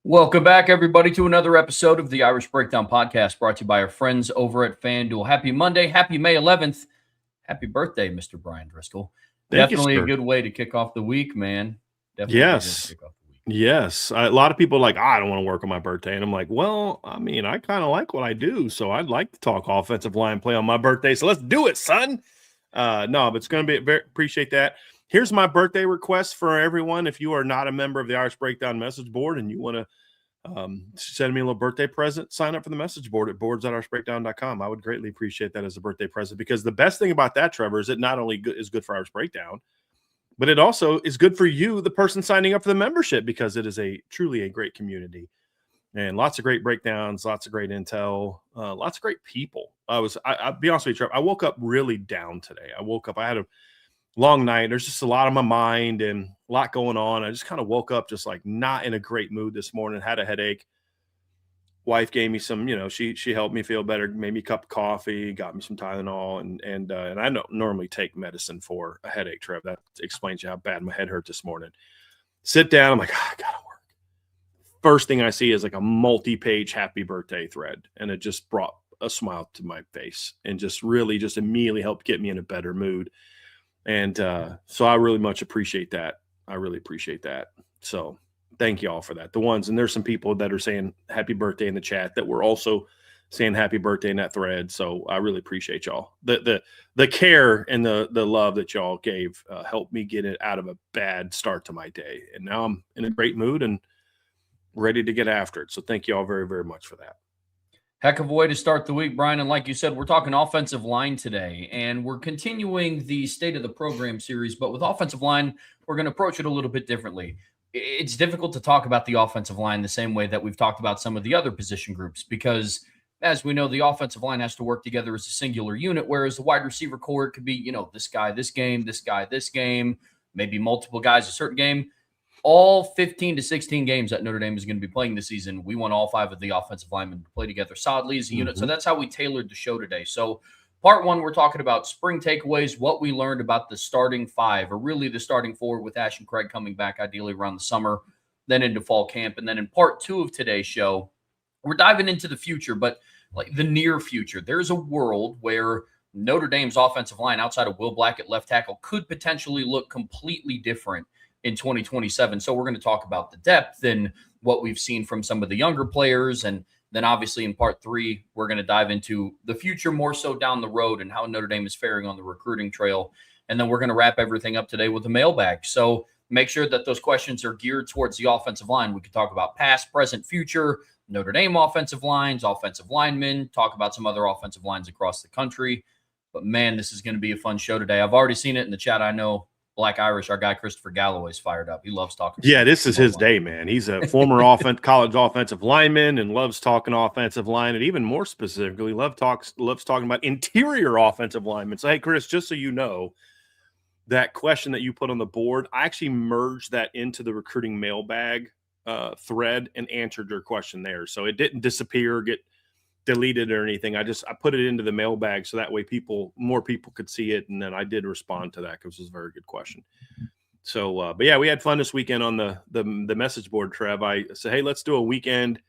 Welcome back, everybody, to another episode of the Irish Breakdown Podcast, brought to you by our friends over at FanDuel. Happy Monday. Happy May 11th. Happy birthday, Mr. Brian Driscoll. Definitely a good way to kick off the week, man. Definitely yes. Kick off the week. Yes. A lot of people are like, I don't want to work on my birthday. And I'm like, well, I mean, I kind of like what I do. So I'd like to talk offensive line play on my birthday. So let's do it, son. No, but it's going to be appreciate that. Here's my birthday request for everyone. If you are not a member of the Irish Breakdown message board and you want to send me a little birthday present, sign up for the message board at boards.irishbreakdown.com. I would greatly appreciate that as a birthday present, because the best thing about that, Trevor, is it not only is good for Irish Breakdown, but it also is good for you, the person signing up for the membership, because it is truly a great community and lots of great breakdowns, lots of great intel, lots of great people. I'll be honest with you, Trevor, I woke up really down today. I had a long night. There's just a lot on my mind and a lot going on. I just kind of woke up just like not in a great mood this morning, had a headache. Wife gave me some, she helped me feel better, made me a cup of coffee, got me some Tylenol, and I don't normally take medicine for a headache, Trev. That explains you how bad my head hurt this morning. Sit down, I'm like, I gotta work. First thing I see is like a multi-page happy birthday thread, and it just brought a smile to my face and just really just immediately helped get me in a better mood. And so I really much appreciate that. I really appreciate that. So thank you all for that. And there's some people that are saying happy birthday in the chat that were also saying happy birthday in that thread. So I really appreciate y'all. The care and the love that y'all gave helped me get it out of a bad start to my day. And now I'm in a great mood and ready to get after it. So thank you all very, very much for that. Heck of a way to start the week, Brian. And like you said, we're talking offensive line today, and we're continuing the State of the Program series. But with offensive line, we're going to approach it a little bit differently. It's difficult to talk about the offensive line the same way that we've talked about some of the other position groups, because as we know, the offensive line has to work together as a singular unit, whereas the wide receiver core could be, this guy this game, this guy this game, maybe multiple guys a certain game. All 15 to 16 games that Notre Dame is going to be playing this season, we want all 5 of the offensive linemen to play together solidly as a unit. So that's how we tailored the show today. So part 1, we're talking about spring takeaways, what we learned about the starting 5, or really the starting 4, with Ash and Craig coming back ideally around the summer, then into fall camp. And then in part 2 of today's show, we're diving into the future, but like the near future. There's a world where Notre Dame's offensive line outside of Will Black at left tackle could potentially look completely different in 2027. So we're going to talk about the depth and what we've seen from some of the younger players. And then obviously in part 3, we're going to dive into the future more so down the road and how Notre Dame is faring on the recruiting trail. And then we're going to wrap everything up today with a mailbag. So make sure that those questions are geared towards the offensive line. We could talk about past, present, future, Notre Dame offensive lines, offensive linemen, talk about some other offensive lines across the country. But man, this is going to be a fun show today. I've already seen it in the chat. I know Black Irish, our guy Christopher Galloway's fired up. He loves talking. Yeah, this is his day, man. He's a former college offensive lineman and loves talking offensive line, and even more specifically, loves talking about interior offensive linemen. So, hey, Chris, just so you know, that question that you put on the board, I actually merged that into the recruiting mailbag thread and answered your question there. So it didn't disappear, get deleted or anything. I put it into the mailbag so that way more people could see it. And then I did respond to that because it was a very good question. So, but yeah, we had fun this weekend on the message board, Trev. I said, hey, let's do a weekend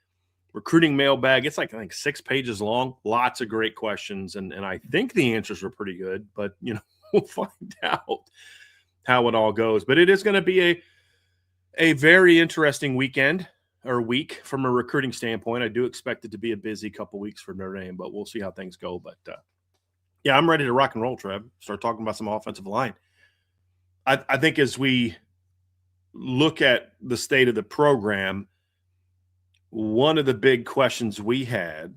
recruiting mailbag. It's like, I think 6 pages long, lots of great questions. And I think the answers were pretty good, but we'll find out how it all goes. But it is going to be a very interesting weekend. Or week from a recruiting standpoint. I do expect it to be a busy couple weeks for Notre Dame, but we'll see how things go. But yeah, I'm ready to rock and roll, Trev. Start talking about some offensive line. I think as we look at the state of the program, one of the big questions we had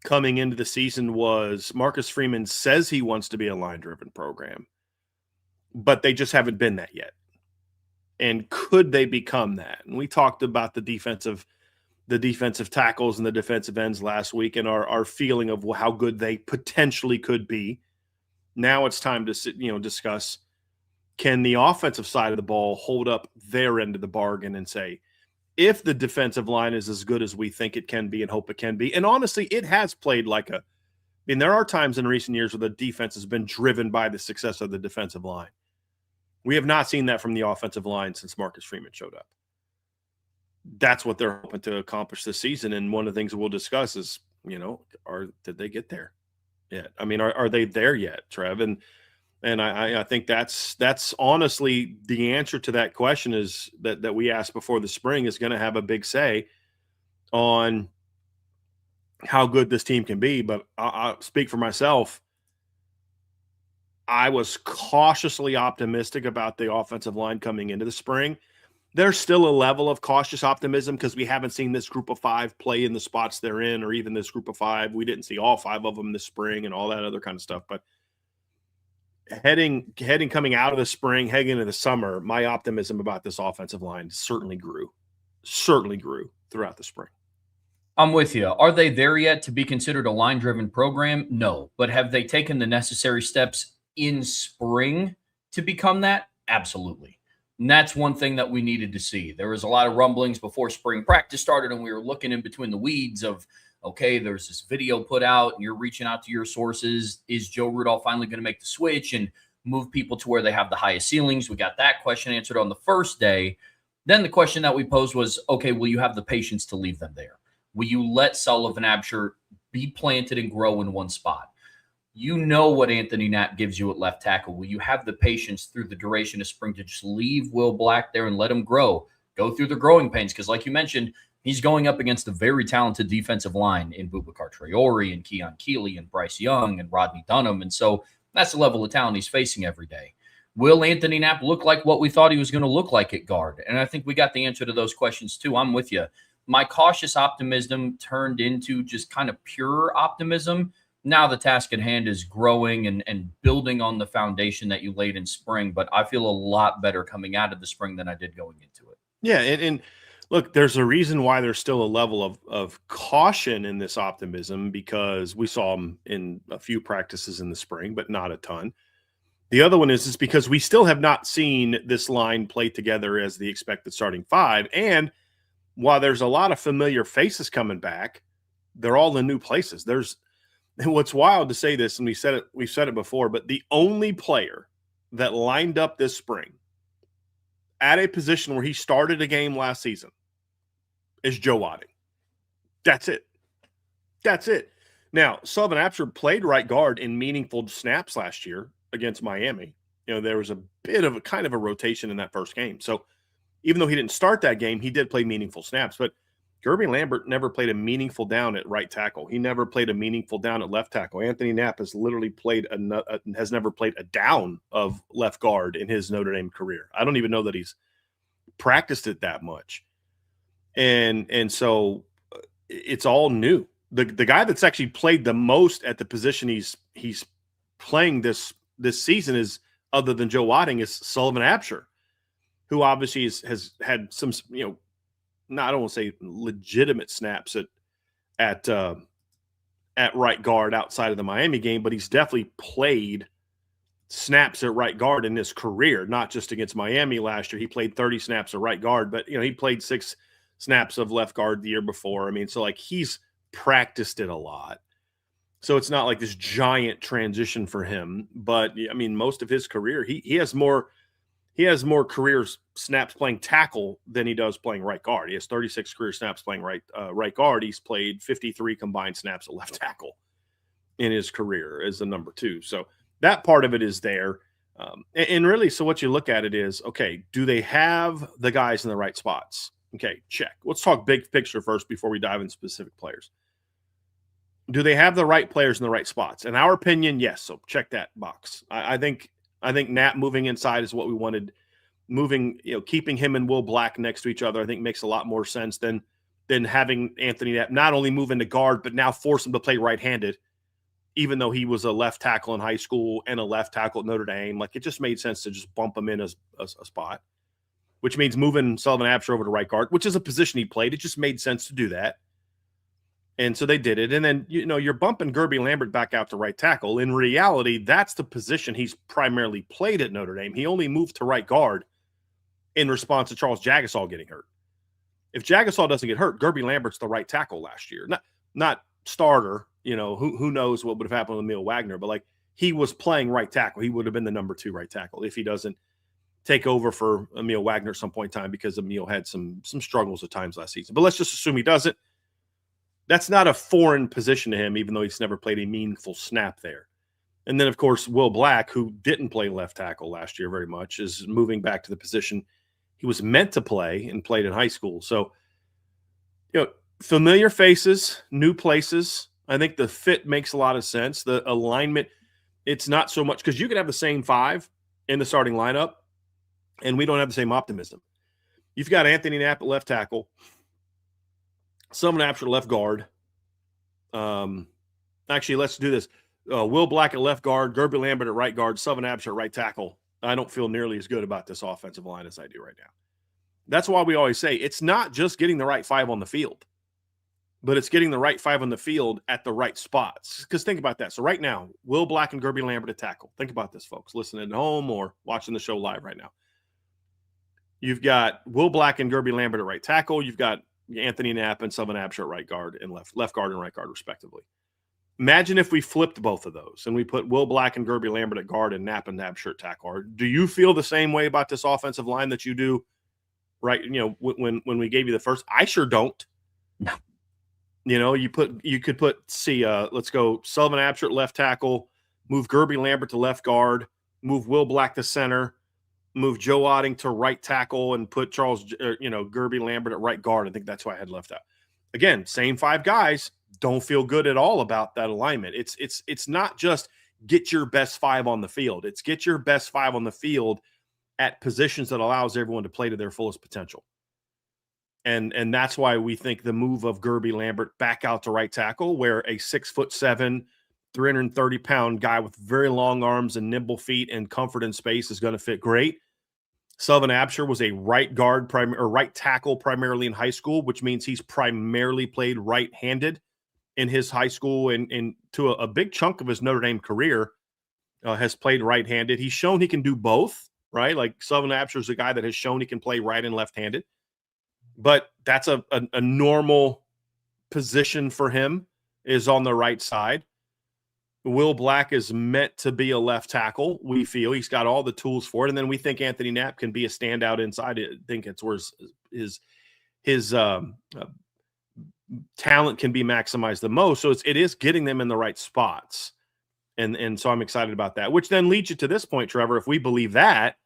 coming into the season was Marcus Freeman says he wants to be a line-driven program, but they just haven't been that yet. And could they become that? And we talked about the the defensive tackles and the defensive ends last week and our feeling of how good they potentially could be. Now it's time to discuss, can the offensive side of the ball hold up their end of the bargain and say, if the defensive line is as good as we think it can be and hope it can be, and honestly, it has played like there are times in recent years where the defense has been driven by the success of the defensive line. We have not seen that from the offensive line since Marcus Freeman showed up. That's what they're hoping to accomplish this season. And one of the things that we'll discuss is, did they get there yet? I mean, are they there yet, Trev? And I think that's honestly the answer to that question is that we asked before the spring is going to have a big say on how good this team can be. But I'll speak for myself. I was cautiously optimistic about the offensive line coming into the spring. There's still a level of cautious optimism because we haven't seen this group of five play in the spots they're in, or even this group of five. We didn't see all five of them this spring and all that other kind of stuff. But coming out of the spring, heading into the summer, my optimism about this offensive line certainly grew throughout the spring. I'm with you. Are they there yet to be considered a line-driven program? No. But have they taken the necessary steps in spring to become that? Absolutely. And that's one thing that we needed to see. There was a lot of rumblings before spring practice started, and we were looking in between the weeds of, okay, there's this video put out, and you're reaching out to your sources. Is Joe Rudolph finally going to make the switch and move people to where they have the highest ceilings? We got that question answered on the first day. Then the question that we posed was, okay, will you have the patience to leave them there? Will you let Sullivan Absher be planted and grow in one spot? You know what Anthony Knapp gives you at left tackle. Will you have the patience through the duration of spring to just leave Will Black there and let him grow, go through the growing pains? Because like you mentioned, he's going up against a very talented defensive line in Boubacar Traore and Keon Keeley and Bryce Young and Rodney Dunham. And so that's the level of talent he's facing every day. Will Anthony Knapp look like what we thought he was going to look like at guard? And I think we got the answer to those questions too. I'm with you. My cautious optimism turned into just kind of pure optimism. Now the task at hand is growing and building on the foundation that you laid in spring. But I feel a lot better coming out of the spring than I did going into it. Yeah, and look, there's a reason why there's still a level of caution in this optimism, because we saw them in a few practices in the spring, but not a ton. The other one is because we still have not seen this line play together as the expected starting five. And while there's a lot of familiar faces coming back, they're all in new places. And what's wild to say this, and we've said it before, but the only player that lined up this spring at a position where he started a game last season is Joe Wadding. That's it. Now, Sullivan Absher played right guard in meaningful snaps last year against Miami. There was a bit of a kind of a rotation in that first game. So even though he didn't start that game, he did play meaningful snaps. But Gerby Lambert never played a meaningful down at right tackle. He never played a meaningful down at left tackle. Anthony Knapp has literally has never played a down of left guard in his Notre Dame career. I don't even know that he's practiced it that much. And so it's all new. The guy that's actually played the most at the position he's playing this season is, other than Joe Wadding, is Sullivan Absher, who obviously has had some, I don't want to say legitimate snaps at right guard outside of the Miami game, but he's definitely played snaps at right guard in his career, not just against Miami last year. He played 30 snaps at right guard, but he played 6 snaps of left guard the year before. I mean, so like he's practiced it a lot. So it's not like this giant transition for him, but I mean, most of his career, he has more career snaps playing tackle than he does playing right guard. He has 36 career snaps playing right guard. He's played 53 combined snaps at left tackle in his career as the number 2. So that part of it is there. And really, so what you look at it is, okay, do they have the guys in the right spots? Okay, check. Let's talk big picture first before we dive into specific players. Do they have the right players in the right spots? In our opinion, yes. So check that box. I think Knapp moving inside is what we wanted. Keeping him and Will Black next to each other, I think makes a lot more sense than having Anthony Knapp not only move into guard, but now force him to play right-handed, even though he was a left tackle in high school and a left tackle at Notre Dame. Like, it just made sense to just bump him in as a spot. which means moving Sullivan Absher over to right guard, which is a position he played. It just made sense to do that. And so they did it. And then, you're bumping Gerby Lambert back out to right tackle. In reality, that's the position he's primarily played at Notre Dame. He only moved to right guard in response to Charles Jagasaw getting hurt. If Jagasaw doesn't get hurt, Gerby Lambert's the right tackle last year. Not starter, who knows what would have happened with Emil Wagner, but like he was playing right tackle. He would have been the number 2 right tackle if he doesn't take over for Emil Wagner at some point in time, because Emil had some struggles at times last season. But let's just assume he doesn't. That's not a foreign position to him, even though he's never played a meaningful snap there. And then, of course, Will Black, who didn't play left tackle last year very much, is moving back to the position he was meant to play and played in high school. So, familiar faces, new places. I think the fit makes a lot of sense. The alignment, it's not so much because you could have the same 5 in the starting lineup, and we don't have the same optimism. You've got Anthony Knapp at left tackle, Sullivan Absher left guard. Actually, let's do this. Will Black at left guard, Gerby Lambert at right guard, Sullivan Absher at right tackle. I don't feel nearly as good about this offensive line as I do right now. That's why we always say it's not just getting the right 5 on the field, but it's getting the right 5 on the field at the right spots. Because think about that. So right now, Will Black and Gerby Lambert at tackle. Think about this, folks, listening at home or watching the show live right now. You've got Will Black and Gerby Lambert at right tackle. You've got Anthony Knapp and Sullivan Absher at right guard and left guard and right guard, respectively. Imagine if we flipped both of those and we put Will Black and Gerby Lambert at guard and Knapp and Absher at tackle. Do you feel the same way about this offensive line that you do, right? When we gave you the first, I sure don't. No. You could put let's go Sullivan Absher at left tackle, move Gerby Lambert to left guard, move Will Black to center, move Joe Otting to right tackle, and put Gerby Lambert at right guard. I think that's why I had left out. Again, same 5 guys. Don't feel good at all about that alignment. It's not just get your best 5 on the field. It's get your best 5 on the field at positions that allows everyone to play to their fullest potential. And that's why we think the move of Gerby Lambert back out to right tackle, where a 6'7", 330-pound guy with very long arms and nimble feet and comfort in space is going to fit great. Sullivan Absher was a right guard or right tackle primarily in high school, which means he's primarily played right-handed in his high school, and to a big chunk of his Notre Dame career has played right-handed. He's shown he can do both, right? Like Sullivan Absher is a guy that has shown he can play right and left-handed, but that's a normal position for him, is on the right side. Will Black is meant to be a left tackle. We feel he's got all the tools for it. And then we think Anthony Knapp can be a standout inside. I think it's where his talent can be maximized the most. So it is getting them in the right spots. And so I'm excited about that, which then leads you to this point, Trevor. If we believe that,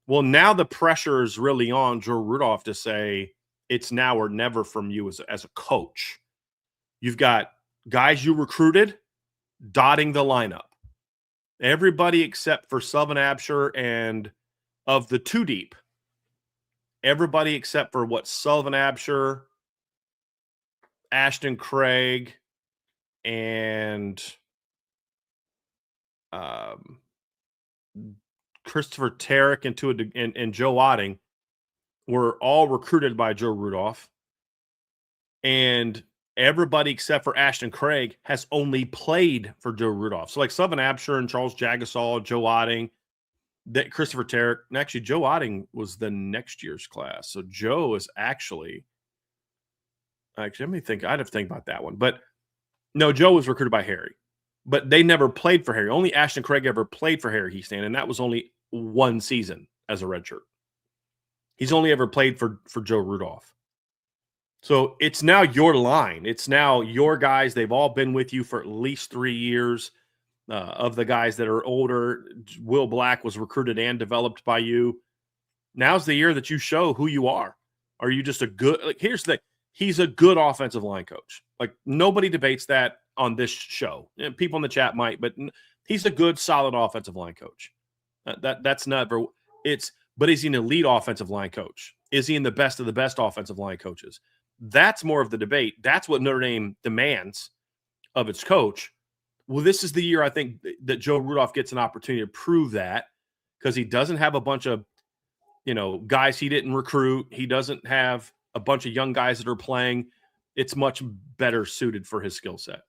well, now the pressure is really on Joe Rudolph to say it's now or never from you as a coach. You've got guys you recruited dotting the lineup. Everybody except for Sullivan Absher, and of the 2 deep, everybody except for Sullivan Absher, Ashton Craig, and Christopher Tarrick and Joe Otting were all recruited by Joe Rudolph. And everybody except for Ashton Craig has only played for Joe Rudolph. So like Sullivan Absher and Charles Jagasaw, Joe Otting, Christopher Tarrick. And actually, Joe Otting was the next year's class. So Joe is actually, let me think. I'd have to think about that one. But no, Joe was recruited by Harry. But they never played for Harry. Only Ashton Craig ever played for Harry Heastan, and that was only 1 season as a redshirt. He's only ever played for Joe Rudolph. So it's now your line. It's now your guys. They've all been with you for at least 3 years. Of the guys that are older, Will Black was recruited and developed by you. Now's the year that you show who you are. Are you just a good – here's the thing. He's a good offensive line coach. Nobody debates that on this show. People in the chat might, but he's a good, solid offensive line coach. That's never – but is he an elite offensive line coach? Is he in the best of the best offensive line coaches? That's more of the debate. That's what Notre Dame demands of its coach. Well, this is the year I think that Joe Rudolph gets an opportunity to prove that, because he doesn't have a bunch of guys he didn't recruit. He doesn't have a bunch of young guys that are playing. It's much better suited for his skill set.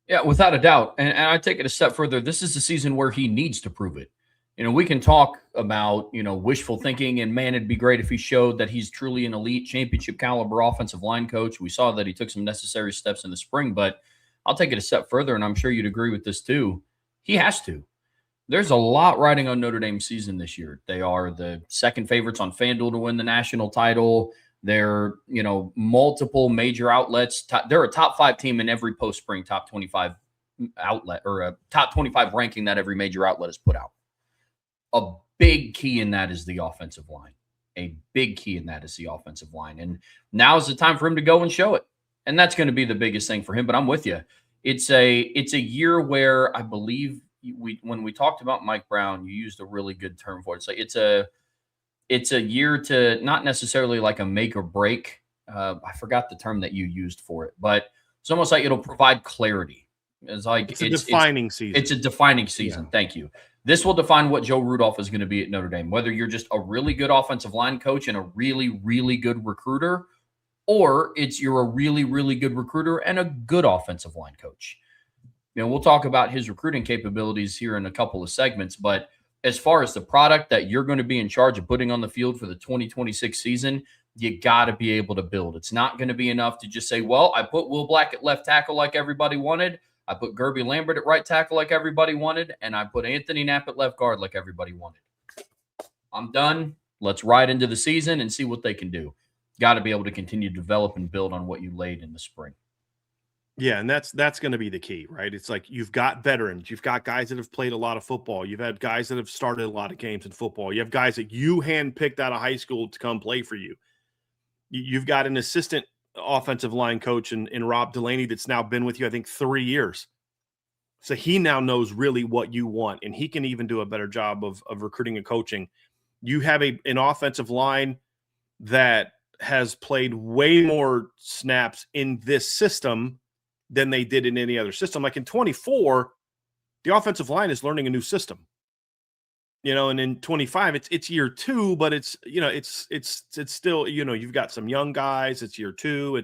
Yeah, without a doubt. And I take it a step further. This is the season where he needs to prove it. We can talk about, wishful thinking, and man, it'd be great if he showed that he's truly an elite championship caliber offensive line coach. We saw that he took some necessary steps in the spring, but I'll take it a step further, and I'm sure you'd agree with this too. He has to. There's a lot riding on Notre Dame's season this year. They are the second favorites on FanDuel to win the national title. They're, multiple major outlets. They're a top 5 team in every post-spring top 25 outlet, or a top 25 ranking that every major outlet has put out. A big key in that is the offensive line. A big key in that is the offensive line. And now is the time for him to go and show it. And that's going to be the biggest thing for him. But I'm with you. It's a year where I believe when we talked about Mike Brown, you used a really good term for it. It's a year to not necessarily like a make or break. I forgot the term that you used for it, but it's almost like it'll provide clarity. It's a defining season. It's a defining season. Yeah. Thank you. This will define what Joe Rudolph is going to be at Notre Dame, whether you're just a really good offensive line coach and a really, really good recruiter, or you're a really, really good recruiter and a good offensive line coach. We'll talk about his recruiting capabilities here in a couple of segments, but as far as the product that you're going to be in charge of putting on the field for the 2026 season, you got to be able to build. It's not going to be enough to just say, well, I put Will Black at left tackle like everybody wanted. I put Gerby Lambert at right tackle like everybody wanted. And I put Anthony Knapp at left guard like everybody wanted. I'm done. Let's ride into the season and see what they can do. Got to be able to continue to develop and build on what you laid in the spring. Yeah, and that's going to be the key, right? It's like you've got veterans. You've got guys that have played a lot of football. You've had guys that have started a lot of games in football. You have guys that you handpicked out of high school to come play for you. You've got an assistant offensive line coach in Rob Delaney that's now been with you, I think, 3 years. So he now knows really what you want, and he can even do a better job of recruiting and coaching. You have an offensive line that has played way more snaps in this system than they did in any other system. Like in 24, the offensive line is learning a new system. And in 25, it's year 2, but it's still, you've got some young guys. It's year 2.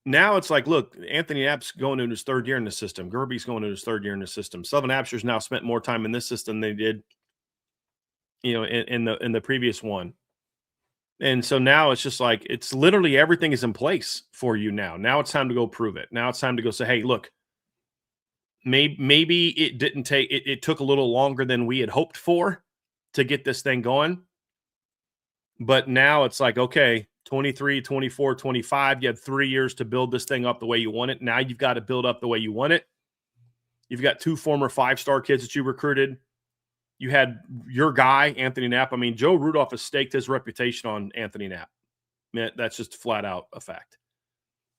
Now it's like, look, Anthony Knapp's going into his 3rd year in the system. Gerby's going into his 3rd year in the system. Sullivan Absher's now spent more time in this system than they did, in the previous one. And so now it's just like, it's literally everything is in place for you now. Now it's time to go prove it. Now it's time to go say, hey, look, maybe it didn't take, it took a little longer than we had hoped for to get this thing going. But now it's like, okay, 23, 24, 25, you had 3 years to build this thing up the way you want it. Now you've got to build up the way you want it. You've got 2 former 5-star kids that you recruited. You had your guy, Anthony Knapp. I mean, Joe Rudolph has staked his reputation on Anthony Knapp. I mean, that's just flat out a fact.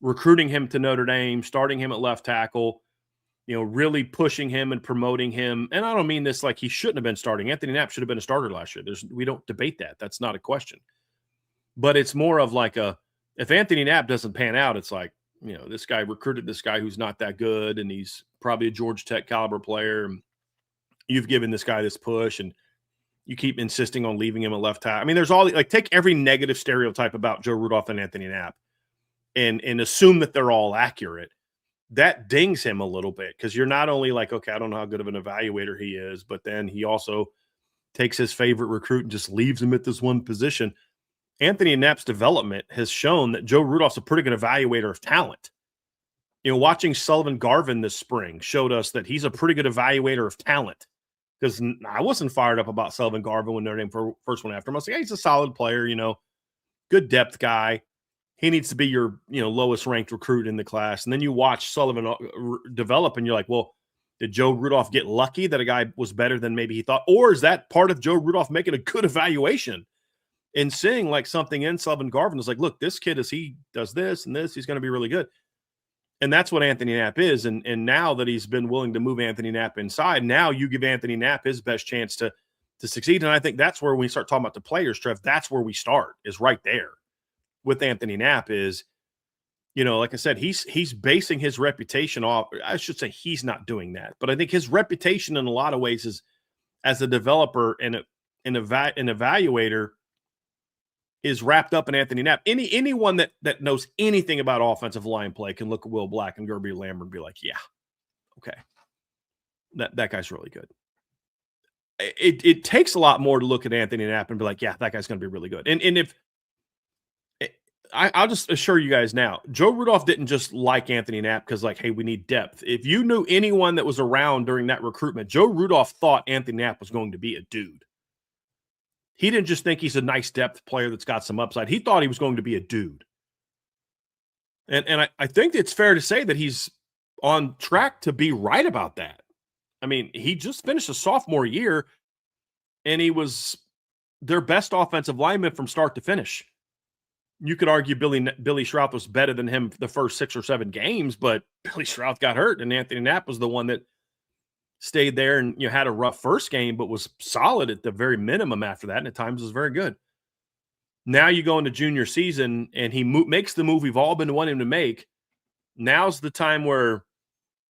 Recruiting him to Notre Dame, starting him at left tackle, really pushing him and promoting him. And I don't mean this like he shouldn't have been starting. Anthony Knapp should have been a starter last year. We don't debate that. That's not a question. But it's more of like if Anthony Knapp doesn't pan out, it's like, this guy recruited this guy who's not that good, and he's probably a Georgia Tech caliber player. You've given this guy this push, and you keep insisting on leaving him at left tackle. I mean, there's all take every negative stereotype about Joe Rudolph and Anthony Knapp and assume that they're all accurate. That dings him a little bit, because you're not only like, okay, I don't know how good of an evaluator he is, but then he also takes his favorite recruit and just leaves him at this one position. Anthony Knapp's development has shown that Joe Rudolph's a pretty good evaluator of talent. Watching Sullivan Garvin this spring showed us that he's a pretty good evaluator of talent. Because I wasn't fired up about Sullivan Garvin when Notre Dame first went after him. I was like, hey, he's a solid player, good depth guy. He needs to be your, lowest ranked recruit in the class. And then you watch Sullivan develop, and you're like, well, did Joe Rudolph get lucky that a guy was better than maybe he thought? Or is that part of Joe Rudolph making a good evaluation and seeing like something in Sullivan Garvin is like, look, this kid, as he does this and this, he's going to be really good. And that's what Anthony Knapp is. And now that he's been willing to move Anthony Knapp inside, now you give Anthony Knapp his best chance to succeed. And I think that's where we start talking about the players, Trev. That's where we start, is right there with Anthony Knapp is, like I said, he's basing his reputation off. I should say he's not doing that, but I think his reputation in a lot of ways is as a developer and an evaluator is wrapped up in Anthony Knapp. Anyone that knows anything about offensive line play can look at Will Black and Gerby Lambert and be like, yeah, okay, that guy's really good. It takes a lot more to look at Anthony Knapp and be like, yeah, that guy's going to be really good. And if I'll just assure you guys now, Joe Rudolph didn't just like Anthony Knapp because, like, hey, we need depth. If you knew anyone that was around during that recruitment, Joe Rudolph thought Anthony Knapp was going to be a dude. He didn't just think he's a nice depth player that's got some upside. He thought he was going to be a dude. And I think it's fair to say that he's on track to be right about that. I mean, he just finished a sophomore year, and he was their best offensive lineman from start to finish. You could argue Billy Schrouth was better than him the first 6 or 7 games, but Billy Schrouth got hurt, and Anthony Knapp was the one that stayed there and had a rough first game, but was solid at the very minimum after that, and at times was very good. Now you go into junior season, and he makes the move we've all been wanting him to make. Now's the time where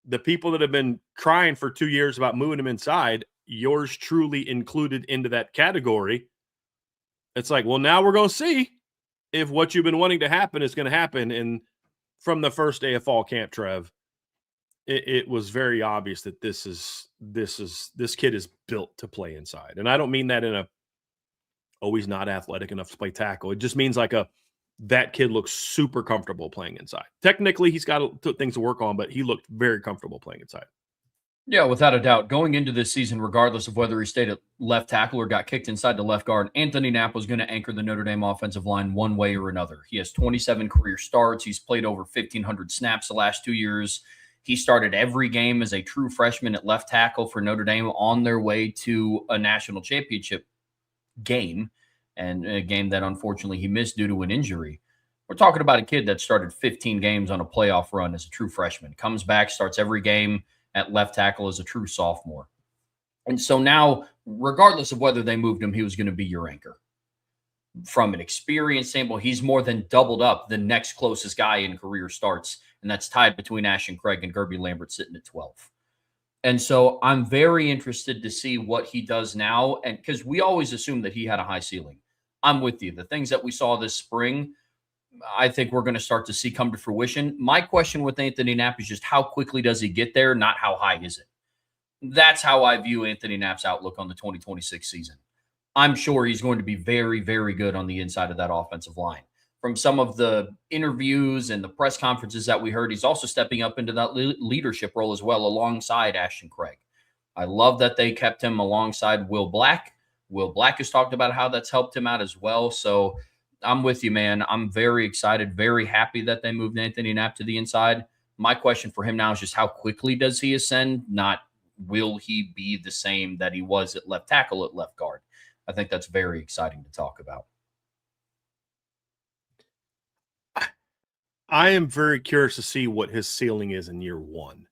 the people that have been crying for 2 years about moving him inside, yours truly included into that category. It's like, well, now we're going to see if what you've been wanting to happen is going to happen. And from the first day of fall camp, Trev, it was very obvious that this kid is built to play inside. And I don't mean that in a, oh, he's not athletic enough to play tackle. It just means like that kid looks super comfortable playing inside. Technically, he's got things to work on, but he looked very comfortable playing inside. Yeah, without a doubt. Going into this season, regardless of whether he stayed at left tackle or got kicked inside the left guard, Anthony Knapp was going to anchor the Notre Dame offensive line one way or another. He has 27 career starts. He's played over 1,500 snaps the last 2 years. He started every game as a true freshman at left tackle for Notre Dame on their way to a national championship game, and a game that unfortunately he missed due to an injury. We're talking about a kid that started 15 games on a playoff run as a true freshman, comes back, starts every game at left tackle as a true sophomore. And so now, regardless of whether they moved him, he was going to be your anchor. From an experience sample, he's more than doubled up the next closest guy in career starts, and that's tied between Ashton Craig and Gerby Lambert sitting at 12. And so I'm very interested to see what he does now, and because we always assumed that he had a high ceiling. I'm with you. The things that we saw this spring, I think we're going to start to see come to fruition. My question with Anthony Knapp is just how quickly does he get there, not how high is it? That's how I view Anthony Knapp's outlook on the 2026 season. I'm sure he's going to be very, very good on the inside of that offensive line. From some of the interviews and the press conferences that we heard, he's also stepping up into that leadership role as well alongside Ashton Craig. I love that they kept him alongside Will Black. Will Black has talked about how that's helped him out as well. So I'm with you, man. I'm very excited, very happy that they moved Anthony Knapp to the inside. My question for him now is just how quickly does he ascend, not will he be the same that he was at left tackle at left guard. I think that's very exciting to talk about. I am very curious to see what his ceiling is in year 1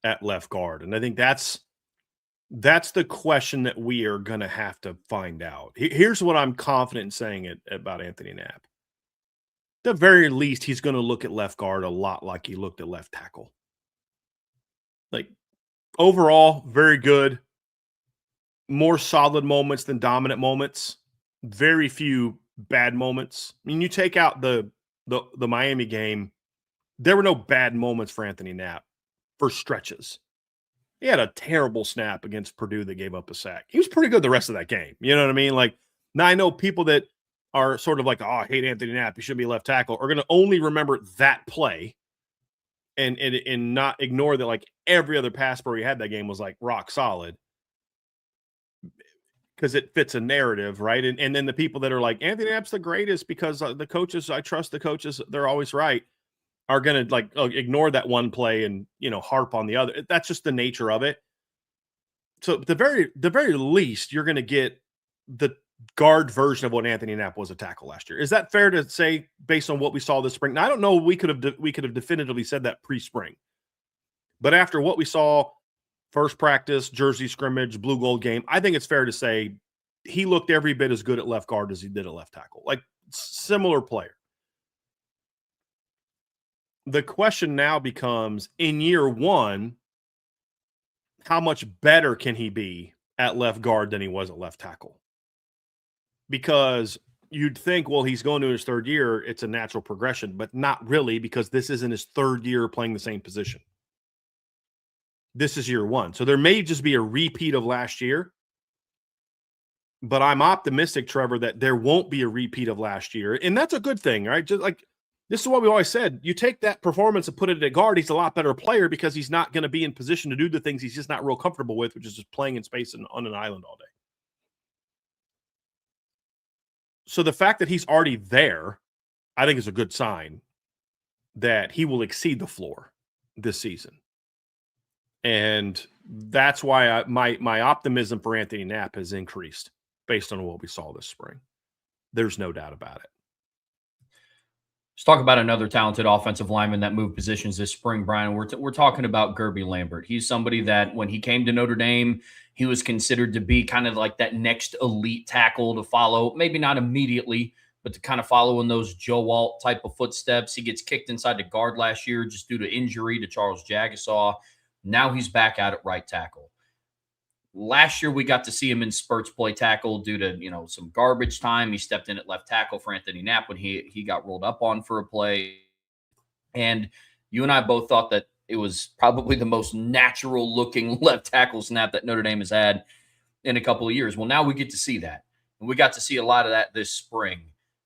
at left guard. And I think that's the question that we are going to have to find out. Here's what I'm confident in saying about Anthony Knapp. At the very least, he's going to look at left guard a lot like he looked at left tackle. Like, overall, very good. More solid moments than dominant moments. Very few bad moments. I mean, you take out the Miami game, there were no bad moments for Anthony Knapp for stretches. He had a terrible snap against Purdue that gave up a sack. He was pretty good the rest of that game. You know what I mean? Like, now I know people that are sort of like, oh, I hate Anthony Knapp, he shouldn't be left tackle, are going to only remember that play and not ignore that, like, every other pass where he had that game was like rock solid because it fits a narrative, right? And then the people that are like, Anthony Knapp's the greatest because the coaches, I trust the coaches, they're always right, are going to like ignore that one play and, harp on the other. That's just the nature of it. So at the very least, you're going to get the guard version of what Anthony Knapp was a tackle last year. Is that fair to say based on what we saw this spring? Now, I don't know. We could have definitively said that pre-spring, but after what we saw, first practice, Jersey scrimmage, blue gold game, I think it's fair to say he looked every bit as good at left guard as he did at left tackle. Like, similar player. The question now becomes, in year 1, how much better can he be at left guard than he was at left tackle? because you'd think, well, he's going to his third year. It's a natural progression, but not really, because this isn't his third year playing the same position. This is year one. So there may just be a repeat of last year, but I'm optimistic, Trevor, that there won't be a repeat of last year. And that's a good thing, right? Just like, this is what we always said. You take that performance and put it at guard, he's a lot better player because he's not going to be in position to do the things he's just not real comfortable with, which is just playing in space and on an island all day. So the fact that he's already there, I think, is a good sign that he will exceed the floor this season. And that's why my optimism for Anthony Knapp has increased based on what we saw this spring. There's no doubt about it. Let's talk about another talented offensive lineman that moved positions this spring, Brian. We're talking about Gerby Lambert. He's somebody that when he came to Notre Dame, he was considered to be kind of like that next elite tackle to follow, maybe not immediately, but to kind of follow in those Joe Alt type of footsteps. He gets kicked inside the guard last year just due to injury to Charles Jagasaw. Now he's back out at right tackle. Last year, we got to see him in spurts play tackle due to, some garbage time. He stepped in at left tackle for Anthony Knapp when he got rolled up on for a play. And you and I both thought that it was probably the most natural looking left tackle snap that Notre Dame has had in a couple of years. Well, now we get to see that. And we got to see a lot of that this spring.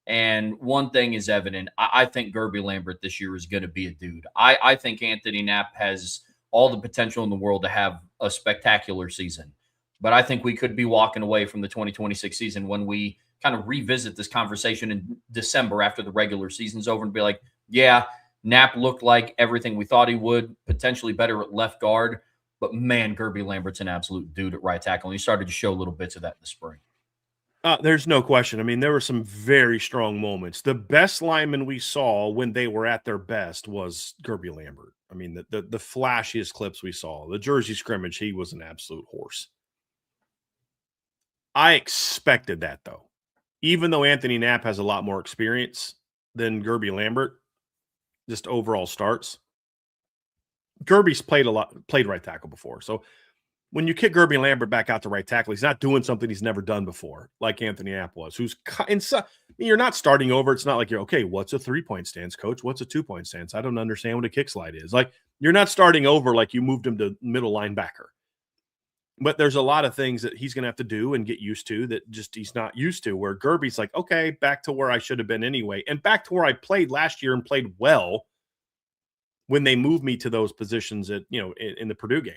And one thing is evident. I think Gerby Lambert this year is going to be a dude. I think Anthony Knapp has all the potential in the world to have a spectacular season. But I think we could be walking away from the 2026 season when we kind of revisit this conversation in December after the regular season's over and be like, yeah, Knapp looked like everything we thought he would, potentially better at left guard. But man, Gerby Lambert's an absolute dude at right tackle. And he started to show little bits of that in the spring. There's no question. I mean, there were some very strong moments. The best lineman we saw when they were at their best was Gerby Lambert. I mean, the flashiest clips we saw, the Jersey scrimmage, he was an absolute horse. I expected that, though. Even though Anthony Knapp has a lot more experience than Gerby Lambert, just overall starts, Gerby's played right tackle before. So when you kick Gerby Lambert back out to right tackle, he's not doing something he's never done before, like Anthony Knapp was, you're not starting over. It's not like you're, okay, what's a 3-point stance, coach? What's a 2-point stance? I don't understand what a kick slide is. Like, you're not starting over like you moved him to middle linebacker. But there's a lot of things that he's going to have to do and get used to that just he's not used to, where Gerby's like, okay, back to where I should have been anyway. And back to where I played last year and played well when they moved me to those positions in the Purdue game.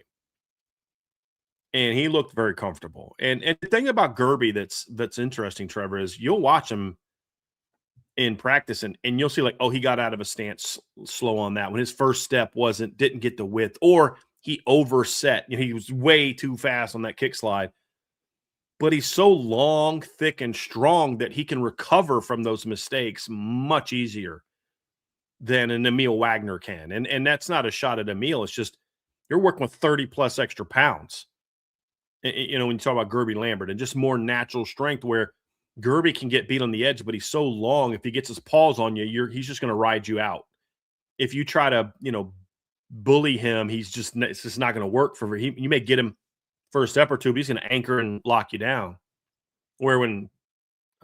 And he looked very comfortable. And the thing about Gerby that's interesting, Trevor, is you'll watch him in practice and you'll see like, oh, he got out of a stance slow on that when his first step didn't get the width, or he overset. He was way too fast on that kick slide. But he's so long, thick, and strong that he can recover from those mistakes much easier than an Emil Wagner can. And that's not a shot at Emil. It's just you're working with 30-plus extra pounds. When you talk about Gerby Lambert, and just more natural strength, where Gerby can get beat on the edge, but he's so long. If he gets his paws on you, he's just going to ride you out. If you try to, bully him, it's just not going to work for him. You may get him for a step or two, but he's going to anchor and lock you down. Where when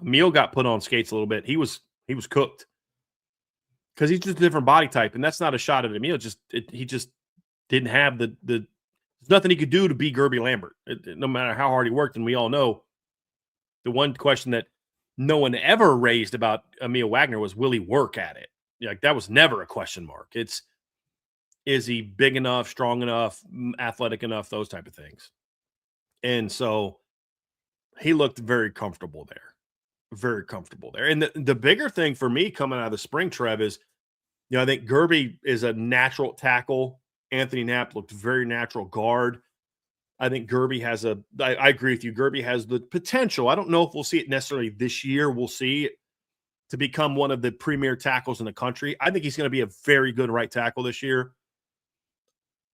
Emil got put on skates a little bit, he was cooked because he's just a different body type, and that's not a shot at Emil. He just didn't have the there's nothing he could do to be Gerby Lambert, no matter how hard he worked. And we all know the one question that no one ever raised about Emil Wagner was, will he work at it? Like, that was never a question mark. Is he big enough, strong enough, athletic enough, those type of things. And so he looked very comfortable there. Very comfortable there. And the bigger thing for me coming out of the spring, Trev, is, I think Gerby is a natural tackle. Anthony Knapp looked very natural guard. I think Gerby I agree with you. Gerby has the potential. I don't know if we'll see it necessarily this year. We'll see it to become one of the premier tackles in the country. I think he's going to be a very good right tackle this year.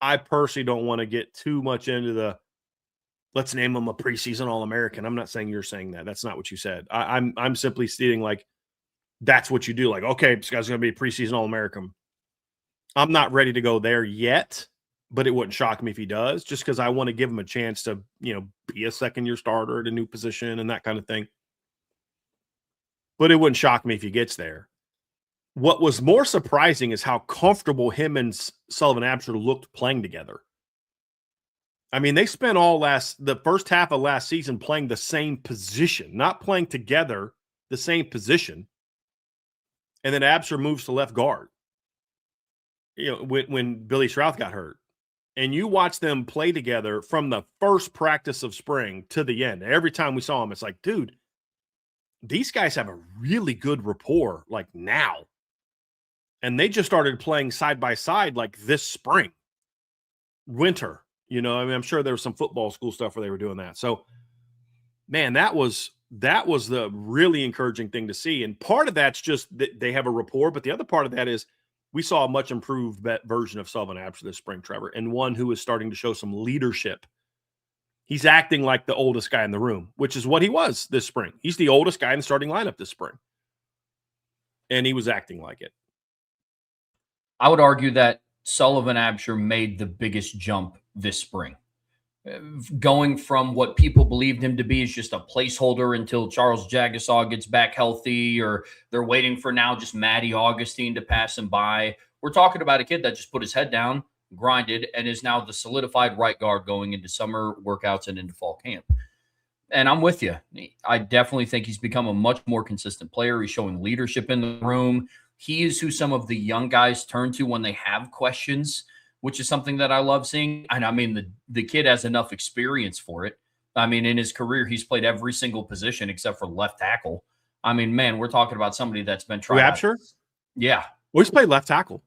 I personally don't want to get too much into let's name him a preseason All-American. I'm not saying you're saying that. That's not what you said. I'm simply stating like that's what you do. Like, okay, this guy's going to be a preseason All-American. I'm not ready to go there yet, but it wouldn't shock me if he does, just because I want to give him a chance to, be a second-year starter at a new position and that kind of thing. but it wouldn't shock me if he gets there. What was more surprising is how comfortable him and Sullivan Absher looked playing together. I mean, they spent the first half of last season playing the same position, not playing together, the same position. And then Absher moves to left guard, when Billy Strouth got hurt. And you watch them play together from the first practice of spring to the end. Every time we saw them, it's like, dude, these guys have a really good rapport like now. And they just started playing side by side like this spring, winter. I mean, I'm sure there was some football school stuff where they were doing that. So, man, that was the really encouraging thing to see. And part of that's just that they have a rapport, but the other part of that is we saw a much improved version of Sullivan Absher this spring, Trevor, and one who is starting to show some leadership. He's acting like the oldest guy in the room, which is what he was this spring. He's the oldest guy in the starting lineup this spring. And he was acting like it. I would argue that Sullivan Absher made the biggest jump this spring. Going from what people believed him to be as just a placeholder until Charles Jagasaw gets back healthy, or they're waiting for now just Matty Augustine to pass him by. We're talking about a kid that just put his head down, grinded, and is now the solidified right guard going into summer workouts and into fall camp. And I'm with you. I definitely think he's become a much more consistent player. He's showing leadership in the room. He is who some of the young guys turn to when they have questions, which is something that I love seeing. And I mean, the kid has enough experience for it. I mean, in his career, he's played every single position except for left tackle. I mean, man, we're talking about somebody that's been tried. Absher? Yeah. Well, he's played left tackle.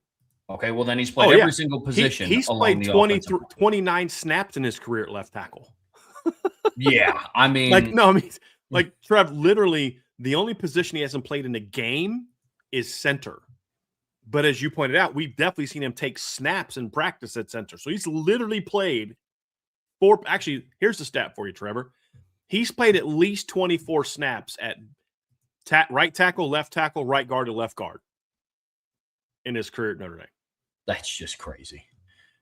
Okay, well, then he's played every single position. He's played 29 snaps in his career at left tackle. Yeah, I mean. Trev, literally, the only position he hasn't played in a game is center. But as you pointed out, we've definitely seen him take snaps in practice at center. So he's literally played actually, here's the stat for you, Trevor. He's played at least 24 snaps at right tackle, left tackle, right guard, and left guard in his career at Notre Dame. That's just crazy.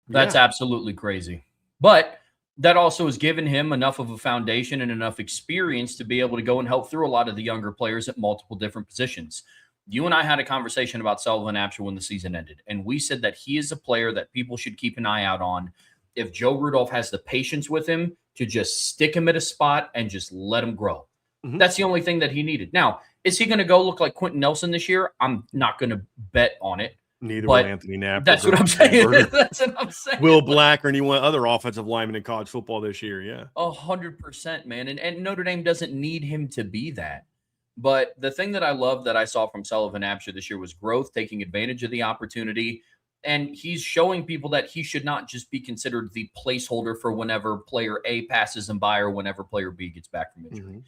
That's absolutely crazy. But that also has given him enough of a foundation and enough experience to be able to go and help through a lot of the younger players at multiple different positions. You and I had a conversation about Sullivan Absher when the season ended, and we said that he is a player that people should keep an eye out on if Joe Rudolph has the patience with him to just stick him at a spot and just let him grow. Mm-hmm. That's the only thing that he needed. Now, is he going to go look like Quentin Nelson this year? I'm not going to bet on it. Neither will Anthony Knapp. That's what I'm saying. That's what I'm saying. Will Black or anyone other offensive lineman in college football this year, yeah. 100%, man. And Notre Dame doesn't need him to be that. But the thing that I love that I saw from Sullivan Absher this year was growth, taking advantage of the opportunity. And he's showing people that he should not just be considered the placeholder for whenever player A passes him by or whenever player B gets back from injury. Mm-hmm.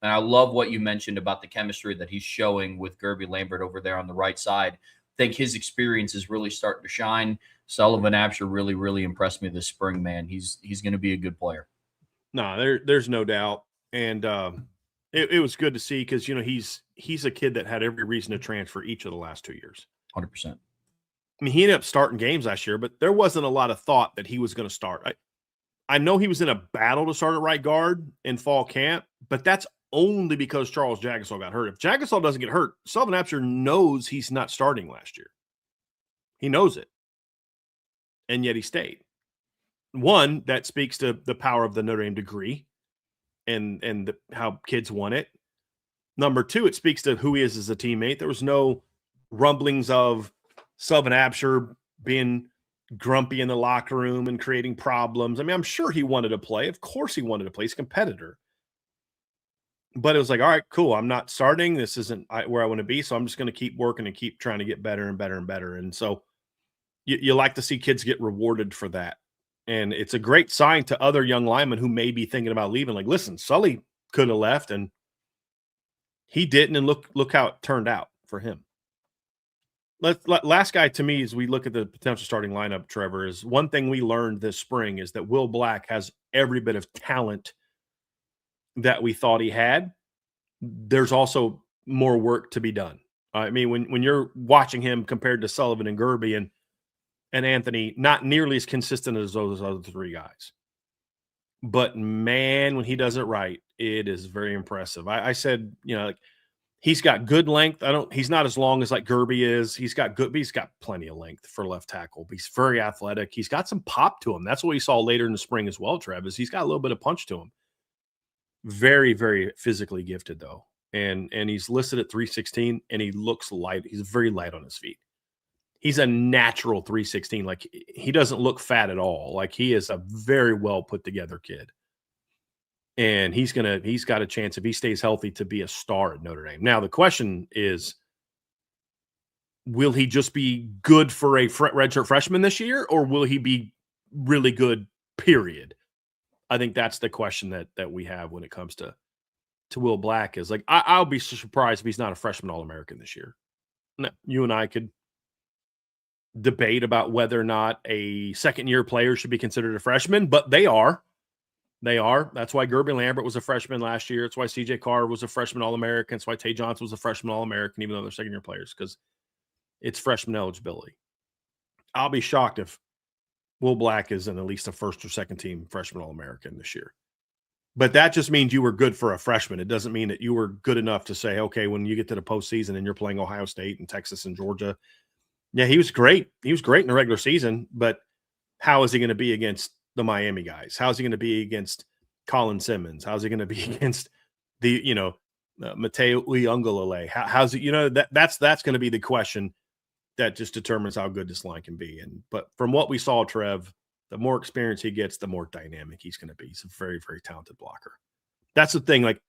And I love what you mentioned about the chemistry that he's showing with Gerby Lambert over there on the right side. I think his experience is really starting to shine. Sullivan Absher really, really impressed me this spring, man. He's going to be a good player. No, there's no doubt. And it was good to see because, he's a kid that had every reason to transfer each of the last 2 years. 100%. I mean, he ended up starting games last year, but there wasn't a lot of thought that he was going to start. I know he was in a battle to start at right guard in fall camp, but that's only because Charles Jagasaw got hurt. If Jagasaw doesn't get hurt, Sullivan Absher knows he's not starting last year. He knows it. And yet he stayed. One, that speaks to the power of the Notre Dame degree and how kids want it. Number two, it speaks to who he is as a teammate. There was no rumblings of Sullivan Absher being grumpy in the locker room and creating problems. I mean, I'm sure he wanted to play. Of course he wanted to play. He's a competitor. But it was like, all right, cool. I'm not starting. This isn't where I want to be. So I'm just going to keep working and keep trying to get better and better and better. And so you like to see kids get rewarded for that. And it's a great sign to other young linemen who may be thinking about leaving. Like, listen, Sully could have left and he didn't. And look how it turned out for him. Last guy to me, as we look at the potential starting lineup, Trevor, is one thing we learned this spring is that Will Black has every bit of talent that we thought he had. There's also more work to be done. I mean, when you're watching him compared to Sullivan and Gerby and Anthony, not nearly as consistent as those other three guys. But man, when he does it right, it is very impressive. I said, He's got good length. He's not as long as like Gerby is. He's got plenty of length for left tackle. He's very athletic. He's got some pop to him. That's what we saw later in the spring as well, Trev, is he's got a little bit of punch to him. Very, very physically gifted though. And he's listed at 316 and he looks light. He's very light on his feet. He's a natural 316. Like he doesn't look fat at all. Like he is a very well put together kid. And he's got a chance if he stays healthy to be a star at Notre Dame. Now the question is, will he just be good for a redshirt freshman this year, or will he be really good? Period. I think that's the question that we have when it comes to Will Black. Is like I'll be surprised if he's not a freshman All-American this year. Now, you and I could debate about whether or not a second-year player should be considered a freshman, but they are. They are. That's why Gerby Lambert was a freshman last year. That's why C.J. Carr was a freshman All-American. That's why Tay Johnson was a freshman All-American, even though they're second-year players, because it's freshman eligibility. I'll be shocked if Will Black isn't at least a first or second-team freshman All-American this year. But that just means you were good for a freshman. It doesn't mean that you were good enough to say, okay, when you get to the postseason and you're playing Ohio State and Texas and Georgia, yeah, he was great. He was great in the regular season, but how is he going to be against the Miami guys? How's he going to be against Colin Simmons? How's he going to be against the, Mateo Uiagalelei? How's it, that's going to be the question that just determines how good this line can be. But from what we saw, Trev, the more experience he gets, the more dynamic he's going to be. He's a very, very talented blocker. That's the thing. Like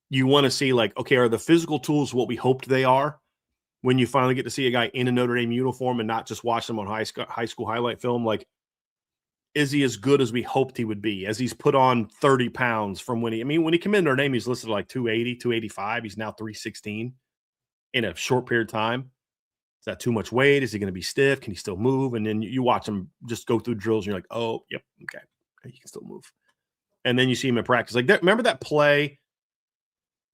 you want to see okay, are the physical tools what we hoped they are when you finally get to see a guy in a Notre Dame uniform and not just watch them on high school highlight film? Like, is he as good as we hoped he would be, as he's put on 30 pounds from when he committed Notre Dame, he's listed like 280, 285. He's now 316 in a short period of time. Is that too much weight? Is he going to be stiff? Can he still move? And then you watch him just go through drills and you're like, oh, yep, okay, he can still move. And then you see him in practice. Like that, remember that play?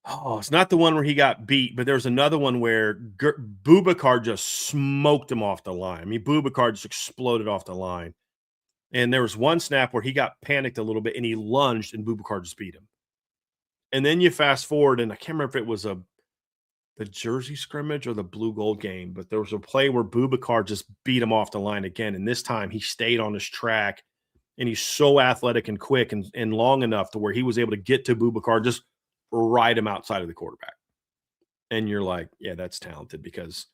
Oh, it's not the one where he got beat, but there's another one where Boubacar just smoked him off the line. I mean, Boubacar just exploded off the line. And there was one snap where he got panicked a little bit and he lunged and Boubacar just beat him. And then you fast forward, and I can't remember if it was the Jersey scrimmage or the blue gold game, but there was a play where Boubacar just beat him off the line again. And this time he stayed on his track, and he's so athletic and quick and long enough to where he was able to get to Boubacar, just ride him outside of the quarterback. And you're like, yeah, that's talented, because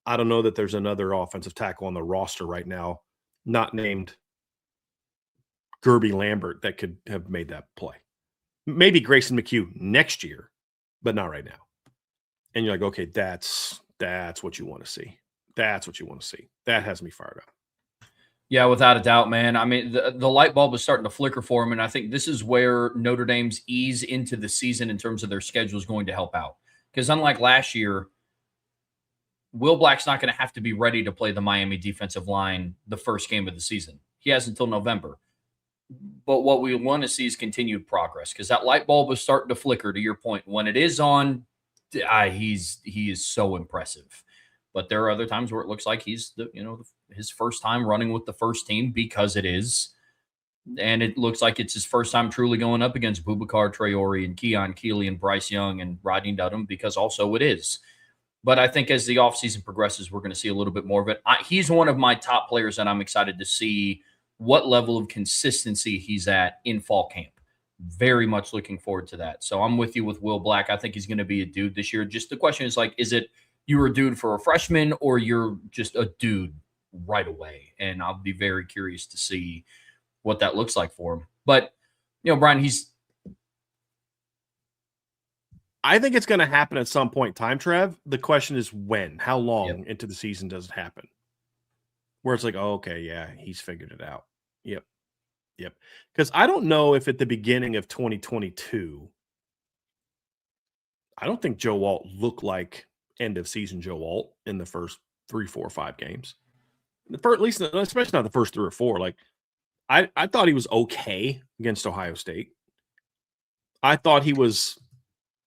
I don't know that there's another offensive tackle on the roster right now, not named Gerby Lambert, that could have made that play. Maybe Grayson McHugh next year, but not right now. And you're like, okay, that's what you want to see. That's what you want to see. That has me fired up. Yeah, without a doubt, man. I mean, the light bulb is starting to flicker for him, and I think this is where Notre Dame's ease into the season in terms of their schedule is going to help out. Because unlike last year, Will Black's not going to have to be ready to play the Miami defensive line the first game of the season. He has until November. But what we want to see is continued progress, because that light bulb is starting to flicker, to your point. When it is on, he is so impressive. But there are other times where it looks like he's his first time running with the first team, because it is. And it looks like it's his first time truly going up against Boubacar Traore and Keon Keeley and Bryce Young and Rodney Dudham, because also it is. But I think as the offseason progresses, we're going to see a little bit more of it. He's one of my top players that I'm excited to see what level of consistency he's at in fall camp. Very much looking forward to that. So I'm with you with Will Black. I think he's going to be a dude this year. Just the question is, like, is it you're a dude for a freshman, or you're just a dude right away? And I'll be very curious to see what that looks like for him. But, Brian, I think it's going to happen at some point in time, Trev. The question is when. How long into the season does it happen? Where it's like, oh, okay, yeah, he's figured it out. Yep. Because I don't know if at the beginning of 2022, I don't think Joe Alt looked like end of season Joe Alt in the first 3, 4, 5 games. At least, especially not the first 3 or 4. Like, I thought he was okay against Ohio State. I thought he was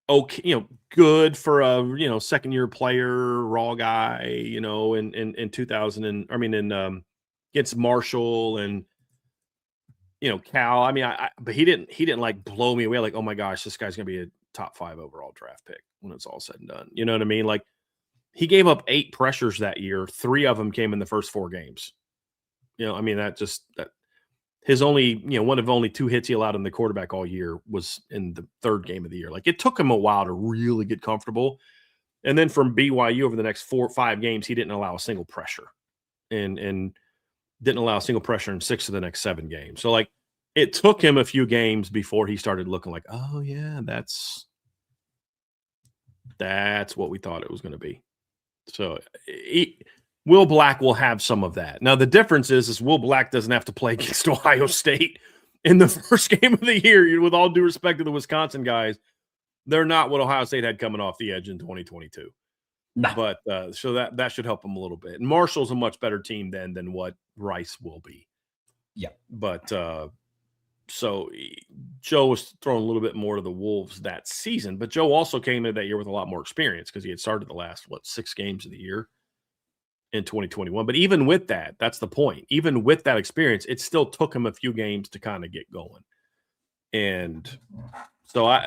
okay, good for a second year player, raw guy, in 2000 against Marshall and Cal. I mean, but he didn't like blow me away like, oh my gosh, this guy's gonna be a top 5 overall draft pick when it's all said and done. You know what I mean? Like, he gave up 8 pressures that year. 3 of them came in the first 4 games. You know, I mean, that his only, one of only 2 hits he allowed in the quarterback all year was in the 3rd game of the year. Like, it took him a while to really get comfortable. And then from BYU over the next 4 or 5 games, he didn't allow a single pressure and didn't allow a single pressure in 6 of the next 7 games. So, like, it took him a few games before he started looking like, oh, yeah, that's what we thought it was going to be. So, Will Black will have some of that. Now, the difference is Will Black doesn't have to play against Ohio State in the first game of the year. With all due respect to the Wisconsin guys, they're not what Ohio State had coming off the edge in 2022. Nah. But so that should help them a little bit. And Marshall's a much better team than what Rice will be. Yeah. But so Joe was throwing a little bit more to the Wolves that season. But Joe also came into that year with a lot more experience because he had started the last, 6 games of the year in 2021. But even with that, that's the point. Even with that experience, it still took him a few games to kind of get going. And so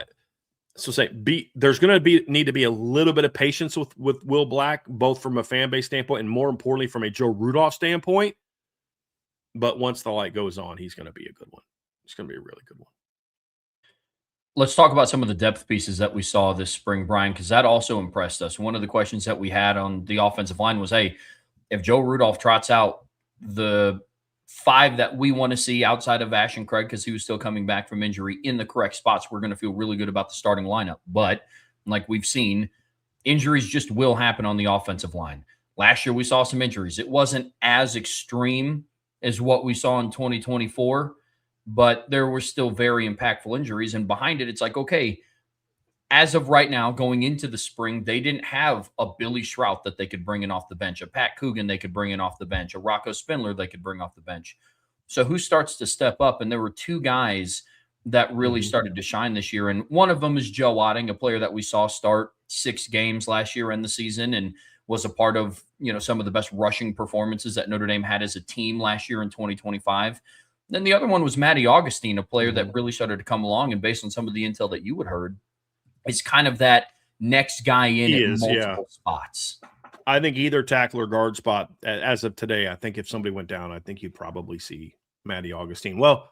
there's going to need to be a little bit of patience with Will Black, both from a fan base standpoint and more importantly from a Joe Rudolph standpoint. But once the light goes on, he's going to be a good one. It's going to be a really good one. Let's talk about some of the depth pieces that we saw this spring, Brian, because that also impressed us. One of the questions that we had on the offensive line was, hey, if Joe Rudolph trots out the 5 that we want to see outside of Ash and Craig, because he was still coming back from injury, in the correct spots, we're going to feel really good about the starting lineup. But like we've seen, injuries just will happen on the offensive line. Last year, we saw some injuries. It wasn't as extreme as what we saw in 2024, but there were still very impactful injuries. And behind it, it's like, okay, as of right now, going into the spring, they didn't have a Billy Shrout that they could bring in off the bench, a Pat Coogan they could bring in off the bench, a Rocco Spindler they could bring off the bench. So who starts to step up? And there were 2 guys that really started to shine this year. And one of them is Joe Otting, a player that we saw start 6 games last year in the season and was a part of, some of the best rushing performances that Notre Dame had as a team last year in 2025. Then the other one was Matty Augustine, a player that really started to come along. And based on some of the intel that you had heard, is kind of that next guy in multiple spots. I think either tackle or guard spot, as of today, I think if somebody went down, I think you'd probably see Matty Augustine. Well,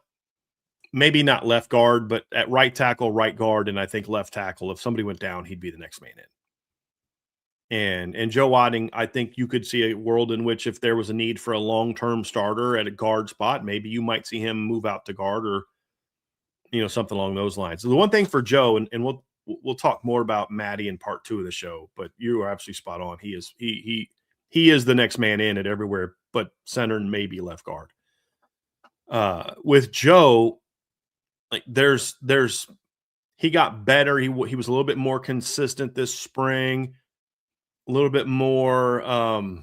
maybe not left guard, but at right tackle, right guard, and I think left tackle, if somebody went down, he'd be the next man in. And Joe Otting, I think you could see a world in which if there was a need for a long-term starter at a guard spot, maybe you might see him move out to guard or, something along those lines. So the one thing for Joe, and we'll talk more about Matty in part 2 of the show, but you are absolutely spot on. He is the next man in at everywhere, but center and maybe left guard. With Joe, like he got better. He was a little bit more consistent this spring, a little bit more, got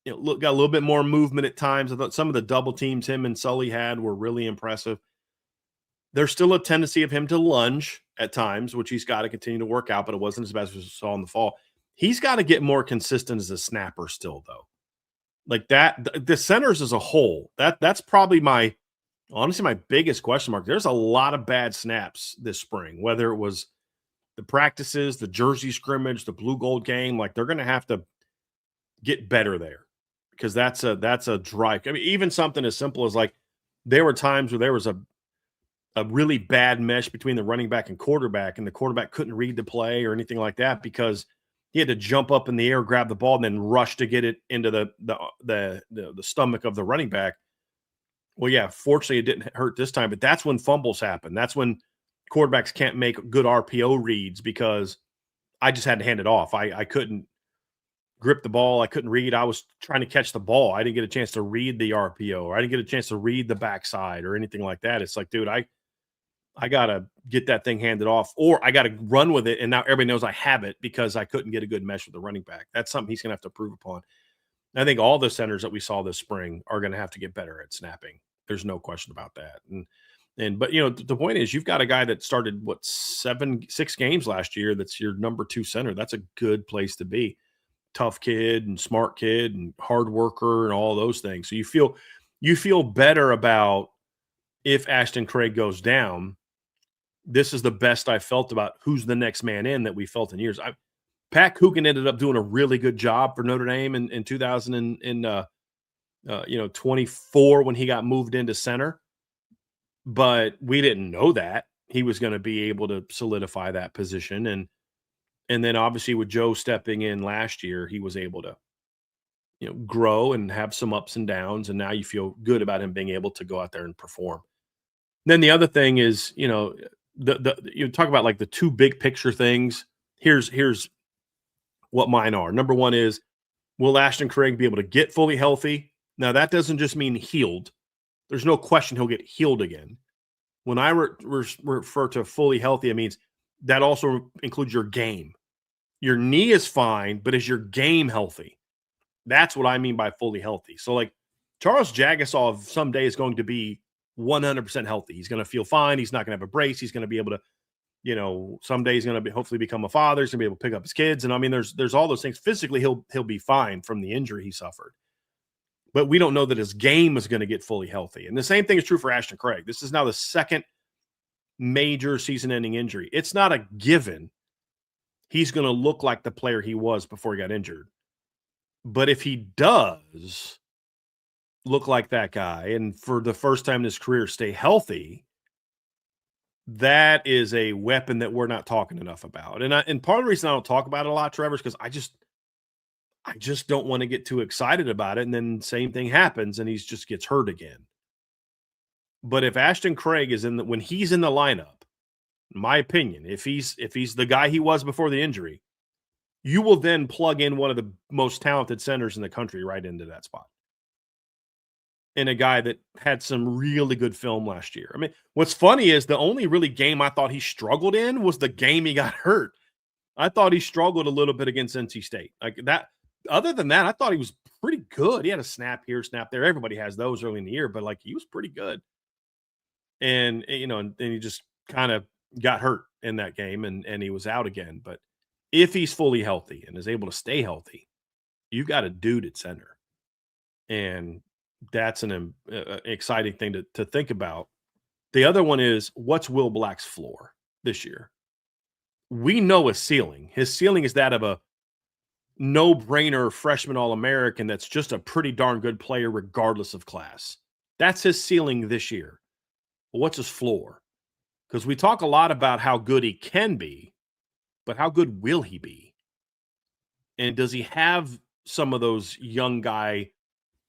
a little bit more movement at times. I thought some of the double teams him and Sully had were really impressive. There's still a tendency of him to lunge at times, which he's got to continue to work out, but it wasn't as bad as we saw in the fall. He's got to get more consistent as a snapper still, though. Like that, the centers as a whole, that's probably honestly my biggest question mark. There's a lot of bad snaps this spring, whether it was the practices, the jersey scrimmage, the blue gold game. Like, they're going to have to get better there because that's a drive. I mean, even something as simple as, like, there were times where there was a really bad mesh between the running back and the quarterback couldn't read the play or anything like that because he had to jump up in the air, grab the ball, and then rush to get it into the stomach of the running back. Well, yeah, fortunately it didn't hurt this time, but that's when fumbles happen. That's when quarterbacks can't make good RPO reads because I just had to hand it off. I couldn't grip the ball. I couldn't read. I was trying to catch the ball. I didn't get a chance to read the RPO, or I didn't get a chance to read the backside or anything like that. It's like, dude, I got to get that thing handed off, or I got to run with it. And now everybody knows I have it because I couldn't get a good mesh with the running back. That's something he's going to have to improve upon. I think all the centers that we saw this spring are going to have to get better at snapping. There's no question about that. But the point is, you've got a guy that started 6 games last year. That's your number 2 center. That's a good place to be. Tough kid and smart kid and hard worker and all those things. So you feel better about if Ashton Craig goes down, this is the best I felt about who's the next man in that we felt in years. Pat Coogan ended up doing a really good job for Notre Dame in 2024 when he got moved into center. But we didn't know that he was going to be able to solidify that position. And then obviously with Joe stepping in last year, he was able to, grow and have some ups and downs. And now you feel good about him being able to go out there and perform. Then the other thing is, you talk about like the two big picture things. Here's what mine are. Number one is, will Ashton Craig be able to get fully healthy? Now that doesn't just mean healed. There's no question he'll get healed again. When I refer to fully healthy, it means that also includes your game. Your knee is fine, but is your game healthy? That's what I mean by fully healthy. So like Charles Jagasaw someday is going to be 100% healthy. He's going to feel fine. He's not going to have a brace. He's going to be able to, someday he's going to hopefully become a father. He's going to be able to pick up his kids. And I mean, there's all those things. Physically, he'll be fine from the injury he suffered. But we don't know that his game is going to get fully healthy. And the same thing is true for Ashton Craig. This is now the second major season-ending injury. It's not a given he's going to look like the player he was before he got injured. But if he does look like that guy and for the first time in his career stay healthy, that is a weapon that we're not talking enough about. And part of the reason I don't talk about it a lot, Trevor, is because I just don't want to get too excited about it. And then same thing happens and he just gets hurt again. But if Ashton Craig is when he's in the lineup, in my opinion, if he's the guy he was before the injury, you will then plug in one of the most talented centers in the country right into that spot. And a guy that had some really good film last year. I mean, what's funny is the only really game I thought he struggled in was the game he got hurt. I thought he struggled a little bit against NC State. Like that. Other than that, I thought he was pretty good. He had a snap here, snap there. Everybody has those early in the year, but like he was pretty good. And and he just kind of got hurt in that game and he was out again. But if he's fully healthy and is able to stay healthy, you've got a dude at center. And that's an exciting thing to think about. The other one is, what's Will Black's floor this year? We know his ceiling. His ceiling is that of a no-brainer freshman All-American that's just a pretty darn good player regardless of class. That's his ceiling this year. Well, what's his floor? Because we talk a lot about how good he can be, but how good will he be? And does he have some of those young guy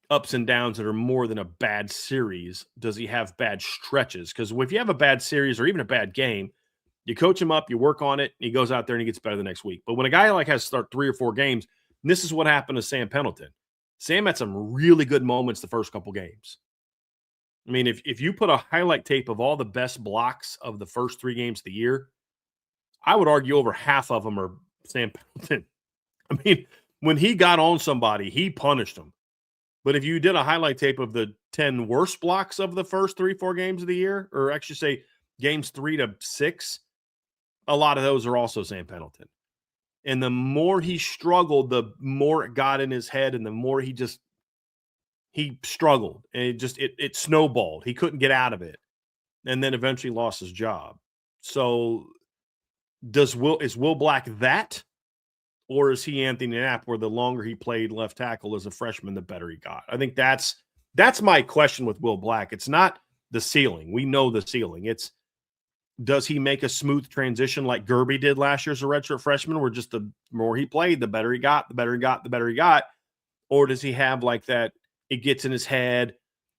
ups and downs that are more than a bad series? Does he have bad stretches? Because if you have a bad series or even a bad game, you coach him up, you work on it, he goes out there and he gets better the next week. But when a guy has to start 3 or 4 games, and this is what happened to Sam Pendleton. Sam had some really good moments the first couple games. I mean, if you put a highlight tape of all the best blocks of the first 3 games of the year, I would argue over half of them are Sam Pendleton. I mean, when he got on somebody, he punished them. But if you did a highlight tape of the 10 worst blocks of the first 3-4 games of the year, or actually say games 3 to 6, a lot of those are also Sam Pendleton. And the more he struggled, the more it got in his head and the more he struggled. And it snowballed. He couldn't get out of it. And then eventually lost his job. So is Will Black that? Or is he Anthony Knapp, where the longer he played left tackle as a freshman, the better he got? I think that's my question with Will Black. It's not the ceiling. We know the ceiling. It's, does he make a smooth transition like Gerby did last year as a redshirt freshman, where just the more he played, the better he got, the better he got, the better he got? Or does he have like that, it gets in his head,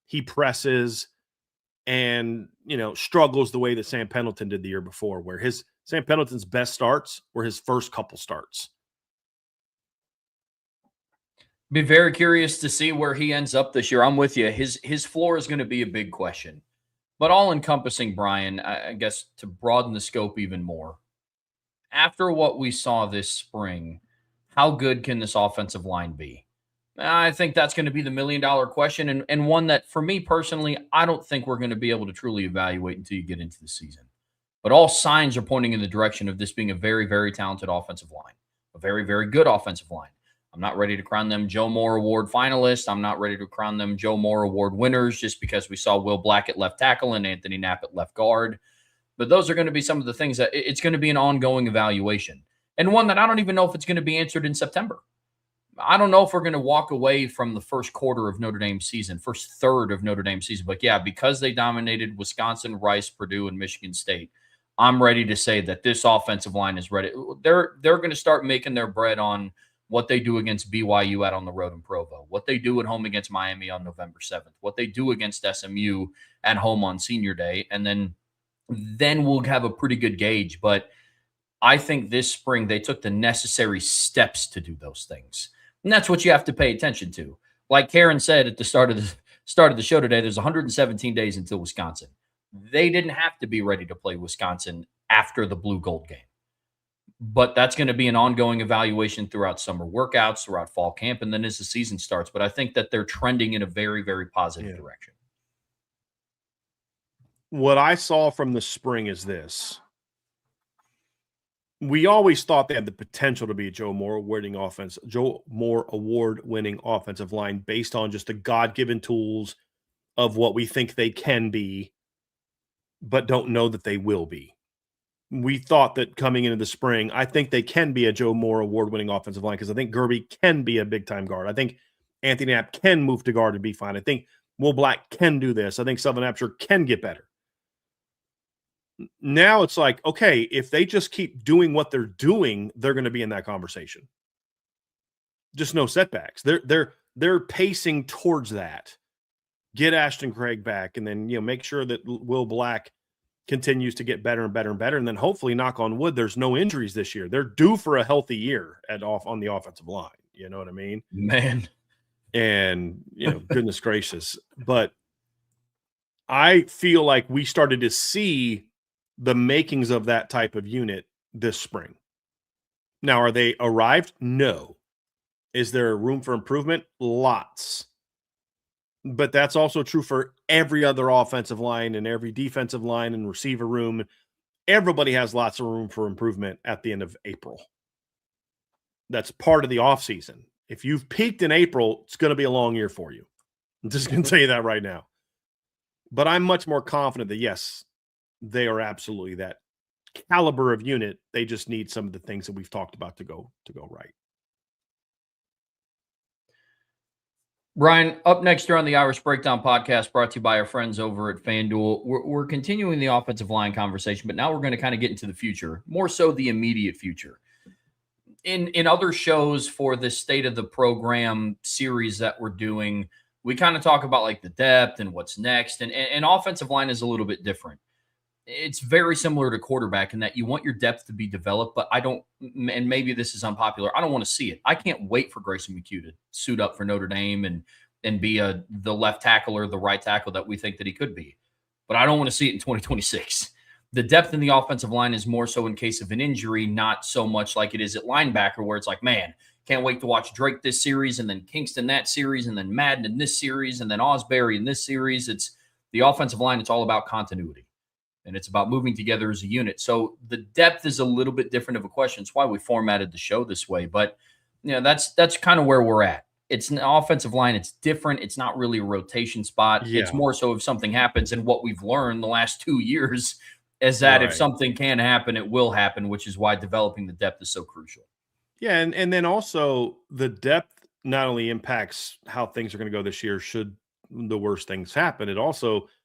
he presses and, struggles the way that Sam Pendleton did the year before, where Sam Pendleton's best starts were his first couple starts. Be very curious to see where he ends up this year. I'm with you. His floor is going to be a big question. But all-encompassing, Brian, I guess to broaden the scope even more, after what we saw this spring, how good can this offensive line be? I think that's going to be the million-dollar question, and one that, for me personally, I don't think we're going to be able to truly evaluate until you get into the season. But all signs are pointing in the direction of this being a very, very talented offensive line, a very, very good offensive line. I'm not ready to crown them Joe Moore Award finalists. I'm not ready to crown them Joe Moore Award winners just because we saw Will Black at left tackle and Anthony Knapp at left guard. But those are going to be some of the things that it's going to be an ongoing evaluation, and one that I don't even know if it's going to be answered in September. I don't know if we're going to walk away from the first quarter of Notre Dame's season, first third of Notre Dame's season. But yeah, because they dominated Wisconsin, Rice, Purdue, and Michigan State, I'm ready to say that this offensive line is ready. They're going to start making their bread on what they do against BYU out on the road in Provo, what they do at home against Miami on November 7th, what they do against SMU at home on Senior Day, and then we'll have a pretty good gauge. But I think this spring they took the necessary steps to do those things. And that's what you have to pay attention to. Like Karen said at the start of the show today, there's 117 days until Wisconsin. They didn't have to be ready to play Wisconsin after the blue gold game. But that's going to be an ongoing evaluation throughout summer workouts, throughout fall camp, and then as the season starts. But I think that they're trending in a very, very positive direction. What I saw from the spring is this. We always thought they had the potential to be a Joe Moore award-winning offensive line based on just the God-given tools of what we think they can be, but don't know that they will be. We thought that coming into the spring, I think they can be a Joe Moore award-winning offensive line because I think Gerby can be a big-time guard. I think Anthony Knapp can move to guard and be fine. I think Will Black can do this. I think Sullivan Absher can get better. Now it's like, okay, if they just keep doing what they're doing, they're going to be in that conversation. Just no setbacks. They're pacing towards that. Get Ashton Craig back, and then make sure that Will Black continues to get better and better and better, and then hopefully, knock on wood, there's no injuries this year. They're due for a healthy year on the offensive line. You know what I mean, man? And goodness gracious, but I feel like we started to see the makings of that type of unit this spring. Now, are they arrived? No. Is there room for improvement? Lots. But that's also true for every other offensive line and every defensive line and receiver room. Everybody has lots of room for improvement at the end of April. That's part of the offseason. If you've peaked in April, it's going to be a long year for you. I'm just going to tell you that right now. But I'm much more confident that, yes, they are absolutely that caliber of unit. They just need some of the things that we've talked about to go right. Brian, up next here on the Irish Breakdown podcast, brought to you by our friends over at FanDuel. We're continuing the offensive line conversation, but now we're going to kind of get into the future, more so the immediate future. In other shows for the State of the Program series that we're doing, we kind of talk about like the depth and what's next, and offensive line is a little bit different. It's very similar to quarterback in that you want your depth to be developed, but I don't, and maybe this is unpopular, I don't want to see it. I can't wait for Grayson McHugh to suit up for Notre Dame and be the left tackle or the right tackle that we think that he could be. But I don't want to see it in 2026. The depth in the offensive line is more so in case of an injury, not so much like it is at linebacker where it's like, man, can't wait to watch Drake this series and then Kingston that series and then Madden in this series and then Osbury in this series. It's the offensive line. It's all about continuity. And it's about moving together as a unit. So the depth is a little bit different of a question. It's why we formatted the show this way. But that's kind of where we're at. It's an offensive line. It's different. It's not really a rotation spot. Yeah. It's more so if something happens. And what we've learned the last 2 years is that if something can happen, it will happen, which is why developing the depth is so crucial. Yeah, and then also the depth not only impacts how things are going to go this year should the worst things happen, it also –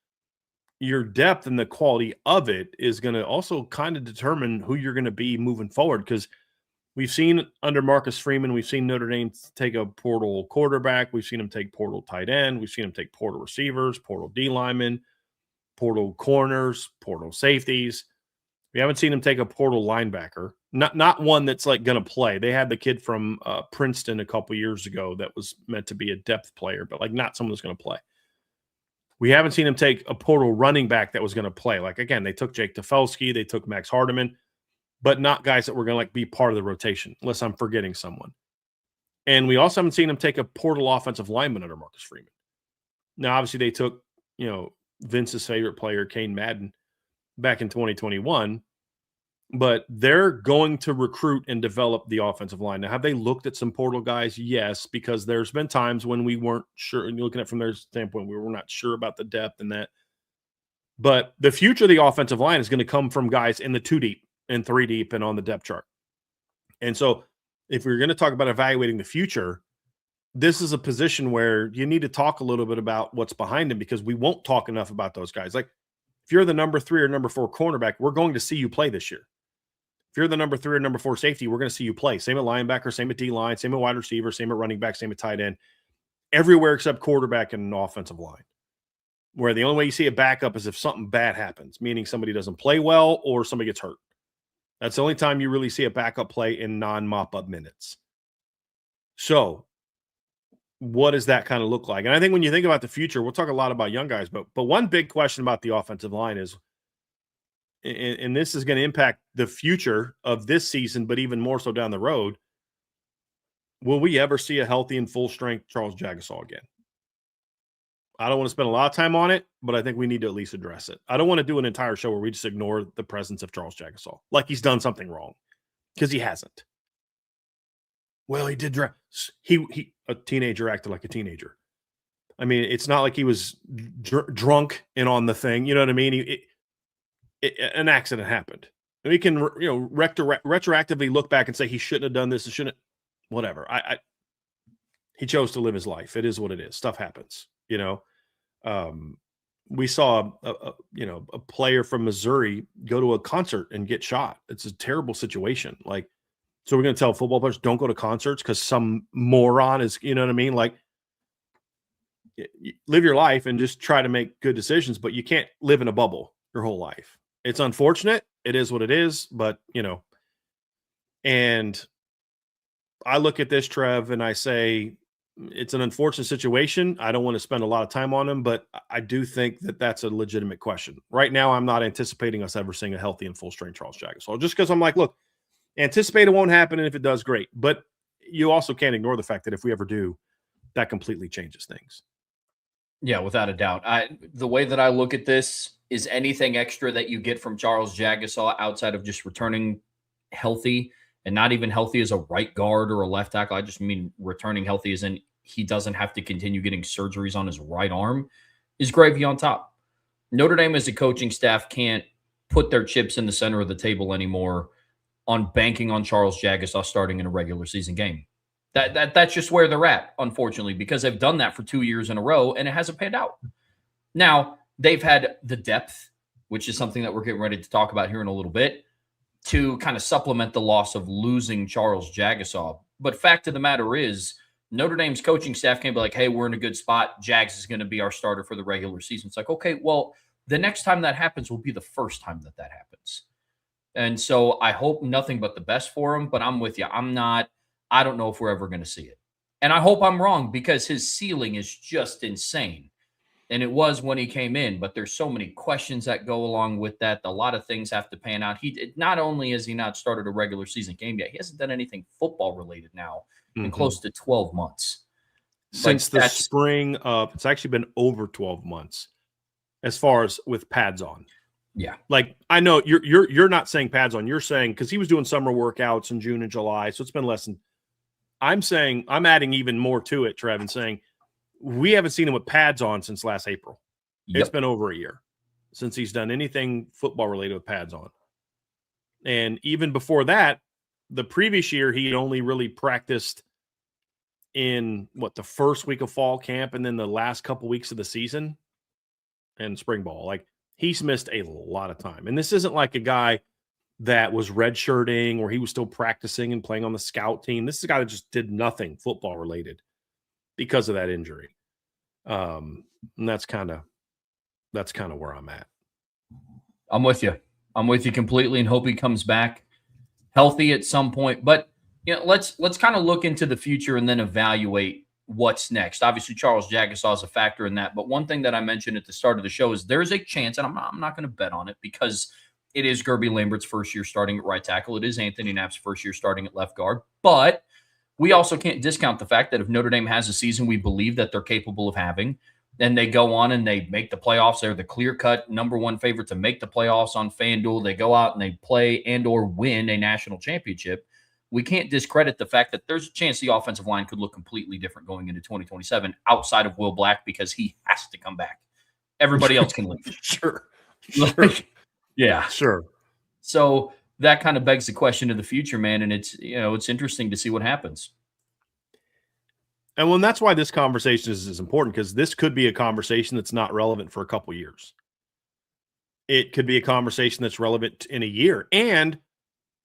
your depth and the quality of it is going to also kind of determine who you're going to be moving forward. Because we've seen under Marcus Freeman, we've seen Notre Dame take a portal quarterback. We've seen them take portal tight end. We've seen them take portal receivers, portal D linemen, portal corners, portal safeties. We haven't seen them take a portal linebacker. Not one that's like going to play. They had the kid from Princeton a couple years ago that was meant to be a depth player, but like not someone that's going to play. We haven't seen him take a portal running back that was going to play. Like, again, they took Jake Tefelsky, they took Max Hardeman, but not guys that were going to like be part of the rotation, unless I'm forgetting someone. And we also haven't seen him take a portal offensive lineman under Marcus Freeman. Now, obviously, they took, Vince's favorite player, Kane Madden, back in 2021, but they're going to recruit and develop the offensive line. Now, have they looked at some portal guys? Yes, because there's been times when we weren't sure, and looking at it from their standpoint, we were not sure about the depth and that. But the future of the offensive line is going to come from guys in the 2 deep and 3 deep and on the depth chart. And so if we're going to talk about evaluating the future, this is a position where you need to talk a little bit about what's behind them, because we won't talk enough about those guys. Like, if you're the number 3 or number 4 cornerback, we're going to see you play this year. If you're the number 3 or number 4 safety, we're going to see you play. Same at linebacker, same at D-line, same at wide receiver, same at running back, same at tight end. Everywhere except quarterback and offensive line, where the only way you see a backup is if something bad happens, meaning somebody doesn't play well or somebody gets hurt. That's the only time you really see a backup play in non-mop-up minutes. So what does that kind of look like? And I think when you think about the future, we'll talk a lot about young guys, but one big question about the offensive line is, and this is going to impact the future of this season, but even more so down the road, will we ever see a healthy and full-strength Charles Jagusah again? I don't want to spend a lot of time on it, but I think we need to at least address it. I don't want to do an entire show where we just ignore the presence of Charles Jagusah, like he's done something wrong, because he hasn't. Well, he did. He a teenager acted like a teenager. I mean, it's not like he was drunk and on the thing. You know what I mean? An accident happened. And we can, retroactively look back and say he shouldn't have done this. He shouldn't. Whatever. He chose to live his life. It is what it is. Stuff happens. We saw a player from Missouri go to a concert and get shot. It's a terrible situation. Like, so we're going to tell football players don't go to concerts because some moron is, you know what I mean? Like, live your life and just try to make good decisions, but you can't live in a bubble your whole life. It's unfortunate. It is what it is, but and I look at this, Trev, and I say, it's an unfortunate situation. I don't want to spend a lot of time on him, but I do think that that's a legitimate question. Right now, I'm not anticipating us ever seeing a healthy and full-strength Charles Jagusah, just because I'm like, look, anticipate it won't happen, and if it does, great. But you also can't ignore the fact that if we ever do, that completely changes things. Yeah, without a doubt. The way that I look at this is anything extra that you get from Charles Jagusah outside of just returning healthy, and not even healthy as a right guard or a left tackle. I just mean returning healthy as in he doesn't have to continue getting surgeries on his right arm, is gravy on top. Notre Dame as a coaching staff can't put their chips in the center of the table anymore on banking on Charles Jagusah starting in a regular season game. That's just where they're at, unfortunately, because they've done that for 2 years in a row and it hasn't panned out. Now, they've had the depth, which is something that we're getting ready to talk about here in a little bit, to kind of supplement the loss of losing Charles Jagusah. But fact of the matter is, Notre Dame's coaching staff can't be like, hey, we're in a good spot. Jags is going to be our starter for the regular season. It's like, okay, well, the next time that happens will be the first time that happens. And so I hope nothing but the best for him, but I'm with you. I don't know if we're ever going to see it. And I hope I'm wrong, because his ceiling is just insane. And it was when he came in, but there's so many questions that go along with that. A lot of things have to pan out. Not only has he not started a regular season game yet, he hasn't done anything football related now in close to 12 months. Since the spring of, it's actually been over 12 months as far as with pads on. Yeah. Like, I know you're not saying pads on, you're saying, because he was doing summer workouts in June and July, so it's been less than, I'm saying, I'm adding even more to it, Trev, and saying, we haven't seen him with pads on since last April. Yep. It's been over a year since he's done anything football related with pads on. And even before that, the previous year, he only really practiced in the first week of fall camp and then the last couple weeks of the season and spring ball. Like, he's missed a lot of time. And this isn't like a guy that was redshirting or he was still practicing and playing on the scout team. This is a guy that just did nothing football related because of that injury. And that's kind of where I'm at. I'm with you. I'm with you completely, and hope he comes back healthy at some point. But let's kind of look into the future and then evaluate what's next. Obviously, Charles Jagusah is a factor in that. But one thing that I mentioned at the start of the show is there's a chance, and I'm not going to bet on it, because it is Gerby Lambert's first year starting at right tackle. It is Anthony Knapp's first year starting at left guard. But we also can't discount the fact that if Notre Dame has a season we believe that they're capable of having, then they go on and they make the playoffs. They're the clear-cut #1 favorite to make the playoffs on FanDuel. They go out and they play and or win a national championship. We can't discredit the fact that there's a chance the offensive line could look completely different going into 2027 outside of Will Black, because he has to come back. Everybody else can leave. Sure. Sure. Yeah. Sure. So that kind of begs the question of the future, man. And it's interesting to see what happens. And when that's why this conversation is important, because this could be a conversation that's not relevant for a couple years. It could be a conversation that's relevant in a year. And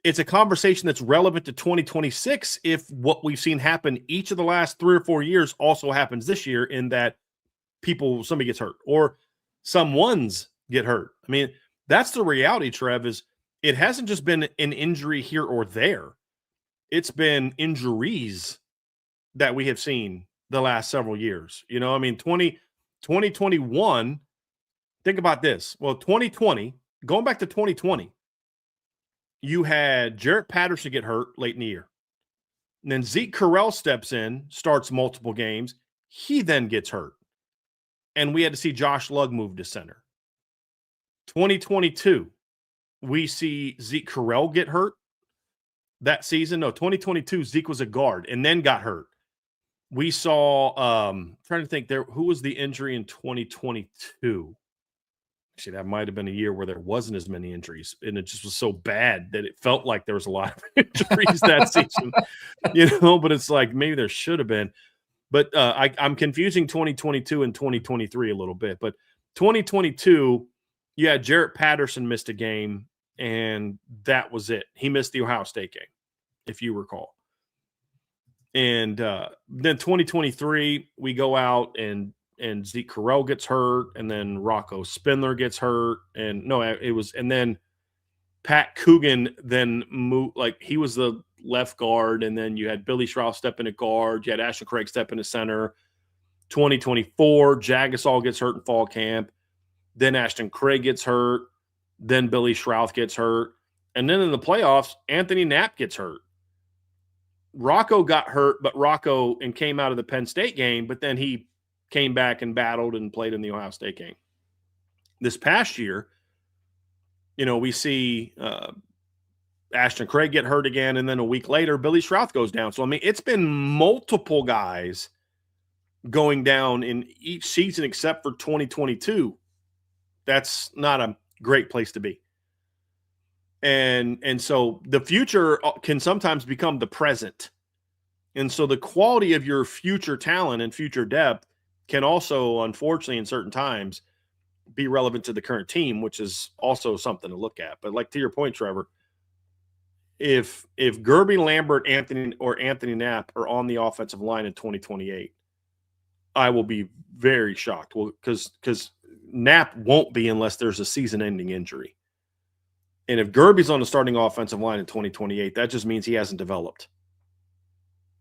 it's a conversation that's relevant to 2026 if what we've seen happen each of the last 3 or 4 years also happens this year, in that somebody gets hurt or someone's get hurt. I mean, that's the reality, Trev, is it hasn't just been an injury here or there. It's been injuries that we have seen the last several years. You know, I mean, 2021, think about this. Well, 2020, going back to 2020, you had Jarrett Patterson get hurt late in the year. And then Zeke Correll steps in, starts multiple games. He then gets hurt. And we had to see Josh Lugg move to center. 2022, we see Zeke Correll get hurt that season. No, 2022, Zeke was a guard and then got hurt. We saw, trying to think who was the injury in 2022? Actually, that might have been a year where there wasn't as many injuries, and it just was so bad that it felt like there was a lot of injuries that season, but it's like maybe there should have been. But I'm confusing 2022 and 2023 a little bit. But 2022, yeah, Jarrett Patterson missed a game, and that was it. He missed the Ohio State game, if you recall. And then 2023, we go out and Zeke Correll gets hurt, and then Rocco Spindler gets hurt, and then Pat Coogan then moved, like he was the left guard, and then you had Billy Schroff step in at guard, you had Ashton Craig step in at center. 2024, Jagasol gets hurt in fall camp, then Ashton Craig gets hurt, then Billy Schroff gets hurt, and then in the playoffs, Anthony Knapp gets hurt. Rocco got hurt, but Rocco came out of the Penn State game, but then he came back and battled and played in the Ohio State game. This past year, we see Ashton Craig get hurt again, and then a week later, Billy Schroff goes down. So, I mean, it's been multiple guys going down in each season except for 2022. That's not a great place to be. And so the future can sometimes become the present. And so the quality of your future talent and future depth can also, unfortunately, in certain times, be relevant to the current team, which is also something to look at. But like to your point, Trevor, if Gerby Lambert, Anthony Knapp are on the offensive line in 2028, I will be very shocked. Well, because Knapp won't be unless there's a season-ending injury. And if Gerby's on the starting offensive line in 2028, that just means he hasn't developed.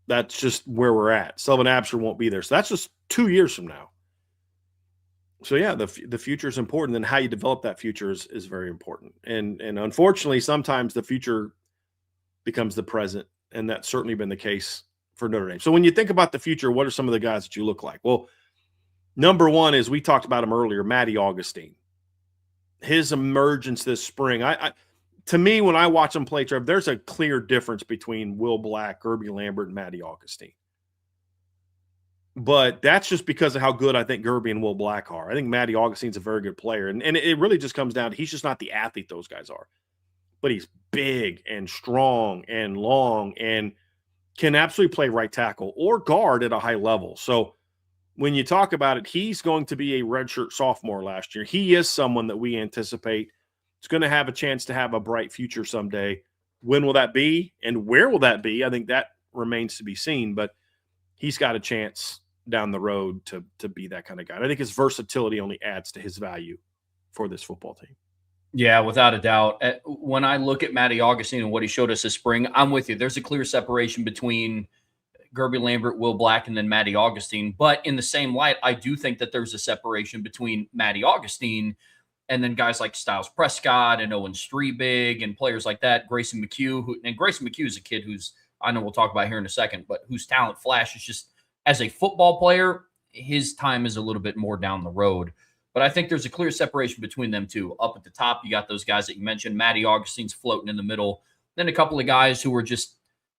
That's just where we're at. Sullivan Absher won't be there. So that's just 2 years from now. So, yeah, the future is important, and how you develop that future is very important. And unfortunately, sometimes the future becomes the present, and that's certainly been the case for Notre Dame. So when you think about the future, what are some of the guys that you look like? Well, number one is, we talked about him earlier, Matty Augustine. His emergence this spring, to me, when I watch him play, Trev, there's a clear difference between Will Black, Gerby Lambert, and Matty Augustine. But that's just because of how good I think Gerby and Will Black are. I think Matty Augustine's a very good player. And it really just comes down to, he's just not the athlete those guys are. But he's big and strong and long and can absolutely play right tackle or guard at a high level. So when you talk about it, he's going to be a redshirt sophomore last year. He is someone that we anticipate is going to have a chance to have a bright future someday. When will that be and where will that be? I think that remains to be seen, but he's got a chance down the road to be that kind of guy. I think his versatility only adds to his value for this football team. Yeah, without a doubt. When I look at Matty Augustine and what he showed us this spring, I'm with you. There's a clear separation between Gerby Lambert, Will Black, and then Matty Augustine. But in the same light, I do think that there's a separation between Matty Augustine and then guys like Styles Prescott and Owen Strebig and players like that, Grayson McHugh. And Grayson McHugh is a kid who's, I know we'll talk about here in a second, but whose talent flashes just as a football player, his time is a little bit more down the road. But I think there's a clear separation between them two. Up at the top, you got those guys that you mentioned. Matty Augustine's floating in the middle. Then a couple of guys who are just,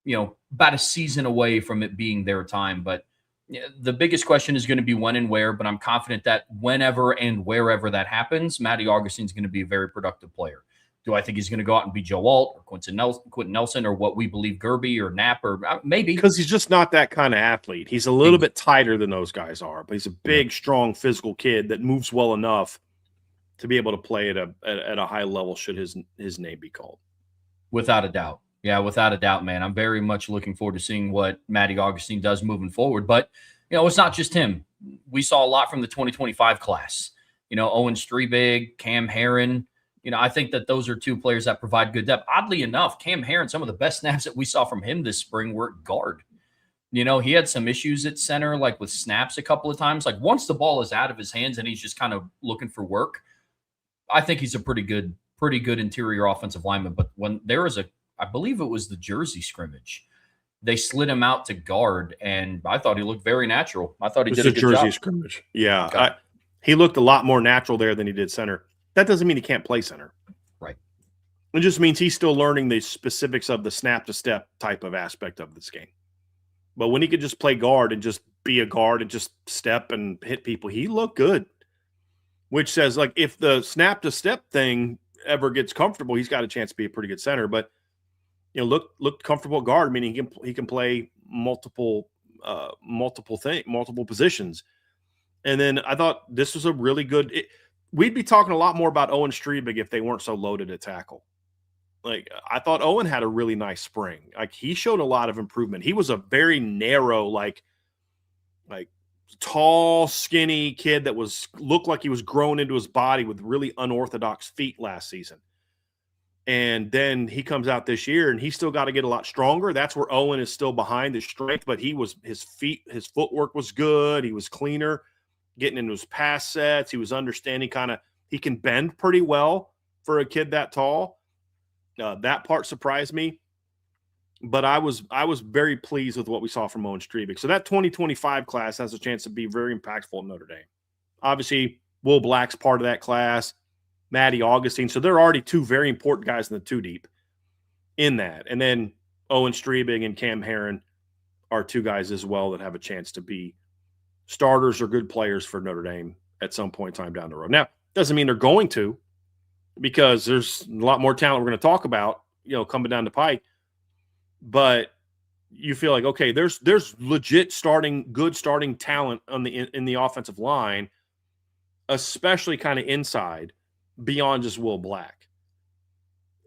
about a season away from it being their time. But Yeah, the biggest question is going to be when and where, but I'm confident that whenever and wherever that happens, Matty Augustine's going to be a very productive player. Do I think he's going to go out and be Joe Alt or Quentin Nelson or what we believe Gerby or Knapp or maybe? Because he's just not that kind of athlete. He's a little bit tighter than those guys are, but he's a big, strong, physical kid that moves well enough to be able to play at a high level should his name be called. Without a doubt. Yeah, without a doubt, man. I'm very much looking forward to seeing what Matty Augustine does moving forward. But, it's not just him. We saw a lot from the 2025 class. Owen Strebig, Cam Herron. I think that those are two players that provide good depth. Oddly enough, Cam Herron, some of the best snaps that we saw from him this spring were at guard. He had some issues at center, like with snaps a couple of times. Like once the ball is out of his hands and he's just kind of looking for work, I think he's a pretty good interior offensive lineman. But when there was I believe it was the Jersey scrimmage, they slid him out to guard, and I thought he looked very natural. I thought he did a good Jersey job. Scrimmage. Yeah. Okay. He looked a lot more natural there than he did center. That doesn't mean he can't play center. Right. It just means he's still learning the specifics of the snap-to-step type of aspect of this game. But when he could just play guard and just be a guard and just step and hit people, he looked good. Which says, like, if the snap-to-step thing ever gets comfortable, he's got a chance to be a pretty good center. But, look comfortable at guard, meaning he can play multiple positions. And then I thought this was a really good we'd be talking a lot more about Owen Strebig if they weren't so loaded at tackle. Like, I thought Owen had a really nice spring. Like, he showed a lot of improvement. He was a very narrow, like tall, skinny kid that looked like he was growing into his body with really unorthodox feet last season. And then he comes out this year and he's still got to get a lot stronger. That's where Owen is still behind his strength, but his footwork was good. He was cleaner, getting into his pass sets. He was understanding he can bend pretty well for a kid that tall. That part surprised me, but I was very pleased with what we saw from Owen Strebig. So that 2025 class has a chance to be very impactful at Notre Dame. Obviously, Will Black's part of that class, Matty Augustine. So they're already two very important guys in the two deep in that. And then Owen Strebig and Cam Herron are two guys as well that have a chance to be starters or good players for Notre Dame at some point in time down the road. Now, doesn't mean they're going to, because there's a lot more talent we're going to talk about, coming down the pike. But you feel like, okay, there's legit good starting talent in the offensive line, especially kind of inside beyond just Will Black.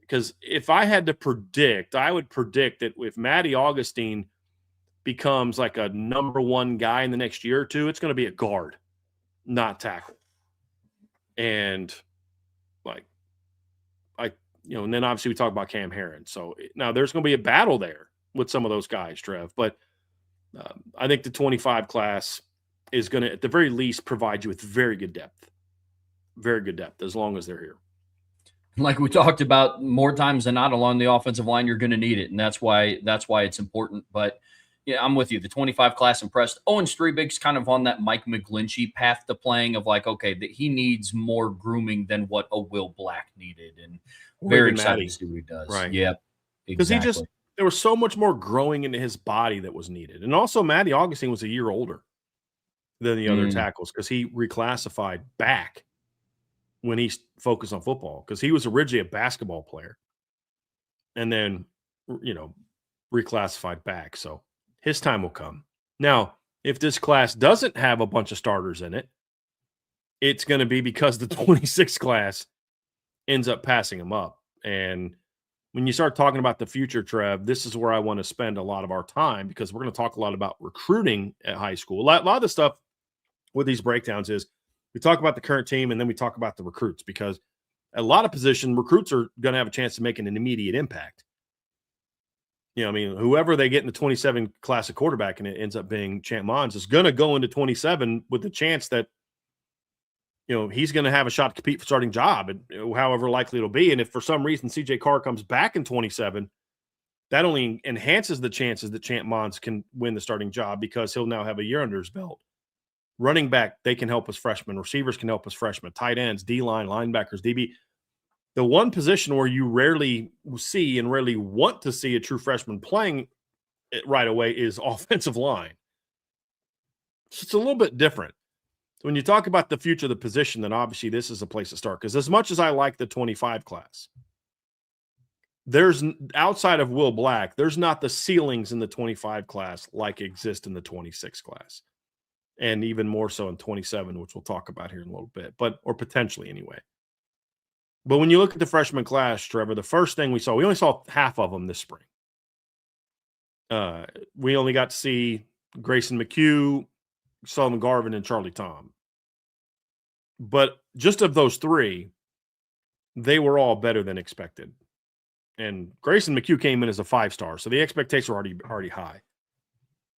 Because if I had to predict, I would predict that if Matty Augustine becomes like a number one guy in the next year or two, it's going to be a guard, not tackle. And and then obviously we talk about Cam Herron. So now there's going to be a battle there with some of those guys, Trev. But I think the 25 class is going to, at the very least, provide you with very good depth as long as they're here. Like we talked about more times than not along the offensive line, you're going to need it. And that's why it's important. But yeah, I'm with you. The 25 class impressed. Owen Strebig's kind of on that Mike McGlinchey path to playing of like, okay, that he needs more grooming than what a Will Black needed. And very excited to see what he does. Right. Yeah. Because there was so much more growing into his body that was needed. And also Matty Augustine was a year older than the other tackles because he reclassified back when he focused on football, because he was originally a basketball player and then, reclassified back. So his time will come. Now, if this class doesn't have a bunch of starters in it, it's going to be because the 26 class ends up passing him up. And when you start talking about the future, Trev, this is where I want to spend a lot of our time, because we're going to talk a lot about recruiting at high school. A lot of the stuff with these breakdowns is we talk about the current team and then we talk about the recruits, because at a lot of position recruits are going to have a chance to make an immediate impact. Whoever they get in the 27 class of quarterback and it ends up being Champ Mons is going to go into 27 with the chance that, he's going to have a shot to compete for starting job, and however likely it'll be. And if for some reason CJ Carr comes back in 27, that only enhances the chances that Champ Mons can win the starting job, because he'll now have a year under his belt. Running back, they can help as freshmen. Receivers can help as freshmen. Tight ends, D-line, linebackers, DB. The one position where you rarely see and rarely want to see a true freshman playing it right away is offensive line. So it's a little bit different. When you talk about the future of the position, then obviously this is a place to start. Because as much as I like the 25 class, there's outside of Will Black, there's not the ceilings in the 25 class like exist in the 26 class. And even more so in 27, which we'll talk about here in a little bit, or potentially anyway. But when you look at the freshman class, Trevor, the first thing we only saw half of them this spring. We only got to see Grayson McHugh, Sullivan Garvin, and Charlie Tom. But just of those three, they were all better than expected. And Grayson McHugh came in as a 5-star, so the expectations were already high.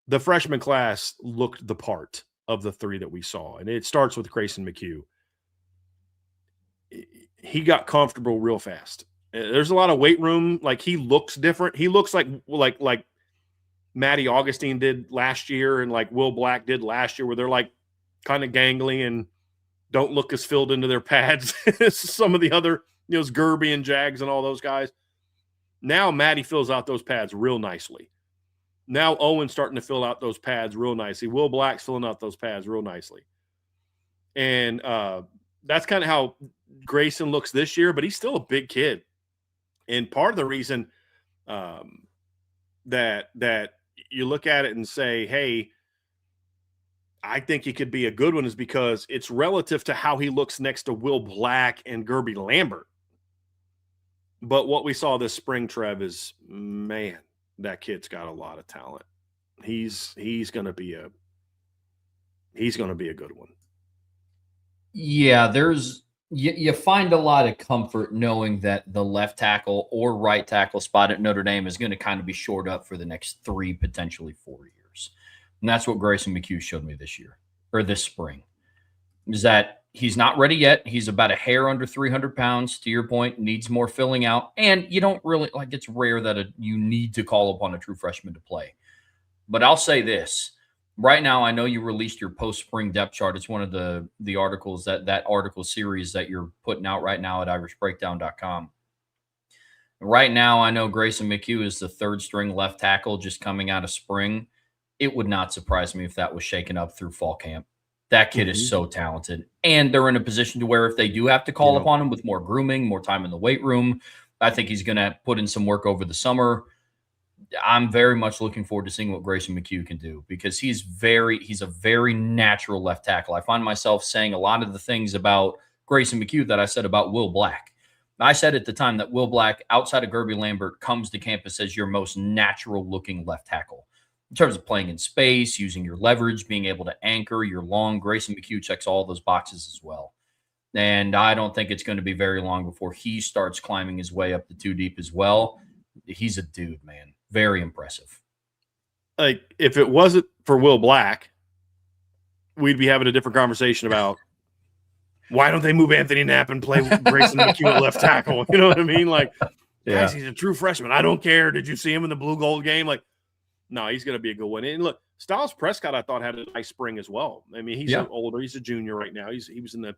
The freshman class looked the part of the three that we saw, and it starts with Grayson McHugh. He got comfortable real fast. There's a lot of weight room. Like, he looks different. He looks like Matty Augustine did last year and like Will Black did last year, where they're like kind of gangly and don't look as filled into their pads as some of the other, Gerby and Jags and all those guys. Now Matty fills out those pads real nicely. Now Owen's starting to fill out those pads real nicely. Will Black's filling out those pads real nicely. And that's kind of how Grayson looks this year, but he's still a big kid. And part of the reason that you look at it and say, hey, I think he could be a good one, is because it's relative to how he looks next to Will Black and Gerby Lambert. But what we saw this spring, Trev, is, man, that kid's got a lot of talent. He's going to be a good one. Yeah, you find a lot of comfort knowing that the left tackle or right tackle spot at Notre Dame is going to kind of be shored up for the next 3, potentially 4 years. And that's what Grayson McHugh showed me this spring, is that he's not ready yet. He's about a hair under 300 pounds, to your point, needs more filling out. And you don't really, it's rare that you need to call upon a true freshman to play. But I'll say this. Right now, I know you released your post-spring depth chart. It's one of the articles, that article series that you're putting out right now at irishbreakdown.com. Right now, I know Grayson McHugh is the 3rd-string left tackle just coming out of spring. It would not surprise me if that was shaken up through fall camp. That kid is so talented. And they're in a position to where if they do have to call upon him with more grooming, more time in the weight room, I think he's going to put in some work over the summer. I'm very much looking forward to seeing what Grayson McHugh can do, because he's a very natural left tackle. I find myself saying a lot of the things about Grayson McHugh that I said about Will Black. I said at the time that Will Black, outside of Gerby Lambert, comes to campus as your most natural-looking left tackle. In terms of playing in space, using your leverage, being able to anchor, your long, Grayson McHugh checks all those boxes as well. And I don't think it's going to be very long before he starts climbing his way up the 2 deep as well. He's a dude, man. Very impressive. Like, if it wasn't for Will Black, we'd be having a different conversation about why don't they move Anthony Knapp and play Grayson McHugh at left tackle? You know what I mean? Like, guys, he's a true freshman. I don't care. Did you see him in the blue gold game? Like, no, he's going to be a good one. And look, Styles Prescott, I thought, had a nice spring as well. I mean, he's older. He's a junior right now. He was in the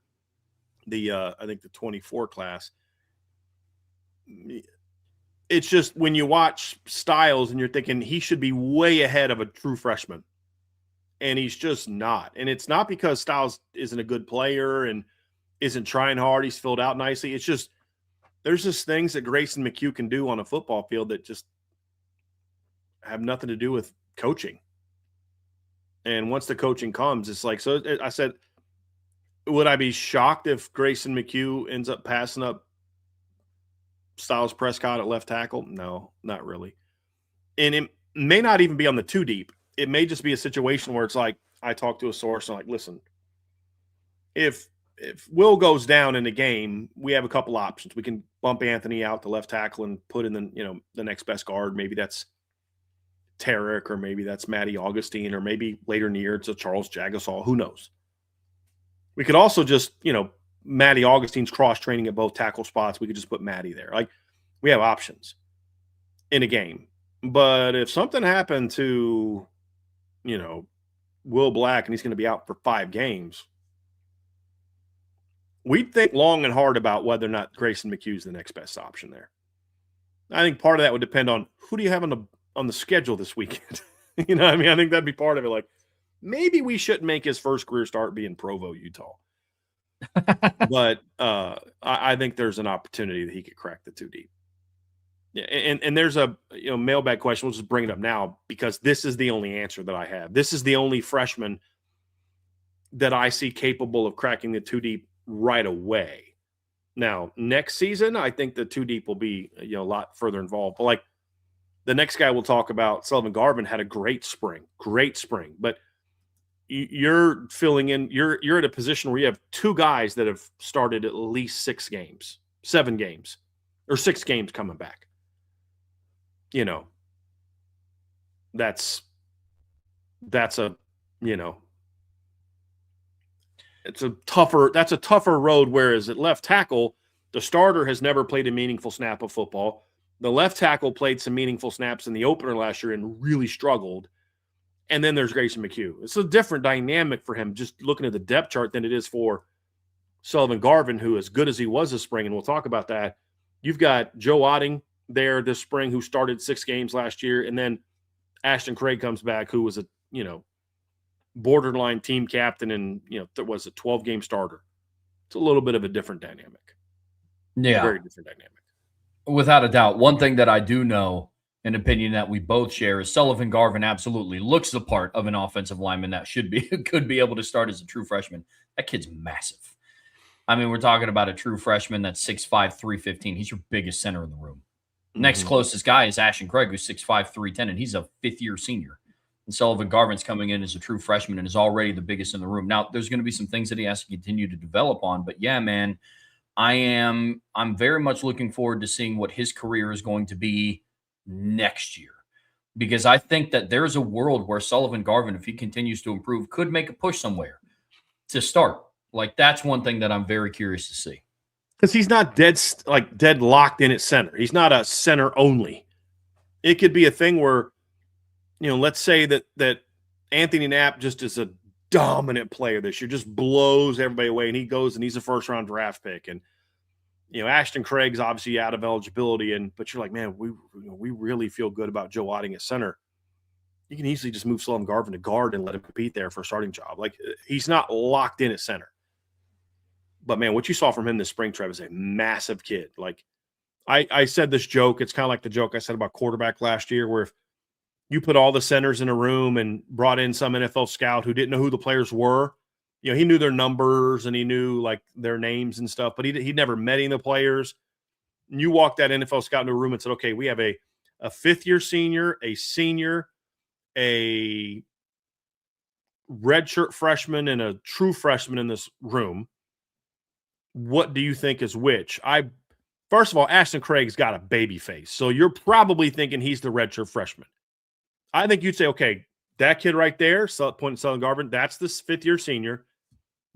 I think the 24 class. It's just when you watch Styles and you're thinking he should be way ahead of a true freshman, and he's just not. And it's not because Styles isn't a good player and isn't trying hard. He's filled out nicely. It's just there's just things that Grayson McHugh can do on a football field that just have nothing to do with coaching. And once the coaching comes, it's like, so I said, would I be shocked if Grayson McHugh ends up passing up Styles Prescott at left tackle? No, not really. And it may not even be on the 2 deep. It may just be a situation where it's like, I talk to a source and like, listen, if Will goes down in the game, we have a couple options. We can bump Anthony out to left tackle and put in the next best guard. Maybe that's Tarek, or maybe that's Matty Augustine, or maybe later in the year it's a Charles Jagasol. Who knows? We could also just, Matty Augustine's cross-training at both tackle spots. We could just put Matty there. Like, we have options in a game. But if something happened to, Will Black and he's going to be out for 5 games, we'd think long and hard about whether or not Grayson McHugh's the next best option there. I think part of that would depend on who do you have on the schedule this weekend. I think that'd be part of it. Like, maybe we shouldn't make his first career start be in Provo, Utah. But I think there's an opportunity that he could crack the 2 deep. Yeah, and there's a mailbag question. We'll just bring it up now because this is the only answer that I have. This is the only freshman that I see capable of cracking the 2 deep right away. Now, next season, I think the 2 deep will be a lot further involved. But like the next guy we'll talk about, Sullivan Garvin, had a great spring. But you're filling in. You're at a position where you have 2 guys that have started at least 6 games, 7 games, or 6 games coming back. That's a it's a tougher road. Whereas at left tackle, the starter has never played a meaningful snap of football. The left tackle played some meaningful snaps in the opener last year and really struggled. And then there's Grayson McHugh. It's a different dynamic for him just looking at the depth chart than it is for Sullivan Garvin, who, as good as he was this spring, and we'll talk about that, you've got Joe Otting there this spring who started 6 games last year, and then Ashton Craig comes back, who was a borderline team captain and there was a 12-game starter. It's a little bit of a different dynamic. Yeah, very different dynamic. Without a doubt. One thing that I do know, an opinion that we both share, is Sullivan Garvin absolutely looks the part of an offensive lineman that could be able to start as a true freshman. That kid's massive. I mean, we're talking about a true freshman that's 6'5", 315. He's your biggest center in the room. Next closest guy is Ashton Craig, who's 6'5", 310, and he's a 5th-year senior. And Sullivan Garvin's coming in as a true freshman and is already the biggest in the room. Now, there's going to be some things that he has to continue to develop on, but yeah, man, I'm very much looking forward to seeing what his career is going to be next year, because I think that there's a world where Sullivan Garvin, if he continues to improve, could make a push somewhere to start. Like, that's one thing that I'm very curious to see. Because he's not dead locked in at center. He's not a center only. It could be a thing where, let's say that Anthony Knapp just is a dominant player this year, just blows everybody away, and he goes and he's a first-round draft pick. And, Ashton Craig's obviously out of eligibility, but you're like, man, we really feel good about Joe Otting at center. You can easily just move Sullivan Garvin to guard and let him compete there for a starting job. Like, he's not locked in at center. But, man, what you saw from him this spring, Trev, is a massive kid. Like, I said this joke. It's kind of like the joke I said about quarterback last year, where if you put all the centers in a room and brought in some NFL scout who didn't know who the players were, he knew their numbers and he knew, like, their names and stuff, but he'd never met any of the players. And you walk that NFL scout into a room and said, okay, we have a 5th-year senior, a senior, a redshirt freshman, and a true freshman in this room. What do you think is which? First of all, Ashton Craig's got a baby face, so you're probably thinking he's the redshirt freshman. I think you'd say, okay, that kid right there, pointing Sullivan Garvin, that's this 5th-year senior.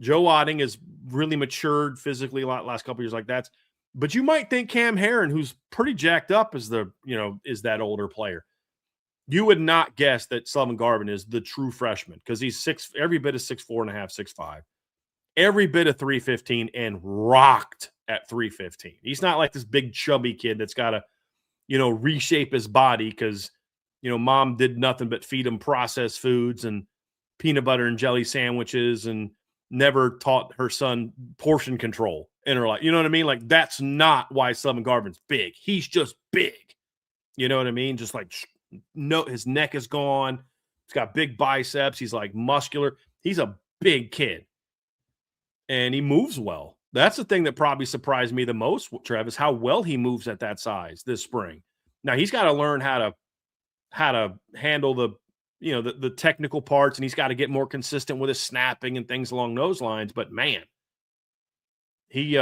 Joe Otting is really matured physically a lot last couple of years like that. But you might think Cam Herron, who's pretty jacked up, is that older player. You would not guess that Sullivan Garvin is the true freshman because he's every bit of 6'4.5", 6'5". Every bit of 315 and rocked at 315. He's not like this big chubby kid that's got to, reshape his body because, mom did nothing but feed him processed foods and peanut butter and jelly sandwiches and never taught her son portion control in her life. You know what I mean? Like, that's not why Sullivan Garvin's big. He's just big. You know what I mean? Just like, his neck is gone. He's got big biceps. He's like muscular. He's a big kid. And he moves well. That's the thing that probably surprised me the most, Trev, is how well he moves at that size this spring. Now, he's got to learn how to handle the technical parts, and he's got to get more consistent with his snapping and things along those lines. But, man, he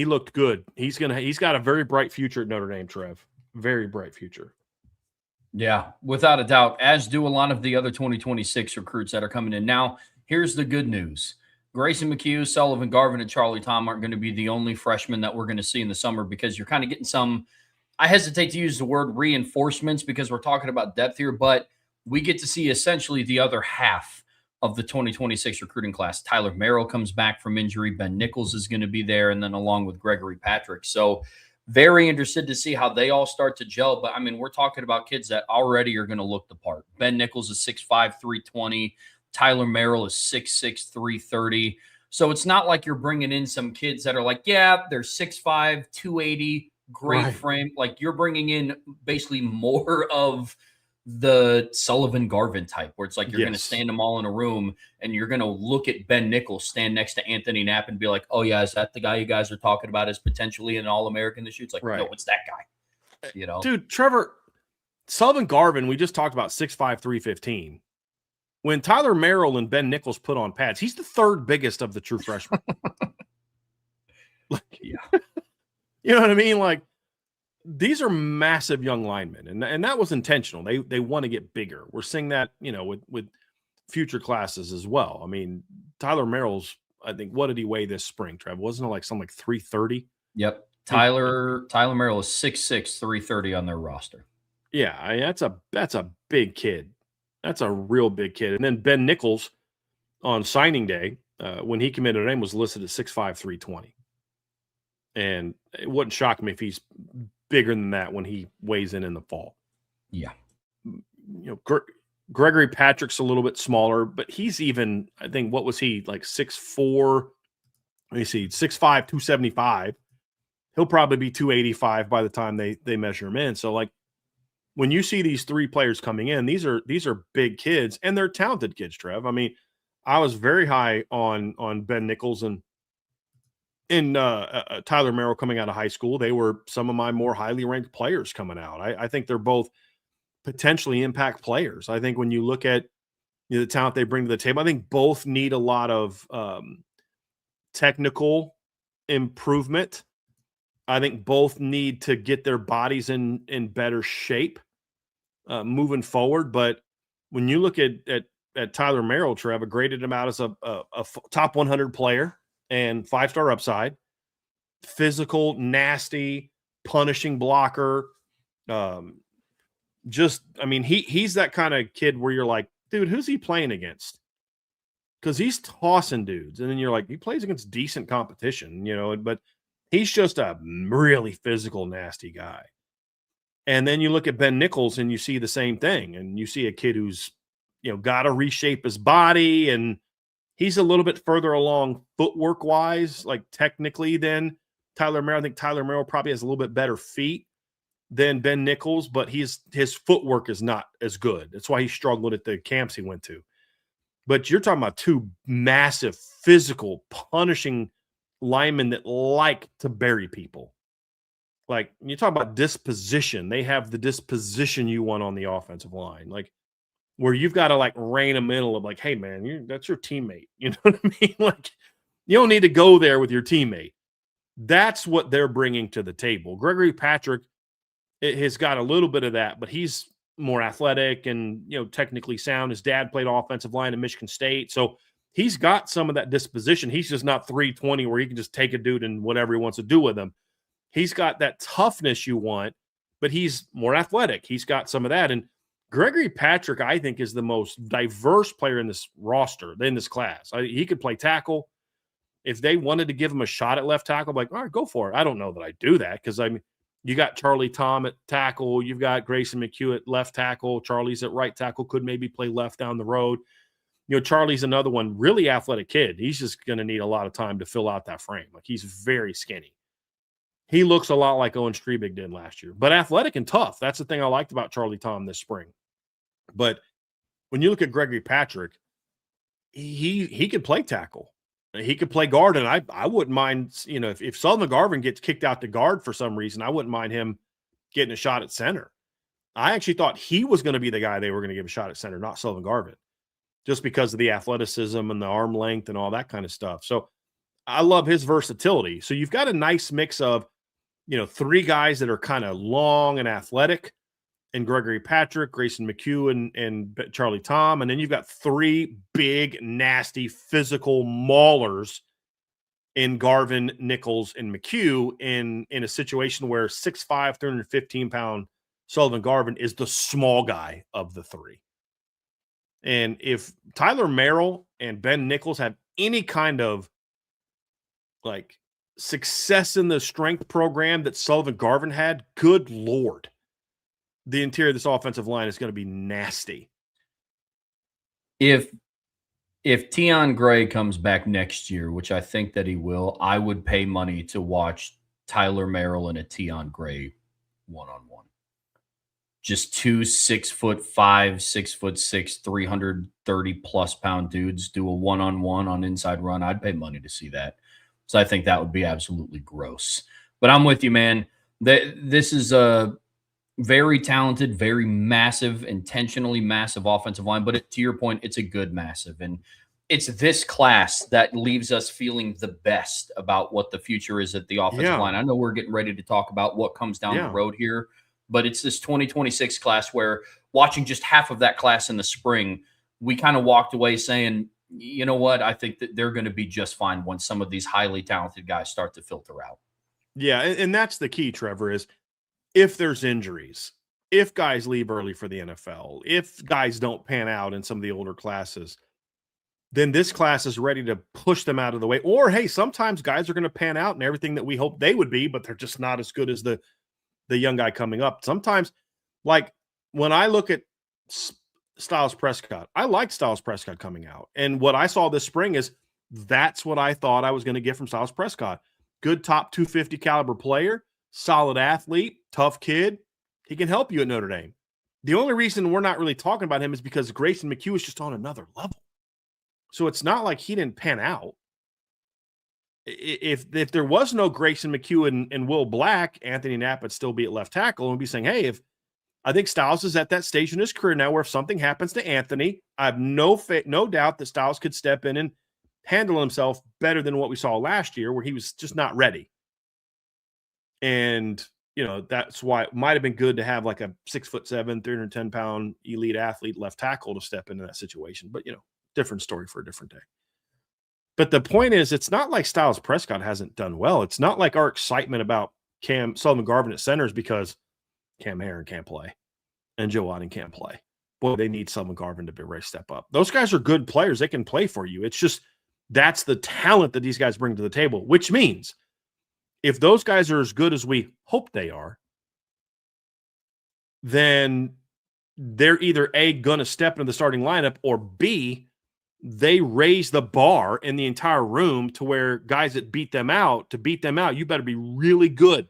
looked good. He's got a very bright future at Notre Dame, Trev. Very bright future. Yeah, without a doubt, as do a lot of the other 2026 recruits that are coming in. Now, here's the good news. Grayson McHugh, Sullivan Garvin, and Charlie Tom aren't going to be the only freshmen that we're going to see in the summer, because you're kind of getting some, I hesitate to use the word reinforcements because we're talking about depth here, but we get to see essentially the other half of the 2026 recruiting class. Tyler Merrill comes back from injury. Ben Nichols is going to be there, and then along with Gregory Patrick. So Very interested to see how they all start to gel. But I mean, we're talking about kids that already are going to look the part. Ben Nichols is 6'5", 320. Tyler Merrill is 6'6", 330. So it's not like you're bringing in some kids that are like, yeah, they're 6'5", 280, great Right. frame. Like you're bringing in basically more of the Sullivan Garvin type, where it's like you're going to Yes. stand them all in a room and you're going to look at Ben Nichols stand next to Anthony Knapp and be like, oh, yeah, is that the guy you guys are talking about as potentially an All-American this year? It's like, Right. no, it's that guy. You know, Dude, Trevor, Sullivan Garvin, we just talked about 6'5", 315. When Tyler Merrill and Ben Nichols put on pads, he's the third biggest of the true freshmen. Yeah. You know what I mean? Like, these are massive young linemen, and that was intentional. They want to get bigger. We're seeing that, you know, with future classes as well. I mean, Tyler Merrill's, I think, what did he weigh this spring, Trev? Wasn't it like something like 330? Yep. Tyler Merrill is 6'6", 330 on their roster. Yeah, I mean, that's a big kid. That's a real big kid. And then Ben Nichols on signing day, when he committed to Notre Dame, was listed at 6'5", 320. And it wouldn't shock me if he's bigger than that when he weighs in the fall. Yeah. You know, Gregory Patrick's a little bit smaller, but he's even, I think, what was he, like 6'4", let me see, 6'5", 275. He'll probably be 285 by the time they measure him in. So, like, when you see these three players coming in, these are big kids, and they're talented kids, Trev. I mean, I was very high on Ben Nichols and Tyler Merrill coming out of high school. They were some of my more highly ranked players coming out. I think they're both potentially impact players. I think when you look at, you know, the talent they bring to the table, I think both need a lot of technical improvement. I think both need to get their bodies in better shape moving forward. But when you look at Tyler Merrill, Trev, I graded him out as a top 100 player and 5-star upside, physical, nasty, punishing blocker. Just, I mean, he's that kind of kid where you're like, dude, who's he playing against? Because he's tossing dudes, and then you're like, he plays against decent competition, you know, but he's just a really physical, nasty guy. And then you look at Ben Nichols and you see the same thing, and you see a kid who's, you know, got to reshape his body, and he's a little bit further along footwork wise, like technically than Tyler Merrill. I think Tyler Merrill probably has a little bit better feet than Ben Nichols, but his footwork is not as good. That's why he struggled at the camps he went to. But you're talking about two massive, physical, punishing linemen that like to bury people. Like, you talk about disposition, they have the disposition you want on the offensive line. Like, where you've got to like rein them in of like, hey man, that's your teammate. You know what I mean? Like, you don't need to go there with your teammate. That's what they're bringing to the table. Gregory Patrick has got a little bit of that, but he's more athletic and, you know, technically sound. His dad played offensive line at Michigan State. So he's got some of that disposition. He's just not 320 where he can just take a dude and whatever he wants to do with him. He's got that toughness you want, but he's more athletic. He's got some of that. And Gregory Patrick, I think, is the most diverse player in this roster, in this class. He could play tackle. If they wanted to give him a shot at left tackle, I'm like, all right, go for it. I don't know that I do that because, I mean, you got Charlie Tom at tackle. You've got Grayson McHugh at left tackle. Charlie's at right tackle, could maybe play left down the road. You know, Charlie's another one, really athletic kid. He's just going to need a lot of time to fill out that frame. Like, he's very skinny. He looks a lot like Owen Strebig did last year, but athletic and tough. That's the thing I liked about Charlie Tom this spring. But when you look at Gregory Patrick, he could play tackle. He could play guard, and I wouldn't mind, you know, if Sullivan Garvin gets kicked out to guard for some reason, I wouldn't mind him getting a shot at center. I actually thought he was going to be the guy they were going to give a shot at center, not Sullivan Garvin, just because of the athleticism and the arm length and all that kind of stuff. So I love his versatility. So you've got a nice mix of, you know, three guys that are kind of long and athletic, and Gregory Patrick, Grayson McHugh, and Charlie Tom. And then you've got three big, nasty, physical maulers in Garvin, Nichols, and McHugh in a situation where 6'5", 315-pound Sullivan Garvin is the small guy of the three. And if Tyler Merrill and Ben Nichols have any kind of like success in the strength program that Sullivan Garvin had, good Lord, the interior of this offensive line is going to be nasty. If Tion Gray comes back next year, which I think that he will, I would pay money to watch Tyler Merrill and a Tion Gray one-on-one. Just 2 6'5", 6'6", 330+ pound dudes do a one-on-one on inside run. I'd pay money to see that. So I think that would be absolutely gross. But I'm with you, man. This is a very talented, very massive, intentionally massive offensive line. But to your point, it's a good massive. And it's this class that leaves us feeling the best about what the future is at the offensive line. I know we're getting ready to talk about what comes down the road here, but it's this 2026 class where watching just half of that class in the spring, we kind of walked away saying, you know what? I think that they're going to be just fine once some of these highly talented guys start to filter out. Yeah, and that's the key, Trevor, is if there's injuries, if guys leave early for the NFL, if guys don't pan out in some of the older classes, then this class is ready to push them out of the way. Or, hey, sometimes guys are going to pan out and everything that we hope they would be, but they're just not as good as the young guy coming up. Sometimes, like when I look at Styles Prescott, I like Styles Prescott coming out. And what I saw this spring is that's what I thought I was going to get from Styles Prescott. Good top 250 caliber player, solid athlete, tough kid. He can help you at Notre Dame. The only reason we're not really talking about him is because Grayson McHugh is just on another level. So it's not like he didn't pan out. If there was no Grayson McHugh and Will Black, Anthony Knapp would still be at left tackle and be saying, hey, if I think Styles is at that stage in his career now where if something happens to Anthony, I have no doubt that Styles could step in and handle himself better than what we saw last year where he was just not ready. And, that's why it might have been good to have like a 6'7", 310-pound elite athlete left tackle to step into that situation. But, different story for a different day. But the point is, it's not like Styles Prescott hasn't done well. It's not like our excitement about Sullivan Garvin at center is because Cam Herron can't play and Joe Otting can't play. Boy, they need Sullivan Garvin to be ready to step up. Those guys are good players. They can play for you. It's just that's the talent that these guys bring to the table, which means if those guys are as good as we hope they are, then they're either A, going to step into the starting lineup, or B, they raise the bar in the entire room to where guys that beat them out, you better be really good.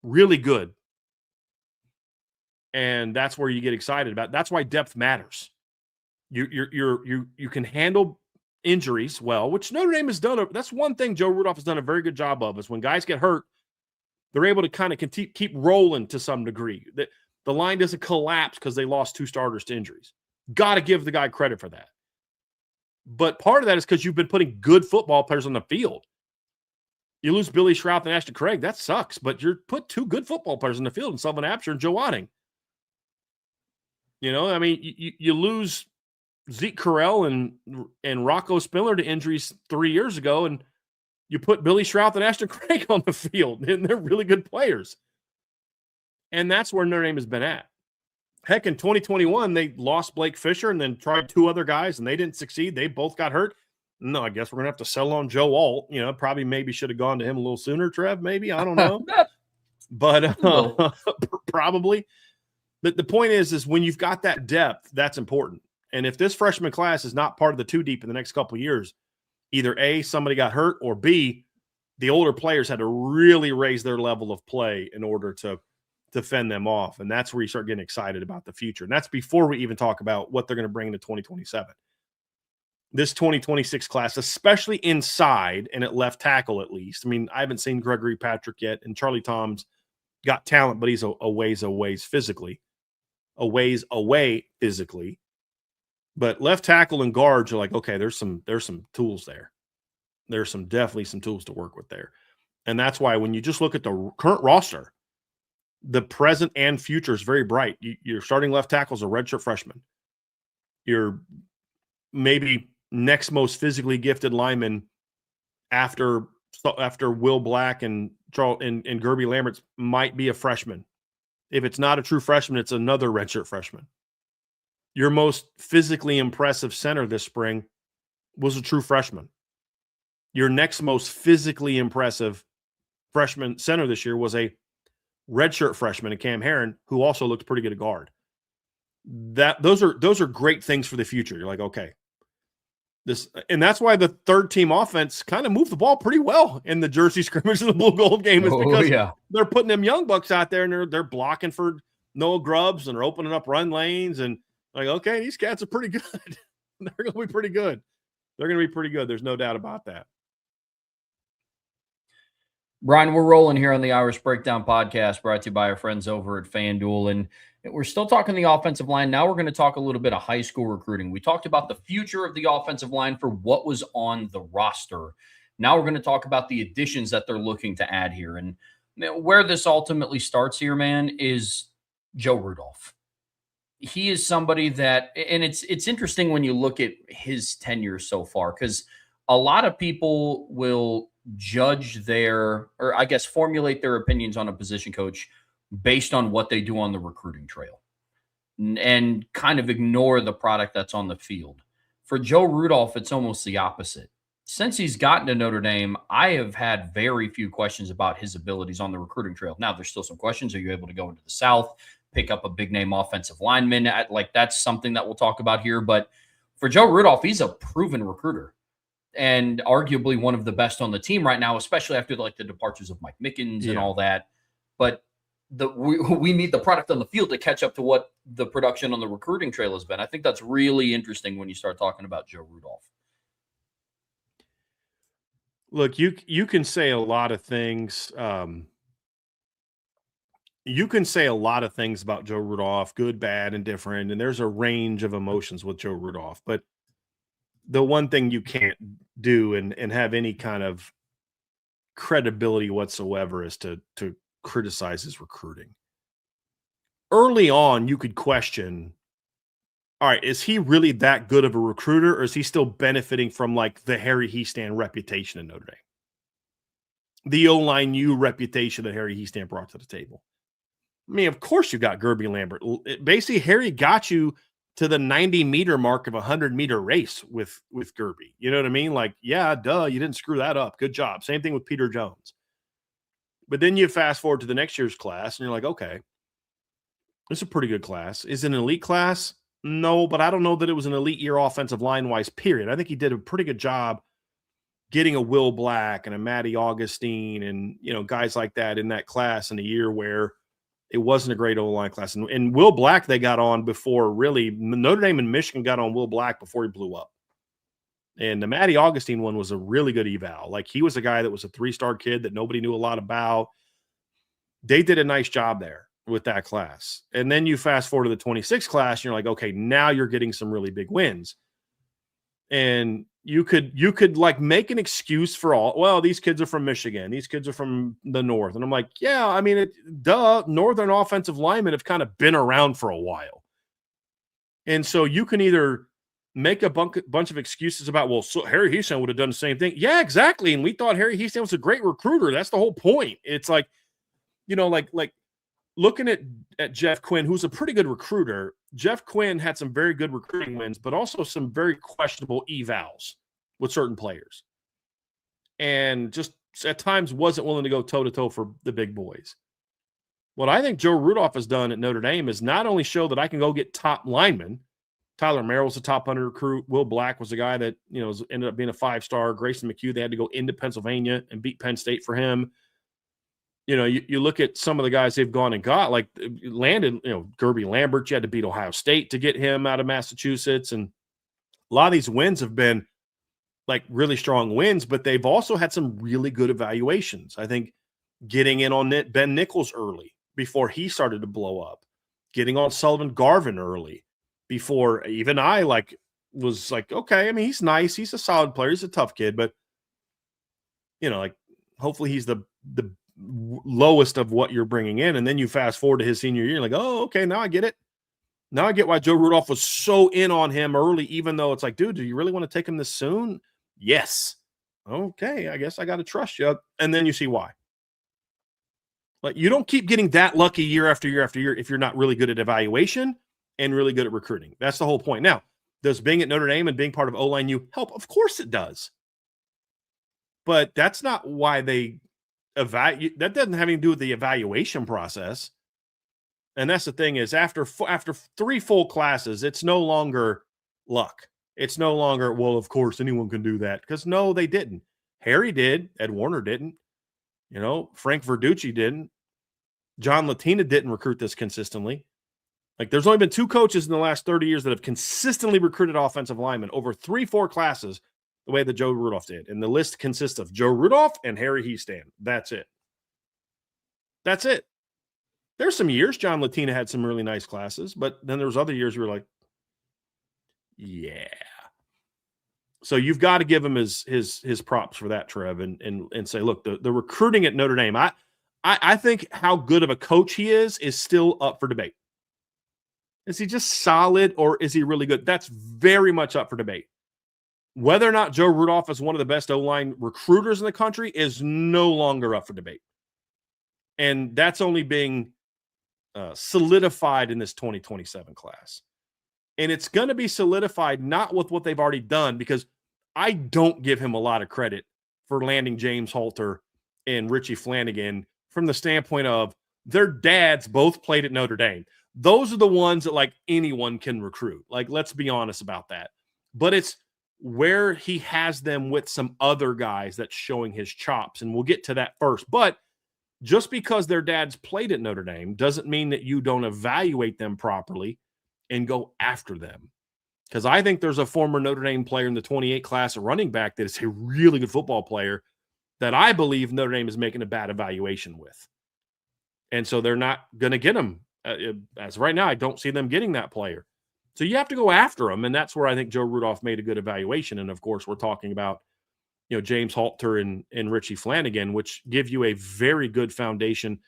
Really good. And that's where you get excited about. That's why depth matters. You can handle injuries well, which Notre Dame has done. That's one thing Joe Rudolph has done a very good job of, is when guys get hurt, they're able to kind of keep rolling to some degree. The line doesn't collapse because they lost 2 starters to injuries. Got to give the guy credit for that. But part of that is because you've been putting good football players on the field. You lose Billy Schrauth and Ashton Craig, that sucks. But you're put 2 good football players on the field in Sullivan Absher and Joe Otting. You lose Zeke Correll and Rocco Spiller to injuries 3 years ago, and you put Billy Schrauth and Ashton Craig on the field, and they're really good players. And that's where Notre Dame has been at. Heck, in 2021, they lost Blake Fisher and then tried 2 other guys, and they didn't succeed. They both got hurt. No, I guess we're going to have to sell on Joe Alt. Probably maybe should have gone to him a little sooner, Trev, maybe. I don't know. But probably. But the point is when you've got that depth, that's important. And if this freshman class is not part of the 2 deep in the next couple of years, either A, somebody got hurt, or B, the older players had to really raise their level of play in order to fend them off. And that's where you start getting excited about the future. And that's before we even talk about what they're going to bring into 2027. This 2026 class, especially inside and at left tackle at least. I haven't seen Gregory Patrick yet, and Charlie Tom's got talent, but he's a ways away physically. But left tackle and guards are like, okay, there's some tools there. There's definitely some tools to work with there. And that's why when you just look at the current roster, the present and future is very bright. Your starting left tackle is a redshirt freshman. Your maybe next most physically gifted lineman after Will Black and Gerby Lambert might be a freshman. If it's not a true freshman, it's another redshirt freshman. Your most physically impressive center this spring was a true freshman. Your next most physically impressive freshman center this year was a redshirt freshman, Cam Herron, who also looked pretty good at guard. Those are great things for the future. You're like, okay, and that's why the third team offense kind of moved the ball pretty well in the Jersey scrimmage and the blue gold game, is because they're putting them young bucks out there and they're blocking for Noah Grubbs and they're opening up run lanes, and like, okay, these cats are pretty good. They're going to be pretty good. They're going to be pretty good. There's no doubt about that. Brian, we're rolling here on the Irish Breakdown podcast, brought to you by our friends over at FanDuel. And we're still talking the offensive line. Now we're going to talk a little bit of high school recruiting. We talked about the future of the offensive line for what was on the roster. Now we're going to talk about the additions that they're looking to add here. And where this ultimately starts here, man, is Joe Rudolph. He is somebody that, and it's interesting when you look at his tenure so far, because a lot of people will judge or I guess formulate their opinions on a position coach based on what they do on the recruiting trail and kind of ignore the product that's on the field. For Joe Rudolph, it's almost the opposite. Since he's gotten to Notre Dame, I have had very few questions about his abilities on the recruiting trail. Now, there's still some questions. Are you able to go into the South, pick up a big name offensive lineman? Like, that's something that we'll talk about here. But for Joe Rudolph, he's a proven recruiter and arguably one of the best on the team right now, especially after like the departures of Mike Mickens and all that. But we need the product on the field to catch up to what the production on the recruiting trail has been. I think that's really interesting when you start talking about Joe Rudolph. Look, you can say a lot of things. You can say a lot of things about Joe Rudolph, good, bad, and different. And there's a range of emotions with Joe Rudolph. But the one thing you can't do and have any kind of credibility whatsoever is to criticize his recruiting. Early on, you could question, all right, is he really that good of a recruiter, or is he still benefiting from like the Harry Hiestand reputation in Notre Dame? The O-line U reputation that Harry Hiestand brought to the table. I mean, of course you got Gerby Lambert. Basically, Harry got you to the 90-meter mark of a 100-meter race with Gerby. You know what I mean? Like, yeah, duh, you didn't screw that up. Good job. Same thing with Peter Jones. But then you fast forward to the next year's class, and you're like, okay, it's a pretty good class. Is it an elite class? No, but I don't know that it was an elite year offensive line-wise, period. I think he did a pretty good job getting a Will Black and a Matty Augustine and, guys like that in that class in a year where it wasn't a great O-line class. And Will Black, they got on before really Notre Dame and Michigan got on Will Black before he blew up. And the Matty Augustine one was a really good eval. Like, he was a guy that was a 3-star kid that nobody knew a lot about. They did a nice job there with that class. And then you fast forward to the 26 class, and you're like, okay, now you're getting some really big wins. And you could like make an excuse for these kids are from Michigan. These kids are from the North. And I'm like, yeah, I mean, Northern offensive linemen have kind of been around for a while. And so you can either make a bunch of excuses about, so Harry Hiestand would have done the same thing. Yeah, exactly. And we thought Harry Hiestand was a great recruiter. That's the whole point. It's like, like looking at Jeff Quinn, who's a pretty good recruiter. Jeff Quinn had some very good recruiting wins, but also some very questionable evals with certain players. And just at times wasn't willing to go toe-to-toe for the big boys. What I think Joe Rudolph has done at Notre Dame is not only show that I can go get top linemen. Tyler Merrill's a top 100 recruit. Will Black was a guy that, ended up being a 5-star. Grayson McHugh, they had to go into Pennsylvania and beat Penn State for him. You look at some of the guys they've gone and got, like landed, Gerby Lambert, you had to beat Ohio State to get him out of Massachusetts. And a lot of these wins have been like really strong wins, but they've also had some really good evaluations. I think getting in on Ben Nichols early before he started to blow up, getting on Sullivan Garvin early before even I was like, okay, I mean, he's nice. He's a solid player. He's a tough kid, but hopefully he's the lowest of what you're bringing in. And then you fast forward to his senior year, like, oh, okay, now I get it. Now I get why Joe Rudolph was so in on him early, even though it's like, dude, do you really want to take him this soon? Yes. Okay, I guess I got to trust you. And then you see why. Like, you don't keep getting that lucky year after year after year if you're not really good at evaluation and really good at recruiting. That's the whole point. Now, does being at Notre Dame and being part of O-line U help? Of course it does. but that's not why they evaluate. That doesn't have anything to do with the evaluation process. And that's the thing is after 3 full classes, it's no longer luck. It's no longer, well, of course anyone can do that. Because no, they didn't. Harry did. Ed Warner didn't. Frank Verducci didn't. John Latina didn't recruit this consistently. Like, there's only been 2 coaches in the last 30 years that have consistently recruited offensive linemen over 3-4 classes the way that Joe Rudolph did. And the list consists of Joe Rudolph and Harry Heastand. That's it. That's it. There's some years John Latina had some really nice classes, but then there was other years you were like, yeah. So you've got to give him his props for that, Trev, and say, look, the recruiting at Notre Dame, I think how good of a coach he is still up for debate. Is he just solid or is he really good? That's very much up for debate. Whether or not Joe Rudolph is one of the best O-line recruiters in the country is no longer up for debate. And that's only being solidified in this 2027 class. And it's going to be solidified not with what they've already done, because I don't give him a lot of credit for landing James Halter and Richie Flanagan from the standpoint of their dads both played at Notre Dame. Those are the ones that like anyone can recruit. Like, let's be honest about that. But it's where he has them with some other guys that's showing his chops. And we'll get to that first. But just because their dads played at Notre Dame doesn't mean that you don't evaluate them properly and go after them. Because I think there's a former Notre Dame player in the 28 class, a running back, that is a really good football player that I believe Notre Dame is making a bad evaluation with. And so they're not going to get him. As right now, I don't see them getting that player. So you have to go after him, and that's where I think Joe Rudolph made a good evaluation. And, of course, we're talking about James Halter and Richie Flanagan, which give you a very good foundation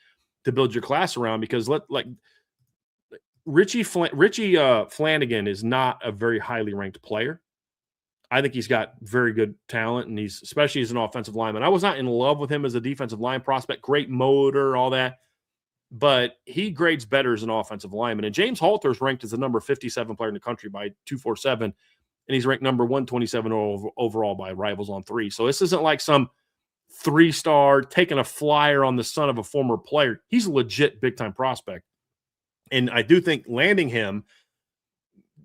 to build your class around, because Richie Flanagan is not a very highly ranked player. I think he's got very good talent, and he's especially as an offensive lineman. I was not in love with him as a defensive line prospect, great motor, all that, but he grades better as an offensive lineman. And James Halter is ranked as the number 57 player in the country by 247, and he's ranked number 127 overall by Rivals on 3. So this isn't like some 3-star taking a flyer on the son of a former player. He's a legit big-time prospect. And I do think landing him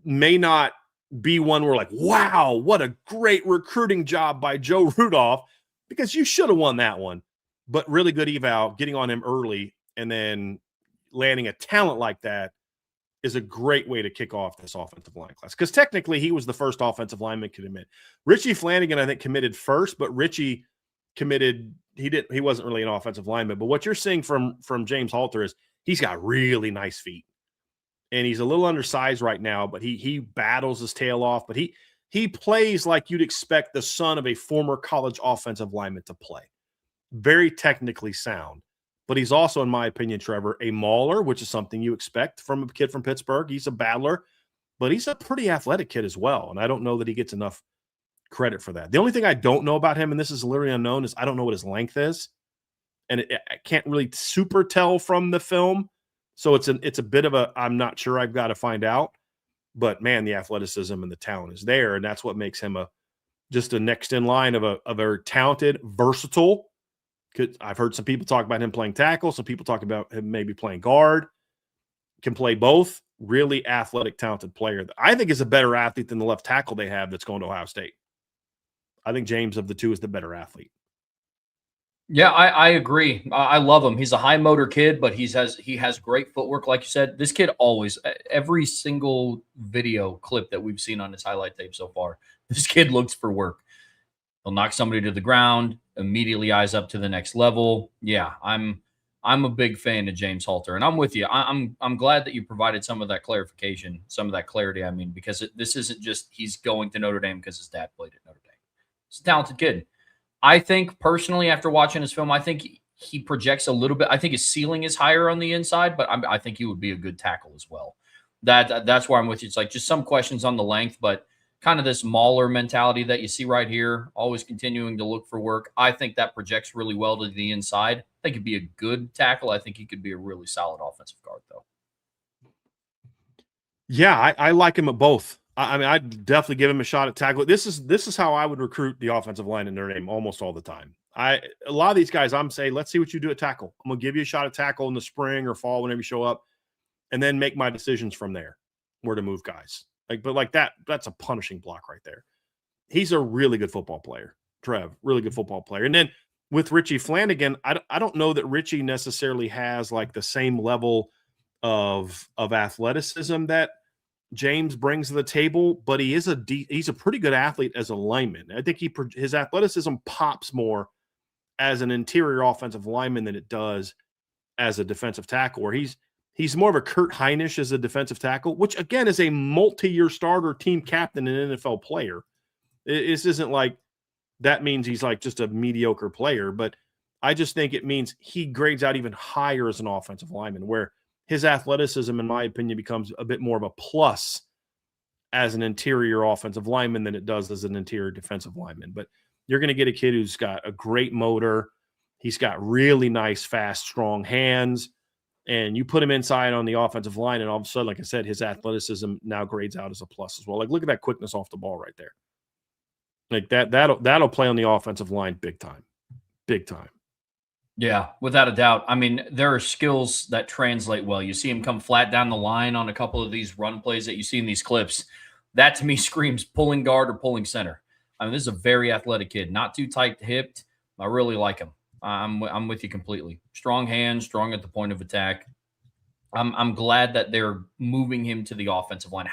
may not be one where like, wow, what a great recruiting job by Joe Rudolph, because you should have won that one. But really good eval, getting on him early and then landing a talent like that is a great way to kick off this offensive line class. Because technically he was the first offensive lineman to commit. Richie Flanagan, I think, committed first, but Richie committed, he wasn't really an offensive lineman. But what you're seeing from James Halter is he's got really nice feet. And he's a little undersized right now, but he battles his tail off. But he plays like you'd expect the son of a former college offensive lineman to play. Very technically sound. But he's also, in my opinion, Trevor, a mauler, which is something you expect from a kid from Pittsburgh. He's a battler, but he's a pretty athletic kid as well. And I don't know that he gets enough credit for that. The only thing I don't know about him, and this is literally unknown, is I don't know what his length is. And I can't really super tell from the film. So it's a bit of a, I'm not sure, I've got to find out. But man, the athleticism and the talent is there. And that's what makes him just a next in line of a very talented, versatile. I've heard some people talk about him playing tackle. Some people talk about him maybe playing guard. Can play both. Really athletic, talented player that I think is a better athlete than the left tackle they have that's going to Ohio State. I think James of the two is the better athlete. Yeah, I agree. I love him. He's a high motor kid, but he has great footwork. Like you said, this kid always, every single video clip that we've seen on his highlight tape so far, this kid looks for work. He'll knock somebody to the ground, immediately eyes up to the next level. Yeah, I'm a big fan of James Halter, and I'm with you. I'm glad that you provided some of that clarification, some of that clarity. I mean, because this isn't just he's going to Notre Dame because his dad played at Notre Dame. He's a talented kid. I think personally, after watching his film, I think he projects a little bit. I think his ceiling is higher on the inside, but I think he would be a good tackle as well. That's where I'm with you. It's like just some questions on the length, but kind of this mauler mentality that you see right here, always continuing to look for work. I think that projects really well to the inside. I think he'd be a good tackle. I think he could be a really solid offensive guard, though. Yeah, I like him at both. I mean, I'd definitely give him a shot at tackle. This is how I would recruit the offensive line in Notre Dame almost all the time. A lot of these guys, I'm saying, let's see what you do at tackle. I'm gonna give you a shot at tackle in the spring or fall whenever you show up, and then make my decisions from there where to move guys. That's a punishing block right there. He's a really good football player, Trev, really good football player. And then with Richie Flanagan, I don't know that Richie necessarily has like the same level of athleticism that James brings to the table, but he's a pretty good athlete as a lineman. I think his athleticism pops more as an interior offensive lineman than it does as a defensive tackle, where he's more of a Kurt Heinisch as a defensive tackle, which again is a multi-year starter, team captain, and NFL player. This isn't like that means he's like just a mediocre player, but I just think it means he grades out even higher as an offensive lineman, where his athleticism, in my opinion, becomes a bit more of a plus as an interior offensive lineman than it does as an interior defensive lineman. But you're going to get a kid who's got a great motor. He's got really nice, fast, strong hands. And you put him inside on the offensive line, and all of a sudden, like I said, his athleticism now grades out as a plus as well. Like, look at that quickness off the ball right there. Like that'll play on the offensive line big time. Big time. Yeah, without a doubt. I mean, there are skills that translate well. You see him come flat down the line on a couple of these run plays that you see in these clips. That to me screams pulling guard or pulling center. I mean, this is a very athletic kid, not too tight-hipped. I really like him. I'm with you completely. Strong hands, strong at the point of attack. I'm glad that they're moving him to the offensive line.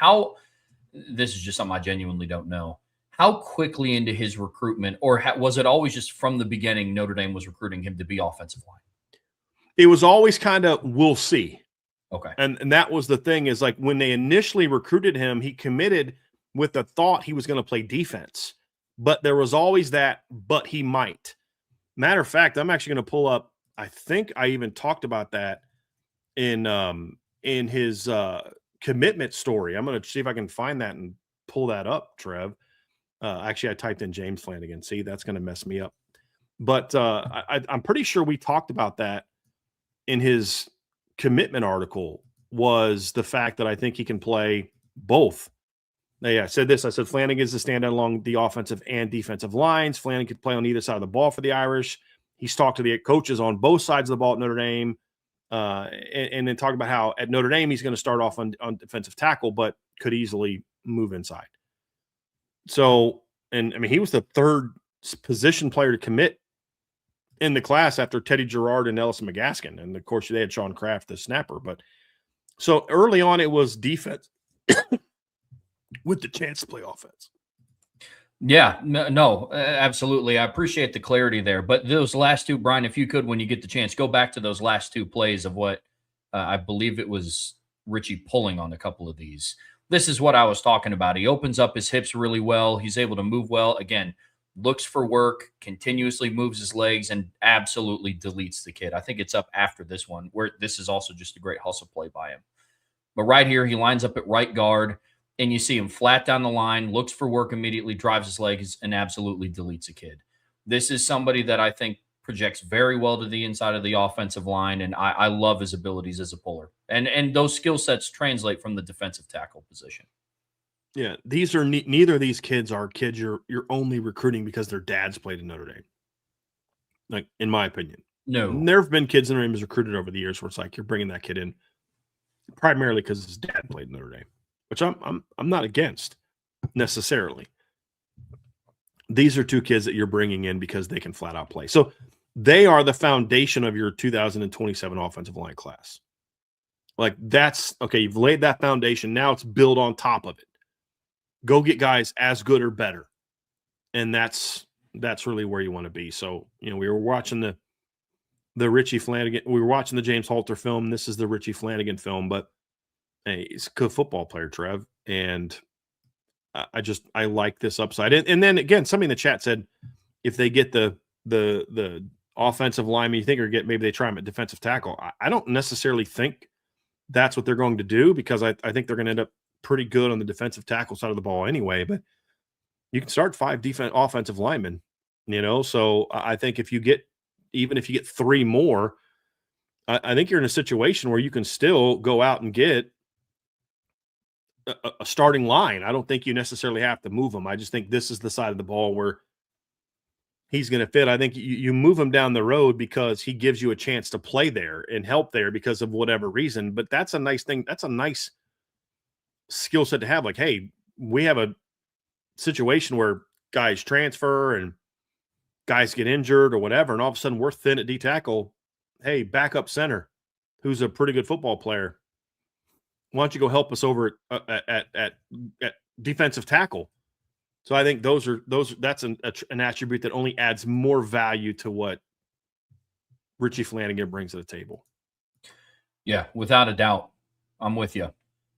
This is just something I genuinely don't know. How quickly into his recruitment, or was it always just from the beginning Notre Dame was recruiting him to be offensive line? It was always kind of, we'll see. Okay. And that was the thing, is like when they initially recruited him, he committed with the thought he was going to play defense. But there was always that, but he might. Matter of fact, I'm actually going to pull up, I think I even talked about that in his commitment story. I'm going to see if I can find that and pull that up, Trev. Actually, I typed in James Flanagan. See, that's going to mess me up. But I'm pretty sure we talked about that in his commitment article, was the fact that I think he can play both. Yeah, I said this. I said Flanagan is a standout along the offensive and defensive lines. Flanagan could play on either side of the ball for the Irish. He's talked to the coaches on both sides of the ball at Notre Dame, and then talk about how at Notre Dame he's going to start off on defensive tackle, but could easily move inside. So, and I mean, he was the third position player to commit in the class after Teddy Gerard and Ellis McGaskin. And of course, they had Sean Kraft, the snapper. But so early on, it was defense with the chance to play offense. Yeah, no, absolutely. I appreciate the clarity there. But those last two, Brian, if you could, when you get the chance, go back to those last two plays of what I believe it was Richie pulling on a couple of these. This is what I was talking about. He opens up his hips really well. He's able to move well. Again, looks for work, continuously moves his legs, and absolutely deletes the kid. I think it's up after this one, where this is also just a great hustle play by him. But right here, he lines up at right guard, and you see him flat down the line, looks for work immediately, drives his legs, and absolutely deletes a kid. This is somebody that I think projects very well to the inside of the offensive line, and I love his abilities as a puller. And those skill sets translate from the defensive tackle position. Yeah, these are neither of these kids are kids you're only recruiting because their dads played in Notre Dame. Like, in my opinion, No, there have been kids in Notre Dame recruited over the years where it's like you're bringing that kid in primarily because his dad played in Notre Dame, which I'm not against necessarily. These are two kids that you're bringing in because they can flat out play. So they are the foundation of your 2027 offensive line class. Like, that's okay. You've laid that foundation. Now it's build on top of it. Go get guys as good or better. And that's really where you want to be. So, we were watching the Richie Flanagan. We were watching the James Halter film. This is the Richie Flanagan film, but hey, he's a good football player, Trev. And I like this upside. And then again, somebody in the chat said, if they get the offensive lineman, you think, or maybe they try him at defensive tackle. I don't necessarily think that's what they're going to do, because I think they're going to end up pretty good on the defensive tackle side of the ball anyway. But you can start 5 offensive linemen, So I think even if you get 3 more, I think you're in a situation where you can still go out and get a starting line. I don't think you necessarily have to move him. I just think this is the side of the ball where he's going to fit. I think you move him down the road because he gives you a chance to play there and help there because of whatever reason. But that's a nice thing. That's a nice skill set to have. Like, hey, we have a situation where guys transfer and guys get injured or whatever, and all of a sudden we're thin at D tackle. Hey, backup center, who's a pretty good football player, why don't you go help us over at defensive tackle? So I think that's an attribute that only adds more value to what Richie Flanagan brings to the table. Yeah, without a doubt. I'm with you.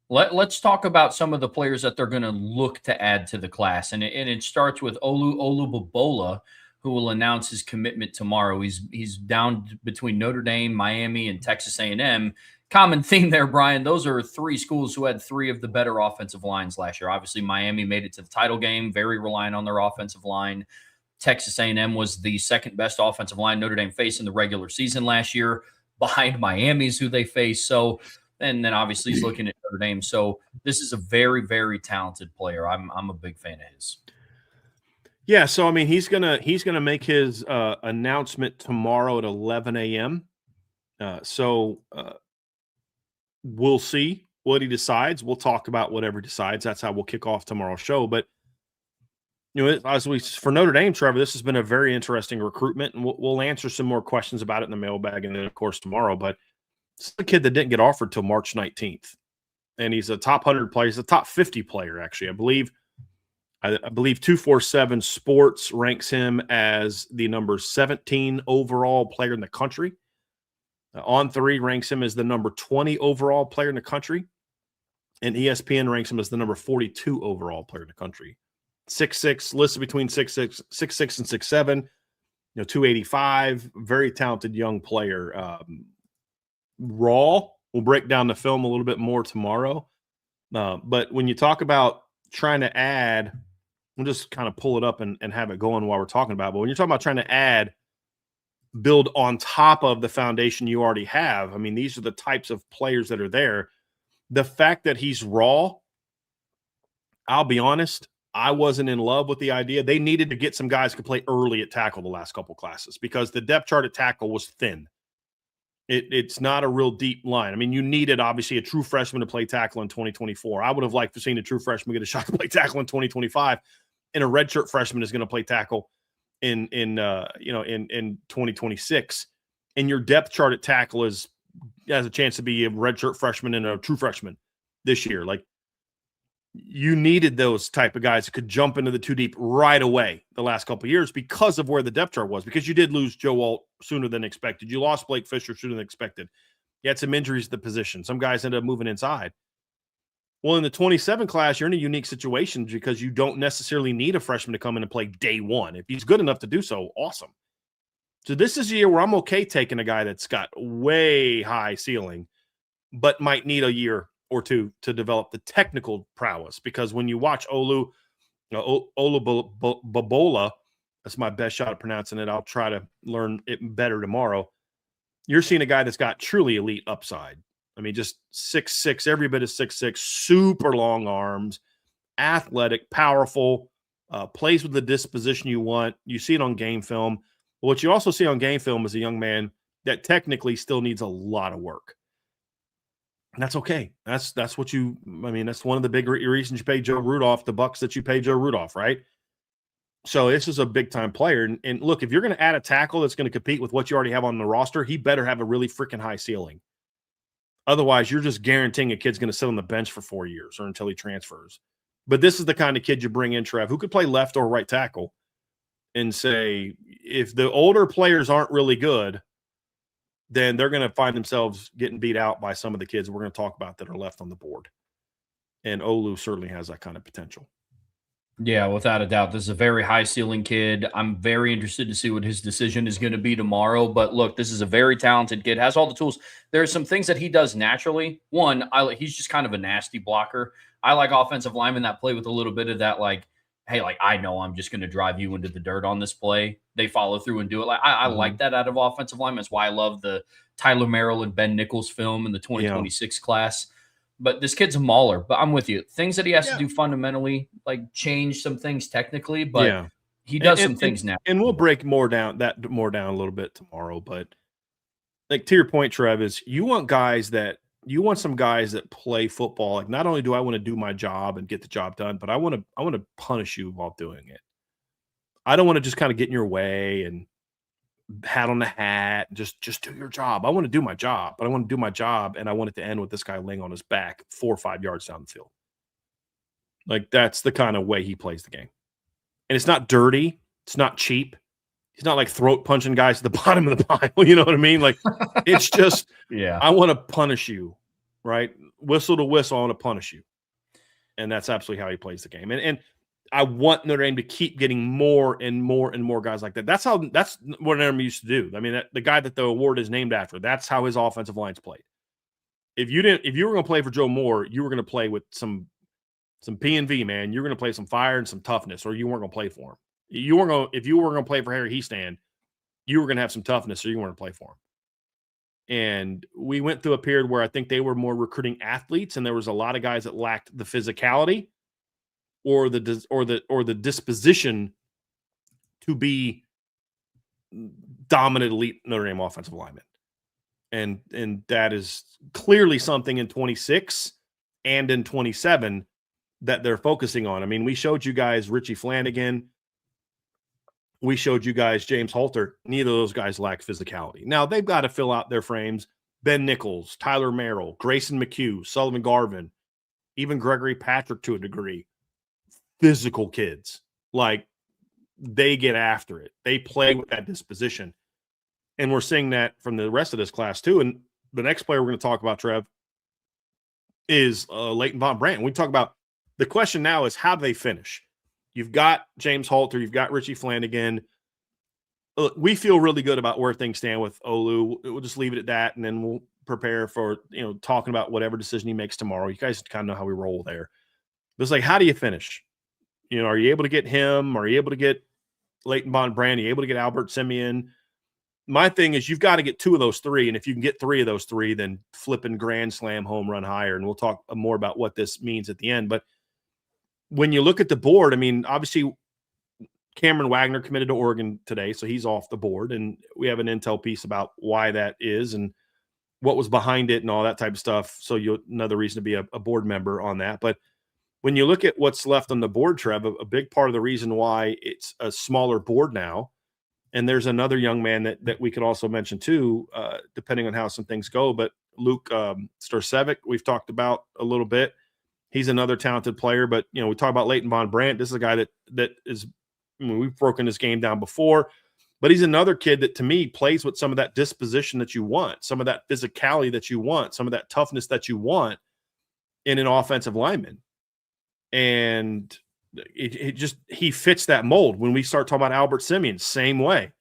Let's talk about some of the players that they're going to look to add to the class. And it starts with Olubobola, who will announce his commitment tomorrow. He's down between Notre Dame, Miami, and Texas A&M. Common theme there, Brian. Those are three schools who had three of the better offensive lines last year. Obviously, Miami made it to the title game, very reliant on their offensive line. Texas A&M was the second best offensive line Notre Dame faced in the regular season last year, behind Miami's who they faced. So, and then obviously he's looking at Notre Dame. So this is a very, very talented player. I'm a big fan of his. Yeah, so I mean, he's gonna make his announcement tomorrow at 11 a.m. We'll see what he decides. We'll talk about whatever he decides. That's how we'll kick off tomorrow's show. But for Notre Dame, Trevor, this has been a very interesting recruitment, and we'll answer some more questions about it in the mailbag, and then of course tomorrow. But it's a kid that didn't get offered till March 19th, and he's a top 100 player. He's a top 50 player, actually. I believe 247 Sports ranks him as the number 17 overall player in the country. On3 ranks him as the number 20 overall player in the country. And ESPN ranks him as the number 42 overall player in the country. 6'6", listed between 6'6", and 6'7", 285. Very talented young player. Raw. We'll break down the film a little bit more tomorrow. But when you talk about trying to add, we'll just kind of pull it up and have it going while we're talking about it. But when you're talking about trying to build on top of the foundation you already have, I mean, these are the types of players that are there. The fact that he's raw, I'll be honest, I wasn't in love with the idea. They needed to get some guys who could play early at tackle the last couple classes because the depth chart at tackle was thin. It's not a real deep line. I mean, you needed, obviously, a true freshman to play tackle in 2024. I would have liked to see a true freshman get a shot to play tackle in 2025, and a redshirt freshman is going to play tackle in 2026. And your depth chart at tackle has a chance to be a redshirt freshman and a true freshman this year. Like, you needed those type of guys that could jump into the two deep right away the last couple of years because of where the depth chart was, because you did lose Joe Alt sooner than expected. You lost Blake Fisher sooner than expected. You had some injuries at the position. Some guys ended up moving inside. Well, in the 27 class, you're in a unique situation because you don't necessarily need a freshman to come in and play day one. If he's good enough to do so, awesome. So this is a year where I'm okay taking a guy that's got way high ceiling, but might need a year or two to develop the technical prowess. Because when you watch Olubobola, that's my best shot at pronouncing it. I'll try to learn it better tomorrow. You're seeing a guy that's got truly elite upside. I mean, just 6'6", every bit of 6'6", super long arms, athletic, powerful, plays with the disposition you want. You see it on game film. But what you also see on game film is a young man that technically still needs a lot of work. And that's okay. That's that's one of the big reasons you pay Joe Rudolph the bucks that you pay Joe Rudolph, right? So this is a big-time player. And look, if you're going to add a tackle that's going to compete with what you already have on the roster, he better have a really freaking high ceiling. Otherwise, you're just guaranteeing a kid's going to sit on the bench for 4 years or until he transfers. But this is the kind of kid you bring in, Trev, who could play left or right tackle and say, if the older players aren't really good, then they're going to find themselves getting beat out by some of the kids we're going to talk about that are left on the board. And Olu certainly has that kind of potential. Yeah, without a doubt. This is a very high ceiling kid. I'm very interested to see what his decision is going to be tomorrow. But look, this is a very talented kid, has all the tools. There are some things that he does naturally. One, he's just kind of a nasty blocker. I like offensive linemen that play with a little bit of that, like, hey, like, I know I'm just going to drive you into the dirt on this play. They follow through and do it. Like, I like that out of offensive linemen. That's why I love the Tyler Merrill and Ben Nichols film in the 2026 class. But this kid's a mauler. But I'm with you. Things that he has to do fundamentally, like change some things technically, but he does some things now. And we'll break more down a little bit tomorrow. But like to your point, Trev, is you want some guys that play football. Like not only do I want to do my job and get the job done, but I want to punish you while doing it. I don't want to just kind of get in your way and hat on the hat, just do your job. I want to do my job, but I want to do my job, and I want it to end with this guy laying on his back 4 or 5 yards down the field. Like that's the kind of way he plays the game. And it's not dirty. It's not cheap. He's not like throat punching guys at the bottom of the pile. You know what I mean? Like it's just, I want to punish you, right? Whistle to whistle, I want to punish you. And that's absolutely how he plays the game. And I want Notre Dame to keep getting more and more and more guys like that. That's what Notre Dame used to do. I mean, the guy that the award is named after, that's how his offensive lines played. If you were going to play for Joe Moore, you were going to play with some P&V, man. You're going to play some fire and some toughness, or you weren't going to play for him. If you weren't going to play for Harry Heastand, you were going to have some toughness, or you weren't going to play for him. And we went through a period where I think they were more recruiting athletes, and there was a lot of guys that lacked the physicality or the disposition to be dominant elite Notre Dame offensive linemen. And that is clearly something in 26 and in 27 that they're focusing on. I mean, we showed you guys Richie Flanagan. We showed you guys James Halter. Neither of those guys lack physicality. Now, they've got to fill out their frames. Ben Nichols, Tyler Merrill, Grayson McHugh, Sullivan Garvin, even Gregory Patrick to a degree. Physical kids. Like, they get after it. They play with that disposition. And we're seeing that from the rest of this class, too. And the next player we're going to talk about, Trev, is Leighton Von Brandt. We talk about the question now is how do they finish? You've got James Halter. You've got Richie Flanagan. We feel really good about where things stand with Olu. We'll just leave it at that, and then we'll prepare for, talking about whatever decision he makes tomorrow. You guys kind of know how we roll there. But it's like, how do you finish? Are you able to get him? Are you able to get Leighton Von Brandt? Are you able to get Albert Simeon? My thing is you've got to get 2 of those 3, and if you can get 3 of those 3, then flipping grand slam home run higher, and we'll talk more about what this means at the end. But when you look at the board, I mean, obviously Cameron Wagner committed to Oregon today, so he's off the board, and we have an intel piece about why that is and what was behind it and all that type of stuff. So another reason to be a board member on that. But when you look at what's left on the board, Trev, a big part of the reason why it's a smaller board now, and there's another young man that we could also mention too, depending on how some things go, but Luke Starcevic, we've talked about a little bit. He's another talented player, but we talk about Leighton Von Brandt. This is a guy that is, we've broken this game down before, but he's another kid that to me plays with some of that disposition that you want, some of that physicality that you want, some of that toughness that you want in an offensive lineman. And he fits that mold. When we start talking about Albert Simeon, same way.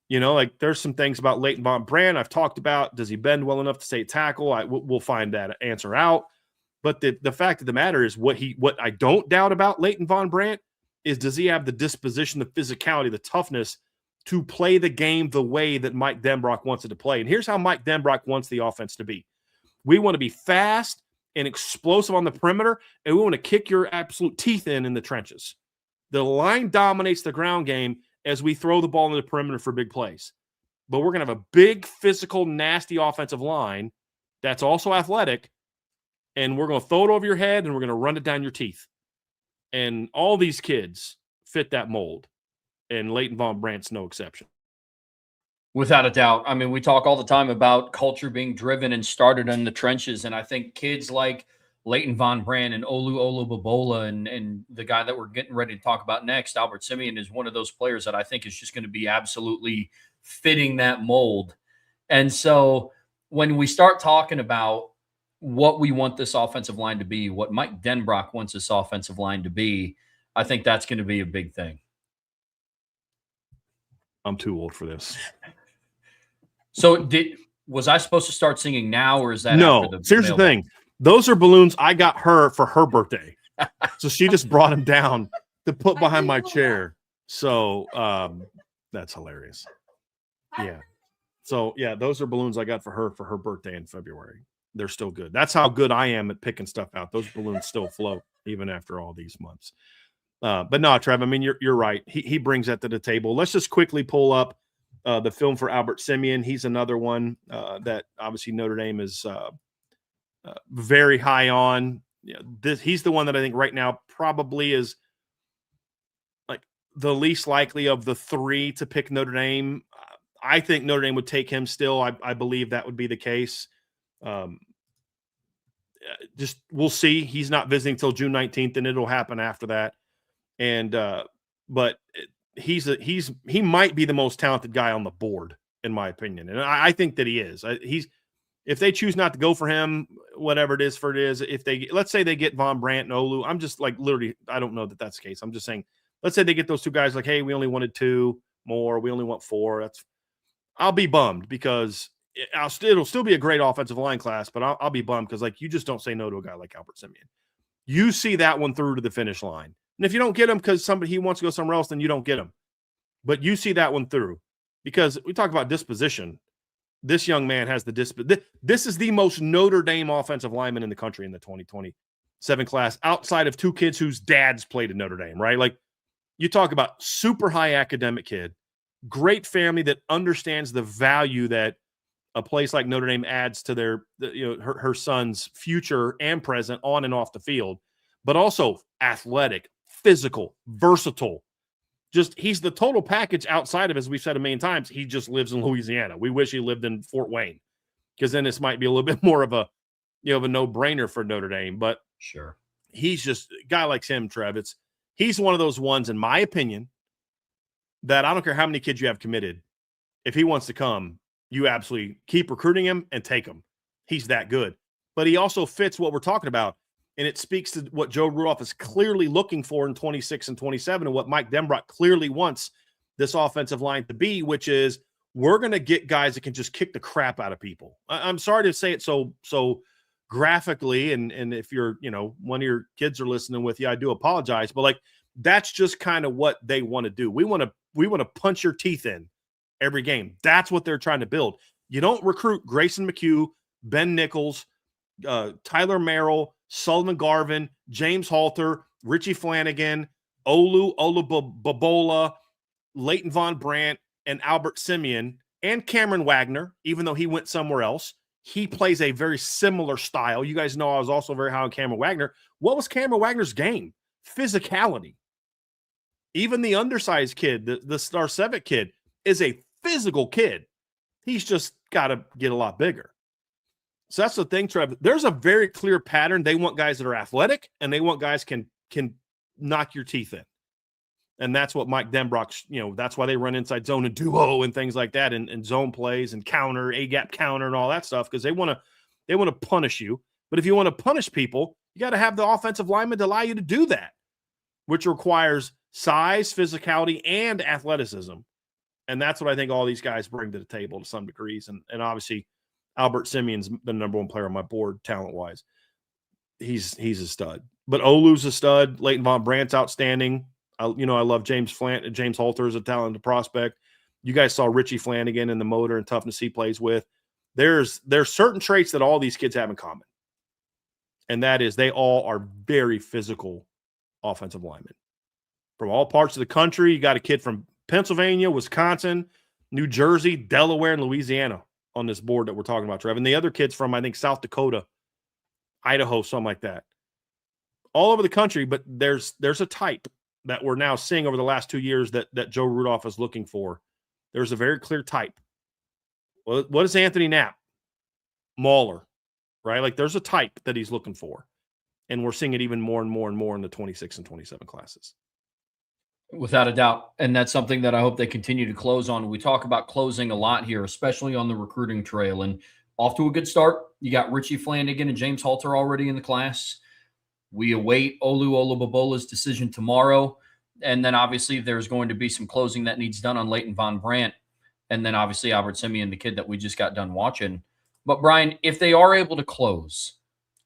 Like there's some things about Leighton Von Brandt I've talked about. Does he bend well enough to stay tackle? We'll find that answer out. But the fact of the matter is what I don't doubt about Leighton Von Brandt is, does he have the disposition, the physicality, the toughness to play the game the way that Mike Denbrock wants it to play? And here's how Mike Denbrock wants the offense to be. We want to be fast and explosive on the perimeter, and we want to kick your absolute teeth in the trenches. The line dominates the ground game as we throw the ball in the perimeter for big plays. But we're going to have a big, physical, nasty offensive line that's also athletic, and we're going to throw it over your head, and we're going to run it down your teeth. And all these kids fit that mold, and Leighton Von Brandt's no exception. Without a doubt. I mean, we talk all the time about culture being driven and started in the trenches, and I think kids like Leighton Von Brandt and Olu Olubabola and the guy that we're getting ready to talk about next, Albert Simeon, is one of those players that I think is just going to be absolutely fitting that mold. And so when we start talking about what we want this offensive line to be, what Mike Denbrock wants this offensive line to be, I think that's going to be a big thing. I'm too old for this. So was I supposed to start singing now, or is that no? After the here's the thing. Those are balloons I got her for her birthday. So she just brought them down to put behind my chair. So that's hilarious. Yeah. So yeah, those are balloons I got for her birthday in February. they're still good. That's how good I am at picking stuff out. Those balloons still float even after all these months. But no, Trev, I mean, you're right. He brings that to the table. Let's just quickly pull up the film for Albert Simeon. He's another one that obviously Notre Dame is very high on. He's the one that I think right now probably is like the least likely of the three to pick Notre Dame. I think Notre Dame would take him still. I believe that would be the case. Just we'll see. He's not visiting till June 19th, and it'll happen after that. And but he might be the most talented guy on the board, in my opinion, and I think that he is. If they choose not to go for him, whatever it is, if let's say they get Von Brandt and Olu, I'm just like literally, I don't know that that's the case. I'm just saying, let's say they get those two guys, like, hey, we only wanted 2 more, we only want 4. I'll be bummed because it'll still be a great offensive line class, but I'll be bummed because like you just don't say no to a guy like Albert Simeon. You see that one through to the finish line. And if you don't get him because he wants to go somewhere else, then you don't get him. But you see that one through because we talk about disposition. This young man has this is the most Notre Dame offensive lineman in the country in the 2027 class, outside of 2 kids whose dads played at Notre Dame, right? Like you talk about super high academic kid, great family that understands the value that a place like Notre Dame adds to her son's future and present on and off the field, but also athletic, physical, versatile. Just he's the total package outside of, as we've said a million times, he just lives in Louisiana. We wish he lived in Fort Wayne because then this might be a little bit more of a no-brainer for Notre Dame. But sure, he's just a guy like him, Trev. He's one of those ones, in my opinion, that I don't care how many kids you have committed. If he wants to come, you absolutely keep recruiting him and take him. He's that good. But he also fits what we're talking about. And it speaks to what Joe Rudolph is clearly looking for in 26 and 27 and what Mike Denbrock clearly wants this offensive line to be, which is we're going to get guys that can just kick the crap out of people. I'm sorry to say it so graphically, and if you're, one of your kids are listening with you, I do apologize, but like that's just kind of what they want to do. We want to punch your teeth in every game. That's what they're trying to build. You don't recruit Grayson McHugh, Ben Nichols, Tyler Merrill, Sullivan Garvin, James Halter, Richie Flanagan, Olu Babola, Leighton Von Brandt, and Albert Simeon, and Cameron Wagner, even though he went somewhere else. He plays a very similar style. You guys know I was also very high on Cameron Wagner. What was Cameron Wagner's game? Physicality. Even the undersized kid, the Starcevic kid, is a physical kid. He's just got to get a lot bigger. So that's the thing, Trev. There's a very clear pattern. They want guys that are athletic, and they want guys can knock your teeth in. And that's what Mike Denbrock's, that's why they run inside zone and duo and things like that, and zone plays and counter, A-gap counter and all that stuff, because they want to punish you. But if you want to punish people, you got to have the offensive lineman to allow you to do that, which requires size, physicality, and athleticism. And that's what I think all these guys bring to the table to some degrees. And obviously, Albert Simeon's the number 1 player on my board, talent-wise. He's a stud. But Olu's a stud. Leighton Von Brandt's outstanding. I love James Halter as a talented prospect. You guys saw Richie Flanagan and the motor and toughness he plays with. There's certain traits that all these kids have in common. And that is they all are very physical offensive linemen. From all parts of the country, you got a kid from Pennsylvania, Wisconsin, New Jersey, Delaware, and Louisiana on this board that we're talking about, Trev. And the other kids from, I think, South Dakota, Idaho, something like that. All over the country, but there's a type that we're now seeing over the last 2 years that Joe Rudolph is looking for. There's a very clear type. Well, what is Anthony Knapp? Mauler, right? Like there's a type that he's looking for. And we're seeing it even more and more and more in the 26 and 27 classes. Without a doubt. And that's something that I hope they continue to close on. We talk about closing a lot here, especially on the recruiting trail. And off to a good start. You got Richie Flanagan and James Halter already in the class. We await Olu Olubabola's decision tomorrow. And then obviously there's going to be some closing that needs done on Leighton Von Brandt. And then obviously Albert Simeon, the kid that we just got done watching. But Brian, if they are able to close,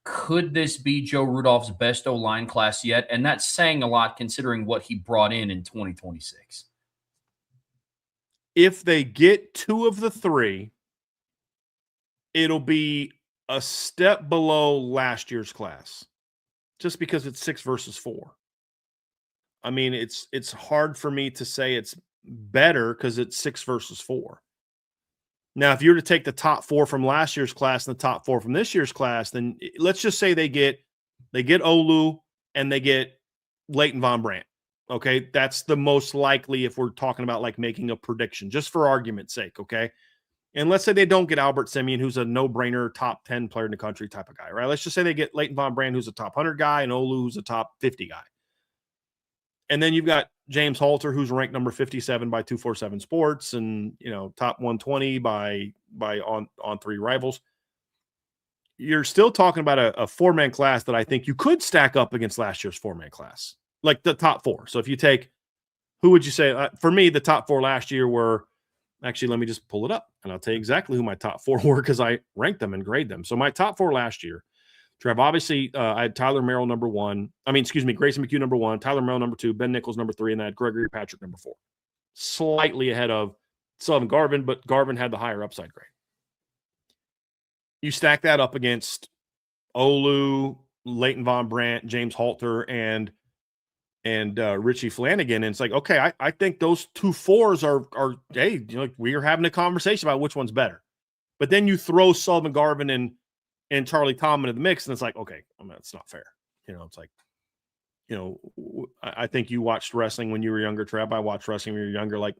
could this be Joe Rudolph's best O-line class yet? And that's saying a lot considering what he brought in 2026. If they get 2 of the 3, it'll be a step below last year's class just because it's 6 versus 4. I mean, it's hard for me to say it's better because it's 6 versus 4. Now, if you were to take the top 4 from last year's class and the top 4 from this year's class, then let's just say they get Olu and they get Leighton Von Brandt. Okay, that's the most likely if we're talking about like making a prediction, just for argument's sake. Okay, and let's say they don't get Albert Simeon, who's a no-brainer top 10 player in the country type of guy, right? Let's just say they get Leighton Von Brandt, who's a top 100 guy, and Olu, who's a top 50 guy. And then you've got James Halter, who's ranked number 57 by 247 Sports, and top 120 by on 3 Rivals. You're still talking about a 4-man class that I think you could stack up against last year's 4-man class, like the top 4. So if you take, who would you say? For me, the top 4 last year were, actually, let me just pull it up, and I'll tell you exactly who my top 4 were because I ranked them and graded them. So my top 4 last year, Trev, obviously, I had Tyler Merrill number 1. Grayson McHugh number 1, Tyler Merrill number 2, Ben Nichols number 3, and I had Gregory Patrick number 4. Slightly ahead of Sullivan Garvin, but Garvin had the higher upside grade. You stack that up against Olu, Leighton Von Brandt, James Halter, and Richie Flanagan, and it's like, okay, I think those 2 4s are hey, we are having a conversation about which one's better. But then you throw Sullivan Garvin and Charlie Tom into the mix, and it's like, okay, it's not fair. It's like, I think you watched wrestling when you were younger, Trev. I watched wrestling when you were younger. Like,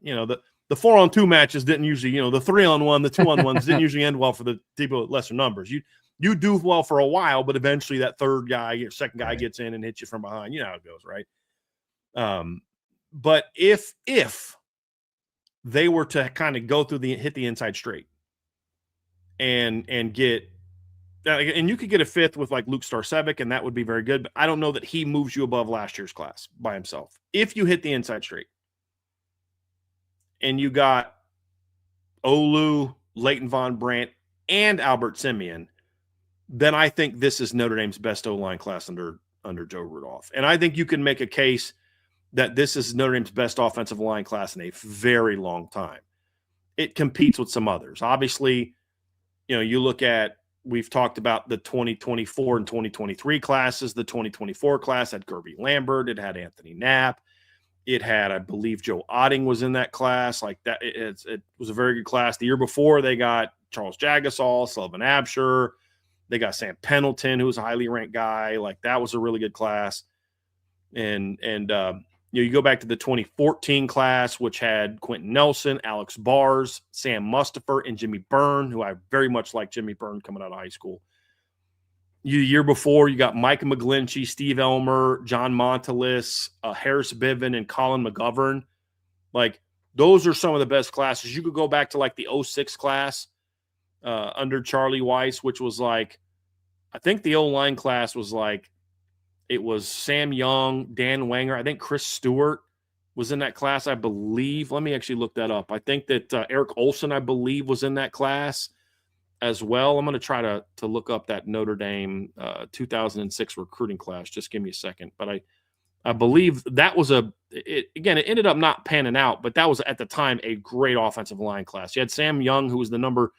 the 4-on-2 matches didn't usually, the 3-on-1, the 2-on-1s didn't usually end well for the people with lesser numbers. You do well for a while, but eventually that third guy, your second guy gets in and hits you from behind. You know how it goes, right? But if they were to kind of go through hit the inside straight and get, and you could get a 5th with like Luke Starcevic, and that would be very good. But I don't know that he moves you above last year's class by himself. If you hit the inside straight and you got Olu, Leighton Von Brandt, and Albert Simeon, then I think this is Notre Dame's best O-line class under Joe Rudolph. And I think you can make a case that this is Notre Dame's best offensive line class in a very long time. It competes with some others. Obviously, you look at, we've talked about the 2024 and 2023 classes. The 2024 class had Gerby Lambert. It had Anthony Knapp. It had, I believe, Joe Otting was in that class. Like that, it was a very good class. The year before, they got Charles Jagasol, Sullivan Absher. They got Sam Pendleton, who was a highly ranked guy. Like that was a really good class. And you go back to the 2014 class, which had Quentin Nelson, Alex Bars, Sam Mustipher, and Jimmy Byrne, who I very much like Jimmy Byrne coming out of high school. The year before, you got Micah McGlinchey, Steve Elmer, John Montelis, Harris Biven, and Colin McGovern. Like, those are some of the best classes. You could go back to, like, the 06 class under Charlie Weiss, which was, like, I think the O-line class was, like, it was Sam Young, Dan Wanger. I think Chris Stewart was in that class, I believe. Let me actually look that up. I think that Eric Olson, I believe, was in that class as well. I'm going to try to look up that Notre Dame 2006 recruiting class. Just give me a second. But I believe that was it ended up not panning out, but that was at the time a great offensive line class. You had Sam Young, who was the number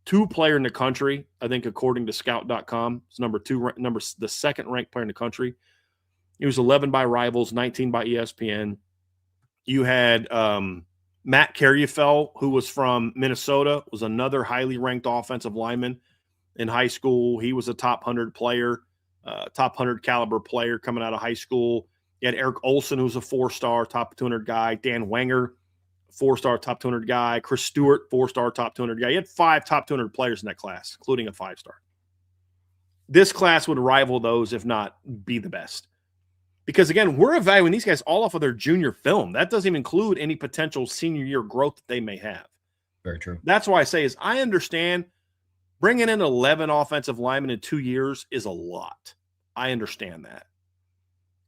2 player in the country, I think, according to scout.com. It's the second ranked player in the country. He was 11 by Rivals, 19 by ESPN. You had Matt Carriefel, who was from Minnesota, was another highly ranked offensive lineman in high school. He was a top 100 player, top 100 caliber player coming out of high school. You had Eric Olson, who was a 4-star top 200 guy. Dan Wanger, 4-star top 200 guy. Chris Stewart, 4-star top 200 guy. You had 5 top 200 players in that class, including a 5-star. This class would rival those, if not be the best. Because, again, we're evaluating these guys all off of their junior film. That doesn't even include any potential senior year growth that they may have. Very true. That's why I say is I understand bringing in 11 offensive linemen in 2 years is a lot. I understand that.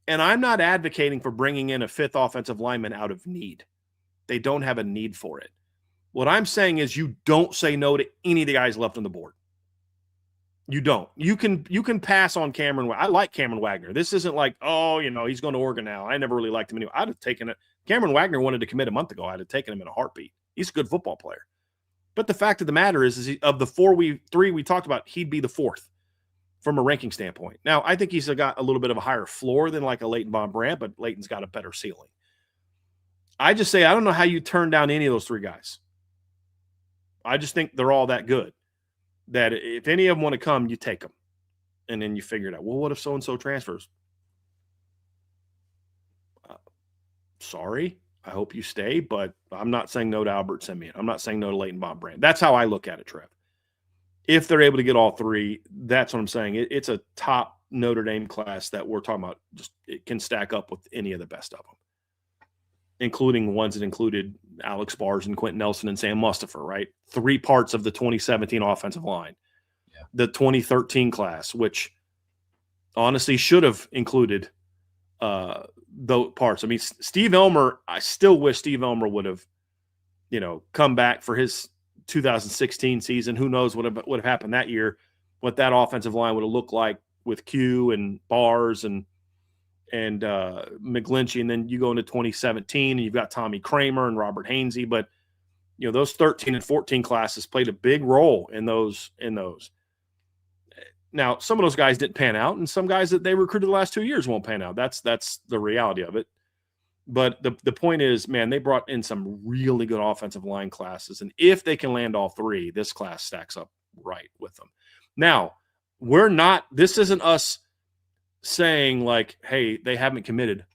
And I'm not advocating for bringing in a 5th offensive lineman out of need. They don't have a need for it. What I'm saying is you don't say no to any of the guys left on the board. You don't. You can pass on Cameron. I like Cameron Wagner. This isn't like, he's going to Oregon now. I never really liked him anyway. I'd have taken it. Cameron Wagner wanted to commit a month ago. I'd have taken him in a heartbeat. He's a good football player. But the fact of the matter is of the three we talked about, he'd be the fourth from a ranking standpoint. Now, I think he's got a little bit of a higher floor than like a Leighton Von Brandt, but Leighton's got a better ceiling. I just say I don't know how you turn down any of those three guys. I just think they're all that good that if any of them want to come, you take them. And then you figure it out. Well, what if so-and-so transfers? Sorry. I hope you stay, but I'm not saying no to Albert Simeon. I'm not saying no to Leighton Von Brandt. That's how I look at it, Trev. If they're able to get all three, that's what I'm saying. It's a top Notre Dame class that we're talking about. Just it can stack up with any of the best of them, including ones that included Alex Bars and Quentin Nelson and Sam Mustipher, right? 3 parts of the 2017 offensive line. Yeah. The 2013 class, which honestly should have included those parts. I mean, Steve Elmer, I still wish Steve Elmer would have, come back for his 2016 season. Who knows what would have happened that year, what that offensive line would have looked like with Q and Bars and McGlinchey. And then you go into 2017 and you've got Tommy Kramer and Robert Hainsey. But, those 13 and 14 classes played a big role in those. Now, some of those guys didn't pan out, and some guys that they recruited the last 2 years won't pan out. That's the reality of it. But the point is, man, they brought in some really good offensive line classes, and if they can land all three, this class stacks up right with them. Now, this isn't us saying like, hey, they haven't committed,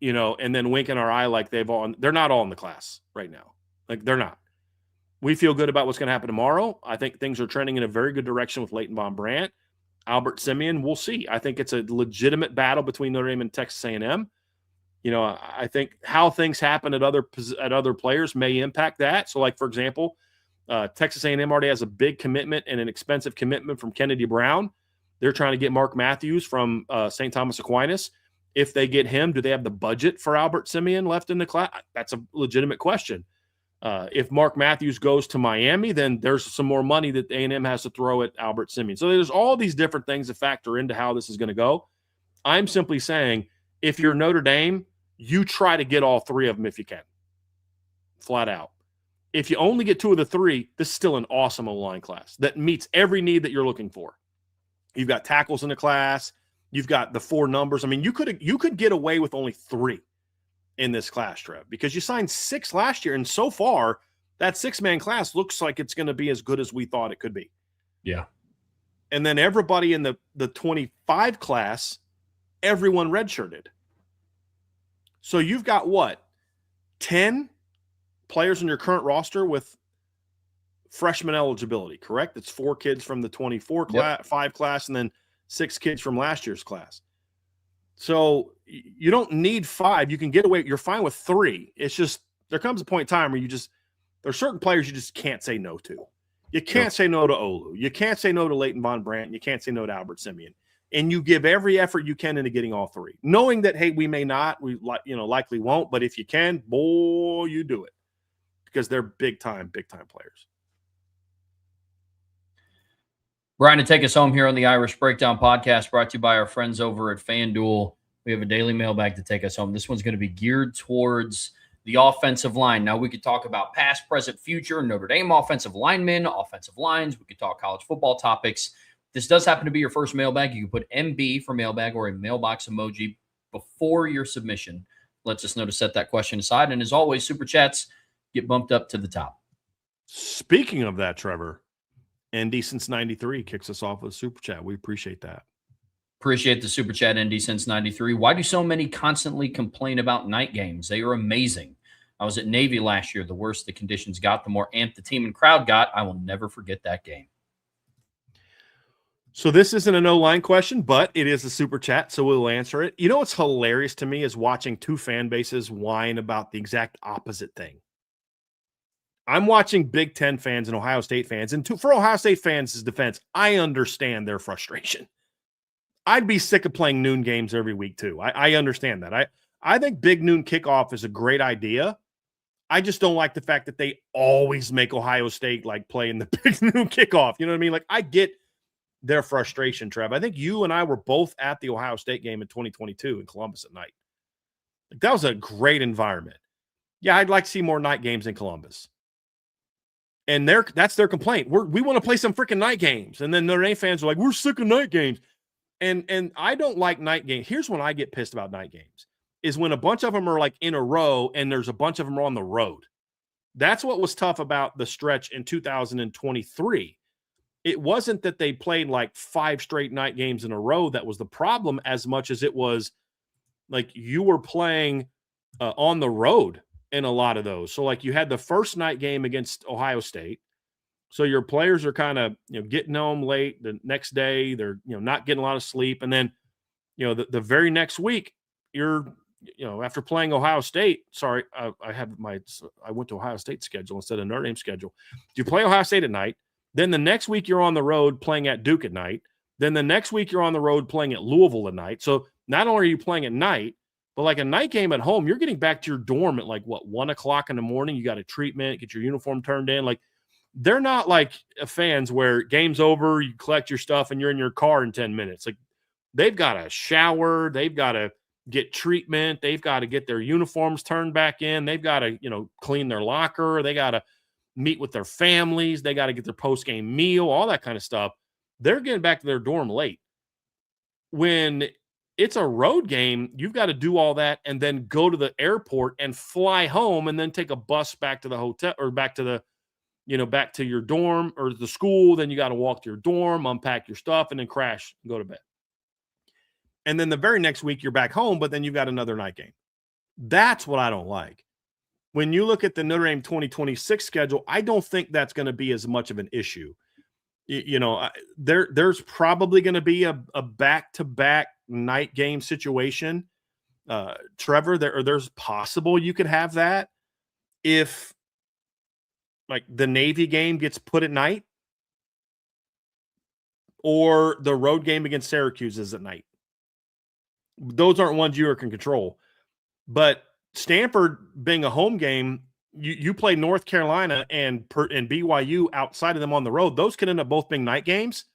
and then winking our eye like they're not all in the class right now. Like, they're not. We feel good about what's going to happen tomorrow. I think things are trending in a very good direction with Leighton Von Brandt. Albert Simeon, we'll see. I think it's a legitimate battle between Notre Dame and Texas A&M. I think how things happen at other players may impact that. So, like, for example, Texas A&M already has a big commitment and an expensive commitment from Kennedy Brown. They're trying to get Mark Matthews from St. Thomas Aquinas. If they get him, do they have the budget for Albert Simeon left in the class? That's a legitimate question. If Mark Matthews goes to Miami, then there's some more money that A&M has to throw at Albert Simeon. So there's all these different things that factor into how this is going to go. I'm simply saying, if you're Notre Dame, you try to get all three of them if you can, flat out. If you only get 2 of the 3, this is still an awesome O-line class that meets every need that you're looking for. You've got tackles in the class. You've got the 4 numbers. I mean, you could get away with only 3 in this class, Trev, because you signed 6 last year, and so far that 6-man class looks like it's going to be as good as we thought it could be. Yeah. And then everybody in the 25 class, everyone redshirted. So you've got 10 players in your current roster with freshman eligibility, correct? It's 4 kids from the 24 class, 5 class, and then 6 kids from last year's class. So you don't need 5. You can get away. You're fine with 3. It's just there comes a point in time where there are certain players you just can't say no to. You can't say no to Olu. You can't say no to Leighton Von Brandt. And you can't say no to Albert Simeon. And you give every effort you can into getting all 3, knowing that, hey, we may not, likely won't. But if you can, boy, you do it because they're big time players. Brian, to take us home here on the Irish Breakdown podcast, brought to you by our friends over at FanDuel. We have a daily mailbag to take us home. This one's going to be geared towards the offensive line. Now, we could talk about past, present, future, Notre Dame offensive linemen, offensive lines. We could talk college football topics. This does happen to be your first mailbag. You can put MB for mailbag or a mailbox emoji before your submission. Lets us know to set that question aside. And as always, Super Chats get bumped up to the top. Speaking of that, Trevor, ND since 93 kicks us off with a Super Chat. We appreciate that. Appreciate the Super Chat, ND since 93. Why do so many constantly complain about night games? They are amazing. I was at Navy last year. The worse the conditions got, the more amped the team and crowd got. I will never forget that game. So this isn't a no-line question, but it is a Super Chat, so we'll answer it. You know what's hilarious to me is watching 2 fan bases whine about the exact opposite thing. I'm watching Big Ten fans and Ohio State fans, and for Ohio State fans' defense, I understand their frustration. I'd be sick of playing noon games every week too. I understand that. I think big noon kickoff is a great idea. I just don't like the fact that they always make Ohio State like play in the big noon kickoff. You know what I mean? Like, I get their frustration, Trev. I think you and I were both at the Ohio State game in 2022 in Columbus at night. Like, that was a great environment. Yeah, I'd like to see more night games in Columbus. And that's their complaint. We want to play some freaking night games. And then Notre Dame fans are like, we're sick of night games. And I don't like night games. Here's when I get pissed about night games is when a bunch of them are like in a row and there's a bunch of them on the road. That's what was tough about the stretch in 2023. It wasn't that they played like 5 straight night games in a row that was the problem, as much as it was like you were playing on the road in a lot of those. So like you had the first night game against Ohio State. So your players are kind of, getting home late the next day. They're, not getting a lot of sleep. And then, the very next week you're, after playing Ohio State, sorry, I went to Ohio State schedule instead of Notre Dame schedule. You play Ohio State at night. Then the next week you're on the road playing at Duke at night. Then the next week you're on the road playing at Louisville at night. So not only are you playing at night, but like a night game at home, you're getting back to your dorm at like 1 o'clock in the morning. You got a treatment, get your uniform turned in. Like they're not like fans where game's over, you collect your stuff and you're in your car in 10 minutes. Like they've got to shower. They've got to get treatment. They've got to get their uniforms turned back in. They've got to, clean their locker. They got to meet with their families. They got to get their post-game meal, all that kind of stuff. They're getting back to their dorm late. When it's a road game, you've got to do all that and then go to the airport and fly home and then take a bus back to the hotel or back to the, back to your dorm or the school. Then you got to walk to your dorm, unpack your stuff, and then crash and go to bed. And then the very next week you're back home, but then you've got another night game. That's what I don't like. When you look at the Notre Dame 2026 schedule, I don't think that's going to be as much of an issue. There's probably going to be a back-to-back night game situation. Trevor, there's possible you could have that if like the Navy game gets put at night or the road game against Syracuse is at night. Those aren't ones you can control. But Stanford being a home game, you play North Carolina and BYU outside of them on the road. Those could end up both being night games,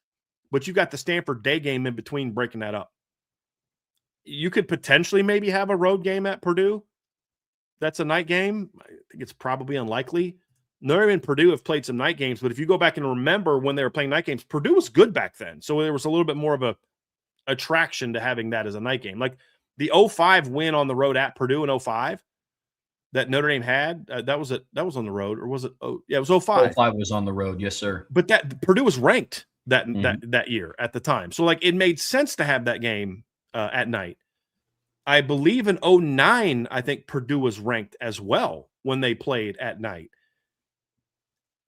but you got the Stanford day game in between breaking that up. You could potentially maybe have a road game at Purdue. That's a night game. I think it's probably unlikely. Notre Dame and Purdue have played some night games, but if you go back and remember when they were playing night games, Purdue was good back then. So there was a little bit more of a attraction to having that as a night game. Like the 05 win on the road at Purdue in 05 that Notre Dame had, that was on the road, or was it? Oh, yeah, it was 05. 05 was on the road, yes, sir. But that Purdue was ranked that year at the time, so like it made sense to have that game at night. I believe in 09, I think Purdue was ranked as well when they played at night.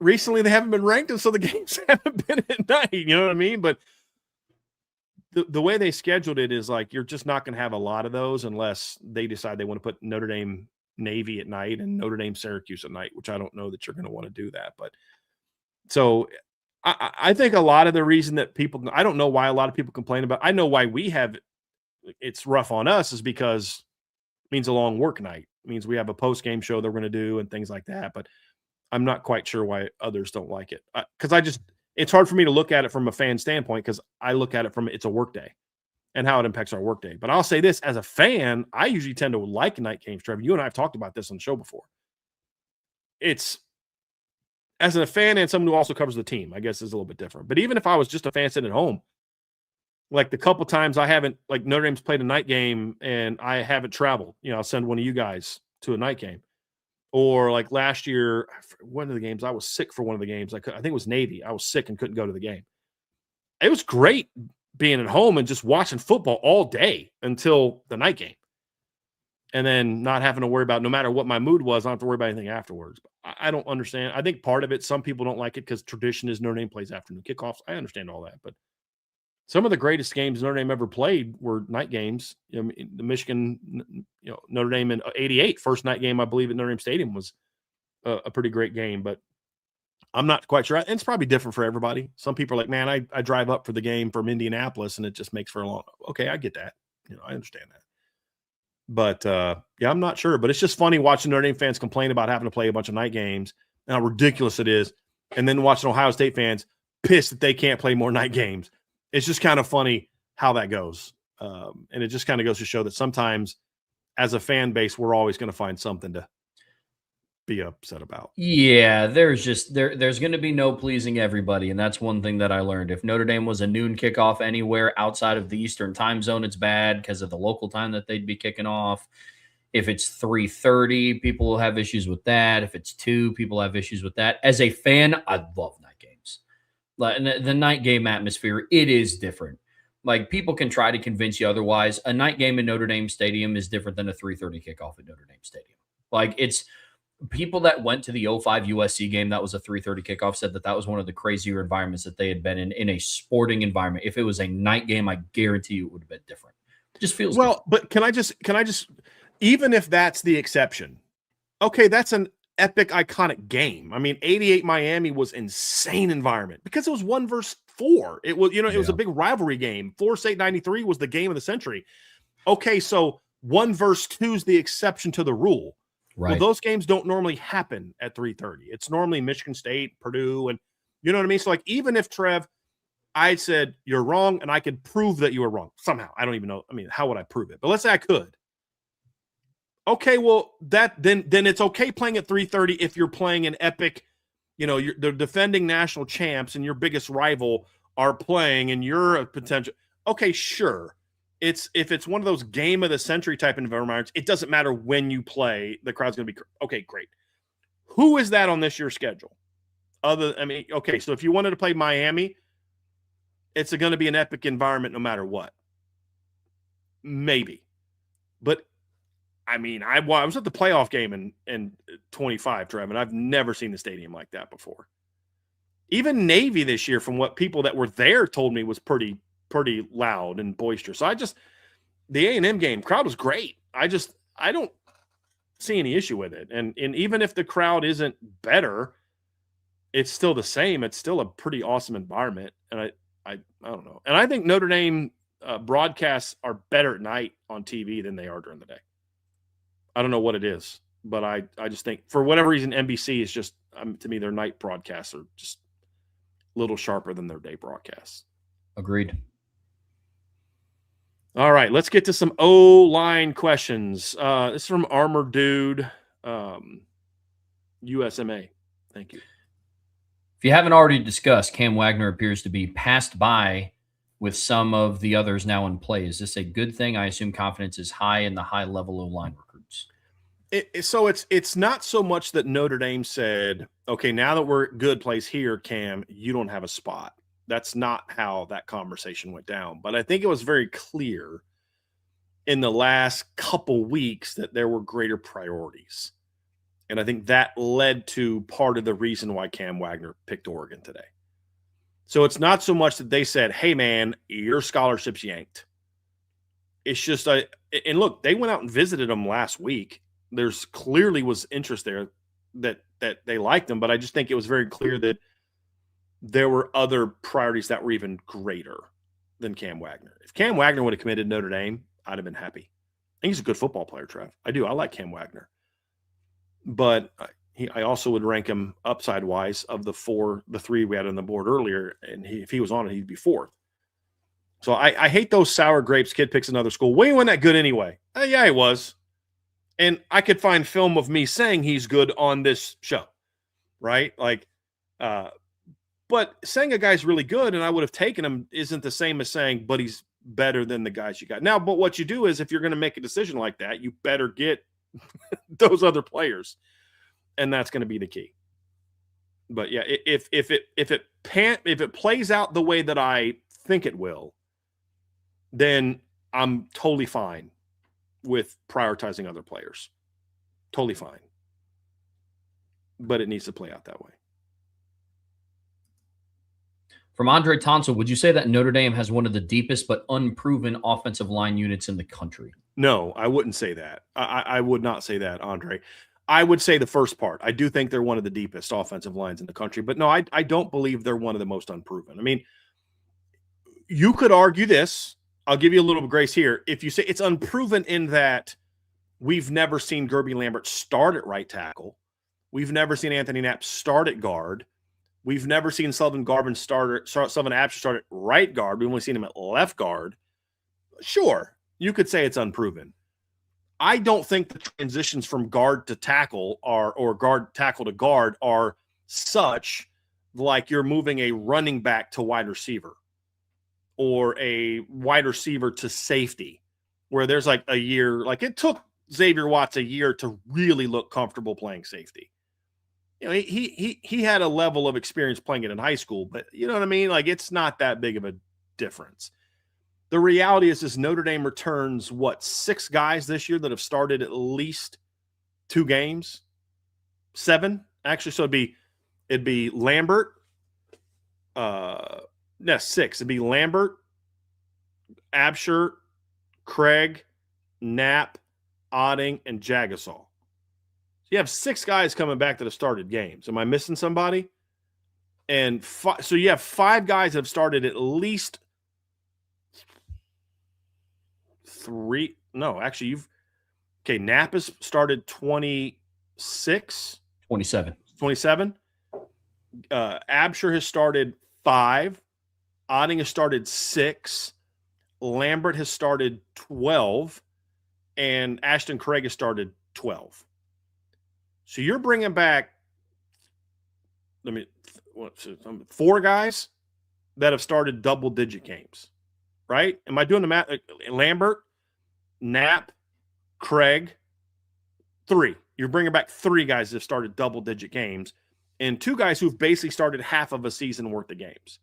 Recently, they haven't been ranked, and so the games haven't been at night. You know what I mean? But the way they scheduled it is like you're just not going to have a lot of those unless they decide they want to put Notre Dame Navy at night and Notre Dame Syracuse at night, which I don't know that you're going to want to do that. But so I think a lot of the reason that people, I don't know why a lot of people complain about, I know why we have, it's rough on us is because it means a long work night. It means we have a post-game show that we're going to do and things like that. But I'm not quite sure why others don't like it. Because it's hard for me to look at it from a fan standpoint because I look at it from it's a work day and how it impacts our work day. But I'll say this, as a fan, I usually tend to like night games, Trevor. You and I have talked about this on the show before. It's, as a fan and someone who also covers the team, I guess is a little bit different. But even if I was just a fan sitting at home, like the couple times I haven't, like Notre Dame's played a night game and I haven't traveled, I'll send one of you guys to a night game. Or like last year, one of the games, I was sick for one of the games. I think it was Navy. I was sick and couldn't go to the game. It was great being at home and just watching football all day until the night game. And then not having to worry about, no matter what my mood was, I don't have to worry about anything afterwards. I don't understand. I think part of it, some people don't like it because tradition is Notre Dame plays afternoon kickoffs. I understand all that. But some of the greatest games Notre Dame ever played were night games. The Michigan, Notre Dame in '88, first night game, I believe, at Notre Dame Stadium was a pretty great game. But I'm not quite sure. And it's probably different for everybody. Some people are like, man, I drive up for the game from Indianapolis, and it just makes for a long. Okay, I get that. I understand that. But yeah, I'm not sure. But it's just funny watching Notre Dame fans complain about having to play a bunch of night games and how ridiculous it is, and then watching Ohio State fans pissed that they can't play more night games. It's just kind of funny how that goes. And it just kind of goes to show that sometimes as a fan base, we're always going to find something be upset about. Yeah, there's going to be no pleasing everybody, and that's one thing that I learned. If Notre Dame was a noon kickoff anywhere outside of the Eastern time zone, it's bad because of the local time that they'd be kicking off. If it's 3:30, people will have issues with that. If it's 2, people have issues with that. As a fan, I love night games. Like the night game atmosphere, it is different. Like people can try to convince you otherwise. A night game in Notre Dame Stadium is different than a 3:30 kickoff at Notre Dame Stadium. Like it's people that went to the '05 USC game that was a 3:30 kickoff said that that was one of the crazier environments that they had been in a sporting environment. If it was a night game, I guarantee you it would have been different. It just feels well, different. but can I just even if that's the exception, okay, that's an epic, iconic game. I mean, 88 Miami was insane environment because it was 1 versus 4. It was, it was a big rivalry game. Florida State 93 was the game of the century. Okay, so 1 versus 2 is the exception to the rule. Right. Well, those games don't normally happen at 3:30. It's normally Michigan State, Purdue, and you know what I mean? So, like, even if Trev, I said you're wrong and I could prove that you were wrong somehow. I don't even know. I mean, how would I prove it? But let's say I could. Okay, well, then it's okay playing at 3:30 if you're playing an epic, you're the defending national champs and your biggest rival are playing and you're a potential. Okay, sure. If it's one of those game of the century type environments, it doesn't matter when you play, the crowd's going to be okay, great. Who is that on this year's schedule? Okay, so if you wanted to play Miami, it's going to be an epic environment no matter what. Maybe. But I mean, I was at the playoff game in 25, Trev, and I've never seen the stadium like that before. Even Navy this year, from what people that were there told me, was pretty loud and boisterous. So the A&M game, crowd was great. I don't see any issue with it. And even if the crowd isn't better, it's still the same. It's still a pretty awesome environment. And I don't know. And I think Notre Dame broadcasts are better at night on TV than they are during the day. I don't know what it is, but I just think for whatever reason, NBC is just, to me, their night broadcasts are just a little sharper than their day broadcasts. Agreed. All right, let's get to some O-line questions. This is from Armor Dude, USMA. Thank you. If you haven't already discussed, Cam Wagner appears to be passed by with some of the others now in play. Is this a good thing? I assume confidence is high in the high level O-line recruits. So it's not so much that Notre Dame said, okay, now that we're at good place here, Cam, you don't have a spot. That's not how that conversation went down. But I think it was very clear in the last couple weeks that there were greater priorities. And I think that led to part of the reason why Cam Wagner picked Oregon today. So it's not so much that they said, hey, man, your scholarship's yanked. It's just, and look, they went out and visited him last week. There's clearly was interest there that they liked him, but I just think it was very clear that there were other priorities that were even greater than Cam Wagner. If Cam Wagner would have committed Notre Dame, I'd have been happy. I think he's a good football player, Trev. I do. I like Cam Wagner. But I also would rank him upside-wise of the 3 we had on the board earlier, and if he was on it, he'd be 4th. So I hate those sour grapes. Kid picks another school. Well, he wasn't that good anyway. Yeah, he was. And I could find film of me saying he's good on this show, right? Like, but saying a guy's really good and I would have taken him isn't the same as saying, but he's better than the guys you got. Now, but what you do is if you're going to make a decision like that, you better get those other players. And that's going to be the key. But yeah, if it plays out the way that I think it will, then I'm totally fine with prioritizing other players. Totally fine. But it needs to play out that way. From Andre Tonsil, would you say that Notre Dame has one of the deepest but unproven offensive line units in the country? No, I wouldn't say that. I would not say that, Andre. I would say the first part. I do think they're one of the deepest offensive lines in the country. But no, I don't believe they're one of the most unproven. I mean, you could argue this. I'll give you a little bit of grace here. If you say it's unproven in that we've never seen Gerby Lambert start at right tackle. We've never seen Anthony Knapp start at guard. We've never seen Sullivan Absher start at right guard. We've only seen him at left guard. Sure, you could say it's unproven. I don't think the transitions from guard to tackle or guard tackle to guard are such like you're moving a running back to wide receiver or a wide receiver to safety, where there's like a year, like it took Xavier Watts a year to really look comfortable playing safety. You know, he had a level of experience playing it in high school, but you know what I mean? Like it's not that big of a difference. The reality is Notre Dame returns, 6 guys this year that have started at least 2 games? 7, actually. So it'd be Lambert. 6. It'd be Lambert, Absher, Craig, Knapp, Otting, and Jagasol. So you have 6 guys coming back that have started games. Am I missing somebody? And so you have 5 guys that have started at least 3. No, actually, Knapp has started 26. 27. Absher has started 5. Otting has started 6. Lambert has started 12. And Ashton Craig has started 12. So you're bringing back 4 guys that have started double-digit games, right? Am I doing the math? Lambert, Knapp, Craig, 3. You're bringing back 3 guys that have started double-digit games and 2 guys who've basically started half of a season worth of games.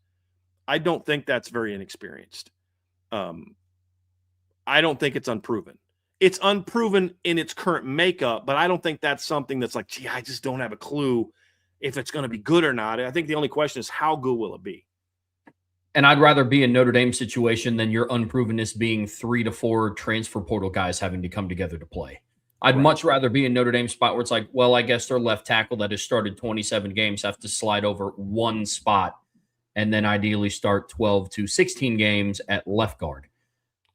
I don't think that's very inexperienced. I don't think it's unproven. It's unproven in its current makeup, but I don't think that's something that's like, gee, I just don't have a clue if it's going to be good or not. I think the only question is how good will it be? And I'd rather be in Notre Dame situation than your unprovenness being 3 to 4 transfer portal guys having to come together to play. I'd much rather be in Notre Dame spot where it's like, well, I guess their left tackle that has started 27 games have to slide over 1 spot and then ideally start 12 to 16 games at left guard.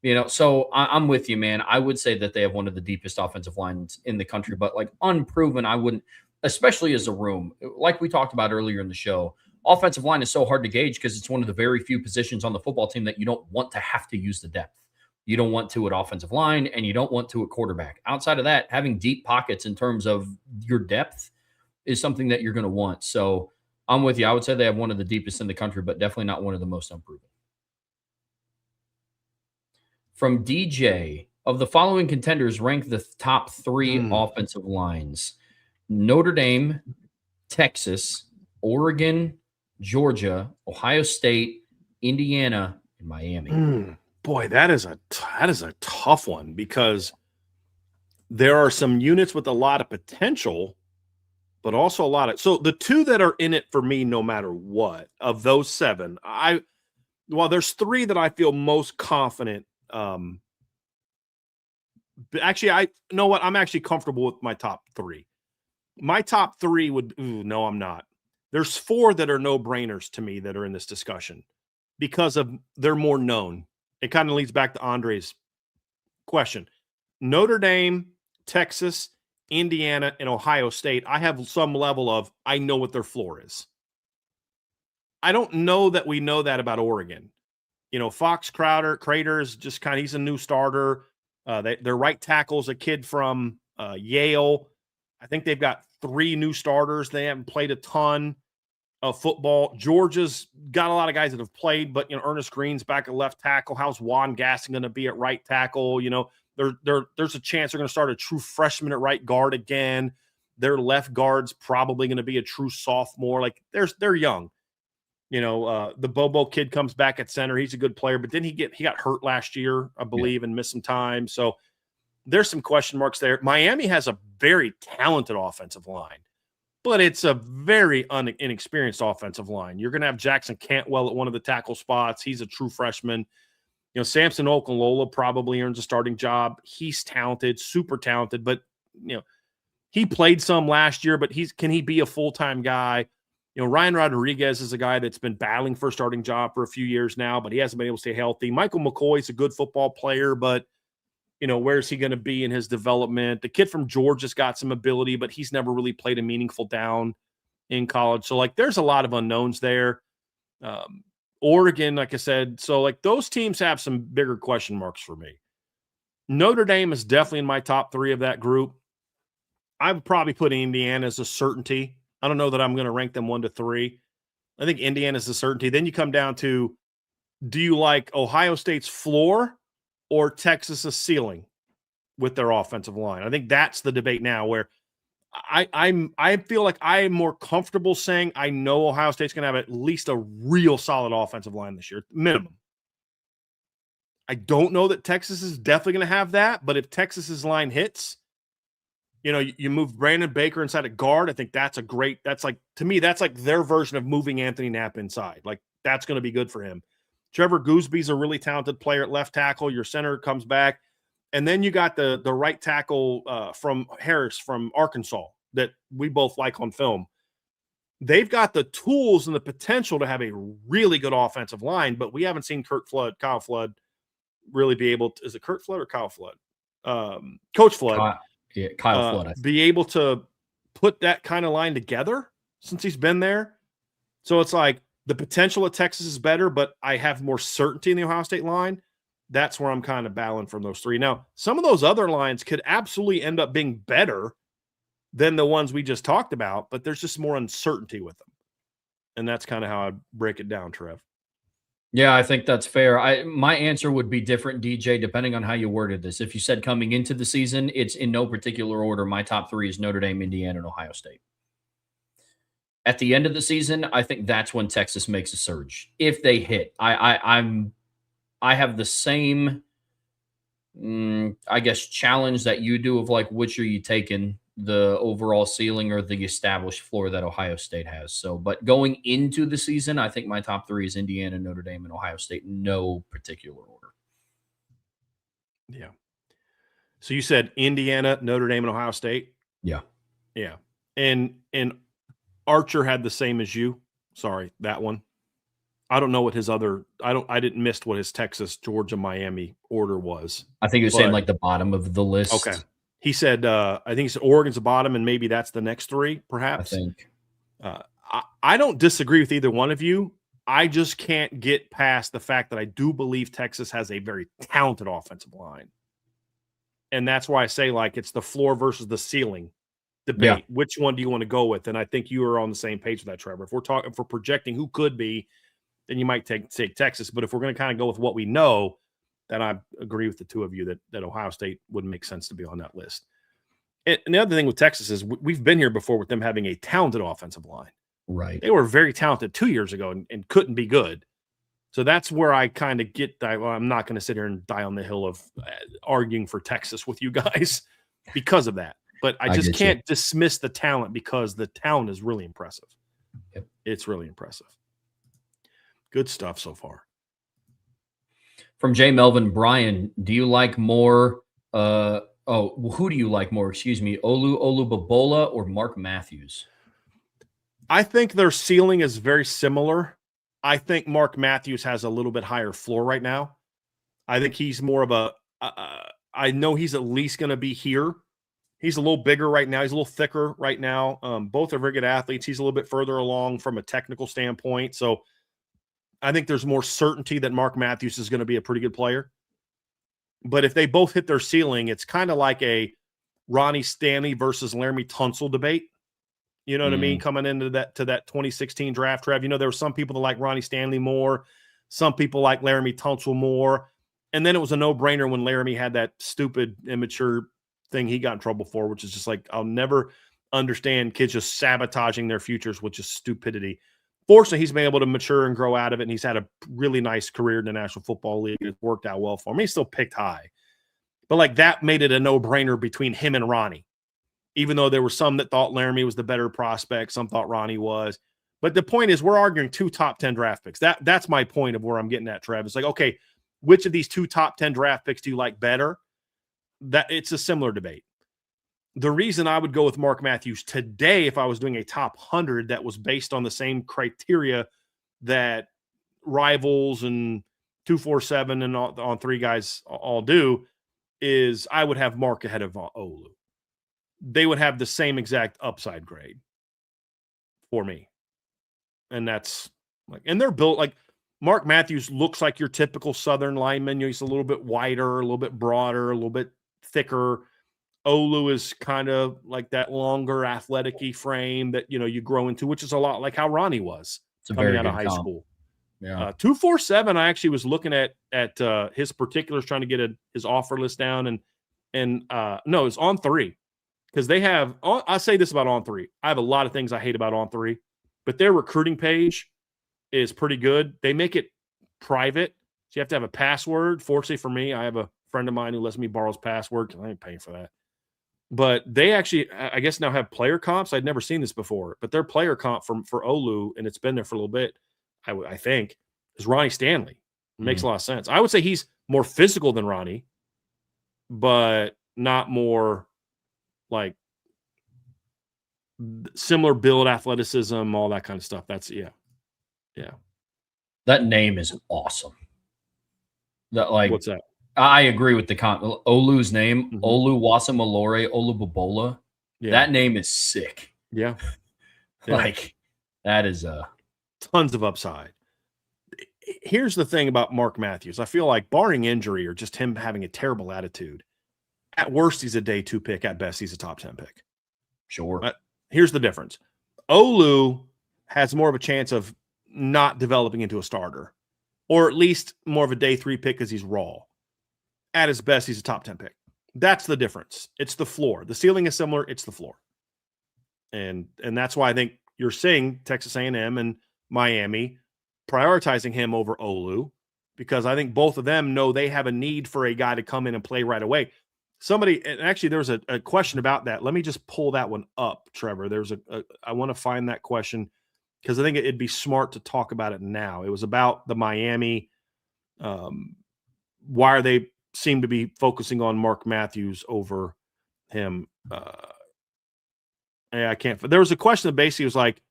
You know, so I'm with you, man. I would say that they have one of the deepest offensive lines in the country, but like unproven, I wouldn't, especially as a room. Like we talked about earlier in the show, offensive line is so hard to gauge because it's one of the very few positions on the football team that you don't want to have to use the depth. You don't want to at offensive line, and you don't want to at quarterback. Outside of that, having deep pockets in terms of your depth is something that you're going to want. So I'm with you. I would say they have one of the deepest in the country, but definitely not one of the most unproven. From DJ, of the following contenders, rank the top 3 offensive lines: Notre Dame, Texas, Oregon, Georgia, Ohio State, Indiana, and Miami. Boy, that is a tough one because there are some units with a lot of potential, but also a lot of. So the 2 that are in it for me, no matter what, of those 7, there's 3 that I feel most confident. Actually, you know what? I'm actually comfortable with my top 3. My top 3 would. No, I'm not. There's 4 that are no-brainers to me that are in this discussion because they're more known. It kind of leads back to Andre's question. Notre Dame, Texas, Indiana, and Ohio State, I have some level of I know what their floor is. I don't know that we know that about Oregon. You know, Fox Crater is just kind of, he's a new starter. Their right tackle's a kid from Yale. I think they've got 3 new starters. They haven't played a ton of football. Georgia's got a lot of guys that have played, but, you know, Ernest Green's back at left tackle. How's Juan Gasson going to be at right tackle? You know, there's a chance they're going to start a true freshman at right guard again. Their left guard's probably going to be a true sophomore. Like, they're young. You know, the Bobo kid comes back at center. He's a good player, but then he got hurt last year, I believe, and missed some time. So there's some question marks there. Miami has a very talented offensive line, but it's a very inexperienced offensive line. You're going to have Jackson Cantwell at one of the tackle spots. He's a true freshman. You know, Samson Okunlola probably earns a starting job. He's talented, super talented, but, you know, he played some last year, but can he be a full-time guy? You know, Ryan Rodriguez is a guy that's been battling for a starting job for a few years now, but he hasn't been able to stay healthy. Michael McCoy's a good football player, but, you know, where's he going to be in his development? The kid from Georgia's got some ability, but he's never really played a meaningful down in college. So, like, there's a lot of unknowns there. Oregon, like I said, so, like, those teams have some bigger question marks for me. Notre Dame is definitely in my top 3 of that group. I would probably put Indiana as a certainty. I don't know that I'm going to rank them 1 to 3. I think Indiana is a certainty. Then you come down to, do you like Ohio State's floor or Texas's ceiling with their offensive line? I think that's the debate now, where I feel like I'm more comfortable saying I know Ohio State's going to have at least a real solid offensive line this year, minimum. I don't know that Texas is definitely going to have that, but if Texas's line hits, you move Brandon Baker inside a guard. I think that's to me, that's like their version of moving Anthony Knapp inside. Like, that's going to be good for him. Trevor Goosby's a really talented player at left tackle. Your center comes back. And then you got the right tackle from Harris from Arkansas that we both like on film. They've got the tools and the potential to have a really good offensive line, but we haven't seen Kyle Flood really be able to – is it Kurt Flood or Kyle Flood? Coach Flood. Kyle Flood. Be able to put that kind of line together since he's been there. So it's like the potential at Texas is better, but I have more certainty in the Ohio State line. That's where I'm kind of battling from those 3. Now, some of those other lines could absolutely end up being better than the ones we just talked about, but there's just more uncertainty with them. And that's kind of how I break it down, Trev. Yeah, I think that's fair. My answer would be different, DJ, depending on how you worded this. If you said coming into the season, it's in no particular order. My top 3 is Notre Dame, Indiana, and Ohio State. At the end of the season, I think that's when Texas makes a surge. If they hit, I have the same, I guess, challenge that you do of like, which are you taking, the overall ceiling or the established floor that Ohio State has. So, but going into the season, I think my top 3 is Indiana, Notre Dame, and Ohio State, no particular order. Yeah. So you said Indiana, Notre Dame, and Ohio State? Yeah. Yeah. And Archer had the same as you. Sorry, that one. I don't know what his other – I didn't miss what his Texas, Georgia, Miami order was. I think he was saying like the bottom of the list. Okay. He said I think he said Oregon's the bottom, and maybe that's the next 3, perhaps. I think. I don't disagree with either one of you. I just can't get past the fact that I do believe Texas has a very talented offensive line. And that's why I say, like, it's the floor versus the ceiling debate. Yeah. Which one do you want to go with? And I think you are on the same page with that, Trevor. If we're projecting who could be, then you might take Texas. But if we're going to kind of go with what we know, then I agree with the 2 of you that Ohio State wouldn't make sense to be on that list. And the other thing with Texas is we've been here before with them having a talented offensive line. Right. They were very talented 2 years ago and couldn't be good. So that's where I kind of get that. Well, I'm not going to sit here and die on the hill of arguing for Texas with you guys because of that. But I just can't dismiss the talent, because the talent is really impressive. Yep. It's really impressive. Good stuff so far. From J. Melvin, Brian, do you like more who do you like more? Excuse me, Olubabola or Mark Matthews? I think their ceiling is very similar. I think Mark Matthews has a little bit higher floor right now. I think he's more of a I know he's at least going to be here. He's a little bigger right now. He's a little thicker right now. Both are very good athletes. He's a little bit further along from a technical standpoint. So I think there's more certainty that Mark Matthews is going to be a pretty good player. But if they both hit their ceiling, it's kind of like a Ronnie Stanley versus Laramie Tunsil debate. You know what I mean? Coming into that 2016 draft, Trev. There were some people that like Ronnie Stanley more. Some people like Laramie Tunsil more. And then it was a no-brainer when Laramie had that stupid, immature thing he got in trouble for, which is just like, I'll never understand kids just sabotaging their futures with just stupidity. Fortunately, he's been able to mature and grow out of it, and he's had a really nice career in the National Football League. It's worked out well for him. He's still picked high. But, like, that made it a no-brainer between him and Ronnie, even though there were some that thought Laramie was the better prospect. Some thought Ronnie was. But the point is, we're arguing 2 top 10 draft picks. That's my point of where I'm getting at, Trev. It's like, okay, which of these 2 top 10 draft picks do you like better? That it's a similar debate. The reason I would go with Mark Matthews today, if I was doing a top 100 that was based on the same criteria that Rivals and 247 and on 3 guys all do, is I would have Mark ahead of Olu. They would have the same exact upside grade for me. And that's like, and they're built like Mark Matthews looks like your typical Southern lineman. He's a little bit wider, a little bit broader, a little bit thicker. Olu is kind of like that longer, athletic-y frame that, you grow into, which is a lot like how Ronnie was coming out of high school. Yeah. 247, I actually was looking at his particulars, trying to get his offer list down. And no, it's On Three. Because they have, I say this about On Three. I have a lot of things I hate about On Three, but their recruiting page is pretty good. They make it private, so you have to have a password. Fortunately for me, I have a friend of mine who lets me borrow his password because I ain't paying for that. But they actually, I guess, now have player comps. I'd never seen this before, but their player comp for Olu, and it's been there for a little bit, I think, is Ronnie Stanley. It makes a lot of sense. I would say he's more physical than Ronnie, but not more like similar build, athleticism, all that kind of stuff. That's yeah. That name is awesome. What's that? I agree with the Olu's name, Olu Wasamalore Olubobola. Yeah. That name is sick. Yeah. Like that is tons of upside. Here's the thing about Mark Matthews. I feel like barring injury or just him having a terrible attitude, at worst, he's a day 2 pick. At best, he's a top 10 pick. Sure. Here's the difference. Olu has more of a chance of not developing into a starter, or at least more of a day 3 pick because he's raw. At his best, he's a top 10 pick. That's the difference. It's the floor. The ceiling is similar. It's the floor. And that's why I think you're seeing Texas A&M and Miami prioritizing him over Olu, because I think both of them know they have a need for a guy to come in and play right away. And actually, there was a question about that. Let me just pull that one up, Trevor. There's I want to find that question because I think it'd be smart to talk about it now. It was about the Miami. Why are they seem to be focusing on Mark Matthews over him? I can't. There was a question that basically was like,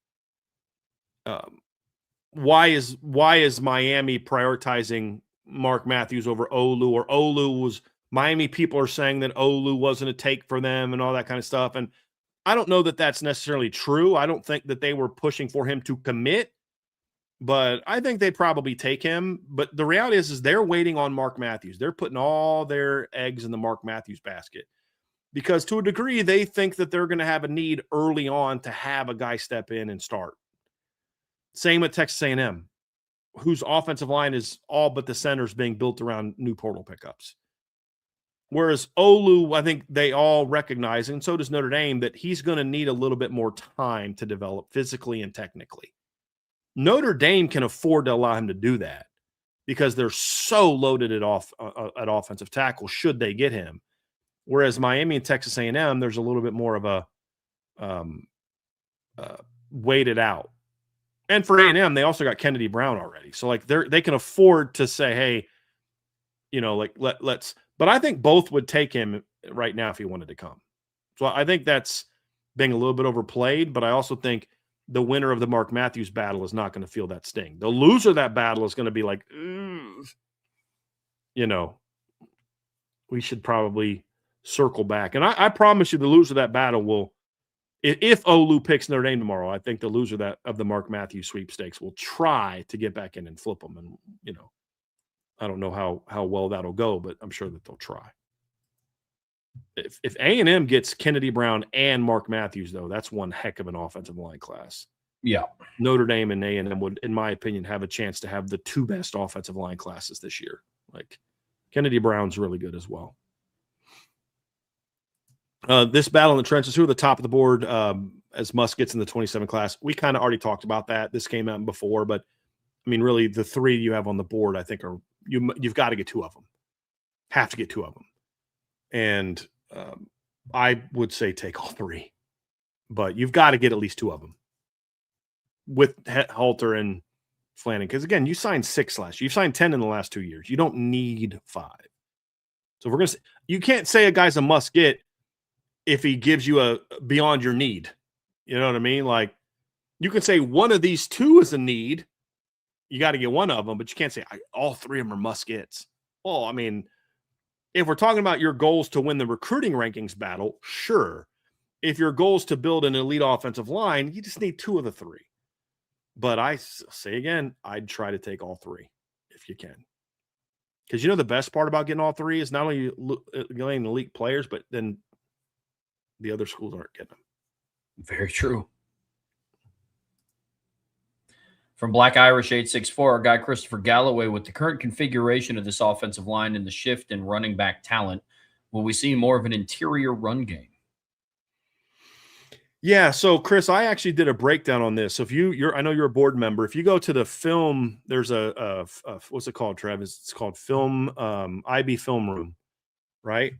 why is Miami prioritizing Mark Matthews over Olu, or Olu was Miami people are saying that Olu wasn't a take for them and all that kind of stuff. And I don't know that that's necessarily true. I don't think that they were pushing for him to commit, but I think they'd probably take him. But the reality is they're waiting on Mark Matthews. They're putting all their eggs in the Mark Matthews basket because to a degree, they think that they're going to have a need early on to have a guy step in and start. Same with Texas A&M, whose offensive line is all but the centers being built around new portal pickups. Whereas Olu, I think they all recognize, and so does Notre Dame, that he's going to need a little bit more time to develop physically and technically. Notre Dame can afford to allow him to do that because they're so loaded at offensive tackle should they get him. Whereas Miami and Texas A&M, there's a little bit more of a waited out. And for A&M, they also got Kennedy Brown already. So like they can afford to say, hey, let's. But I think both would take him right now if he wanted to come. So I think that's being a little bit overplayed, but I also think the winner of the Mark Matthews battle is not going to feel that sting. The loser of that battle is going to be like, we should probably circle back. And I promise you the loser of that battle will, if Olu picks Notre Dame tomorrow, I think the loser of the Mark Matthews sweepstakes will try to get back in and flip them. And, I don't know how well that'll go, but I'm sure that they'll try. If A&M gets Kennedy Brown and Mark Matthews, though, that's one heck of an offensive line class. Yeah. Notre Dame and A&M would, in my opinion, have a chance to have the 2 best offensive line classes this year. Like Kennedy Brown's really good as well. This battle in the trenches, who are the top of the board as Musk gets in the 27 class? We kind of already talked about that. This came out before, but I mean, really, the 3 you have on the board, I think, are you've got to get 2 of them. Have to get 2 of them. And I would say take all 3. But you've got to get at least 2 of them with Halter and Flanagan. Because, again, you signed 6 last year. You've signed 10 in the last 2 years. You don't need 5. So we're going to – you can't say a guy's a must-get if he gives you a beyond your need. You know what I mean? Like, you can say one of these 2 is a need. You got to get one of them, but you can't say all 3 of them are must-gets. Well, I mean, if we're talking about your goals to win the recruiting rankings battle, sure. If your goal is to build an elite offensive line, you just need 2 of the 3. But say again, I'd try to take all three if you can. Because the best part about getting all three is not only getting elite players, but then the other schools aren't getting them. Very true. From Black Irish 864, our guy Christopher Galloway, with the current configuration of this offensive line and the shift in running back talent, will we see more of an interior run game? Yeah, so Chris, I actually did a breakdown on this. So if I know you're a board member. If you go to the film, there's a what's it called, Travis? It's called Film IB Film Room, right?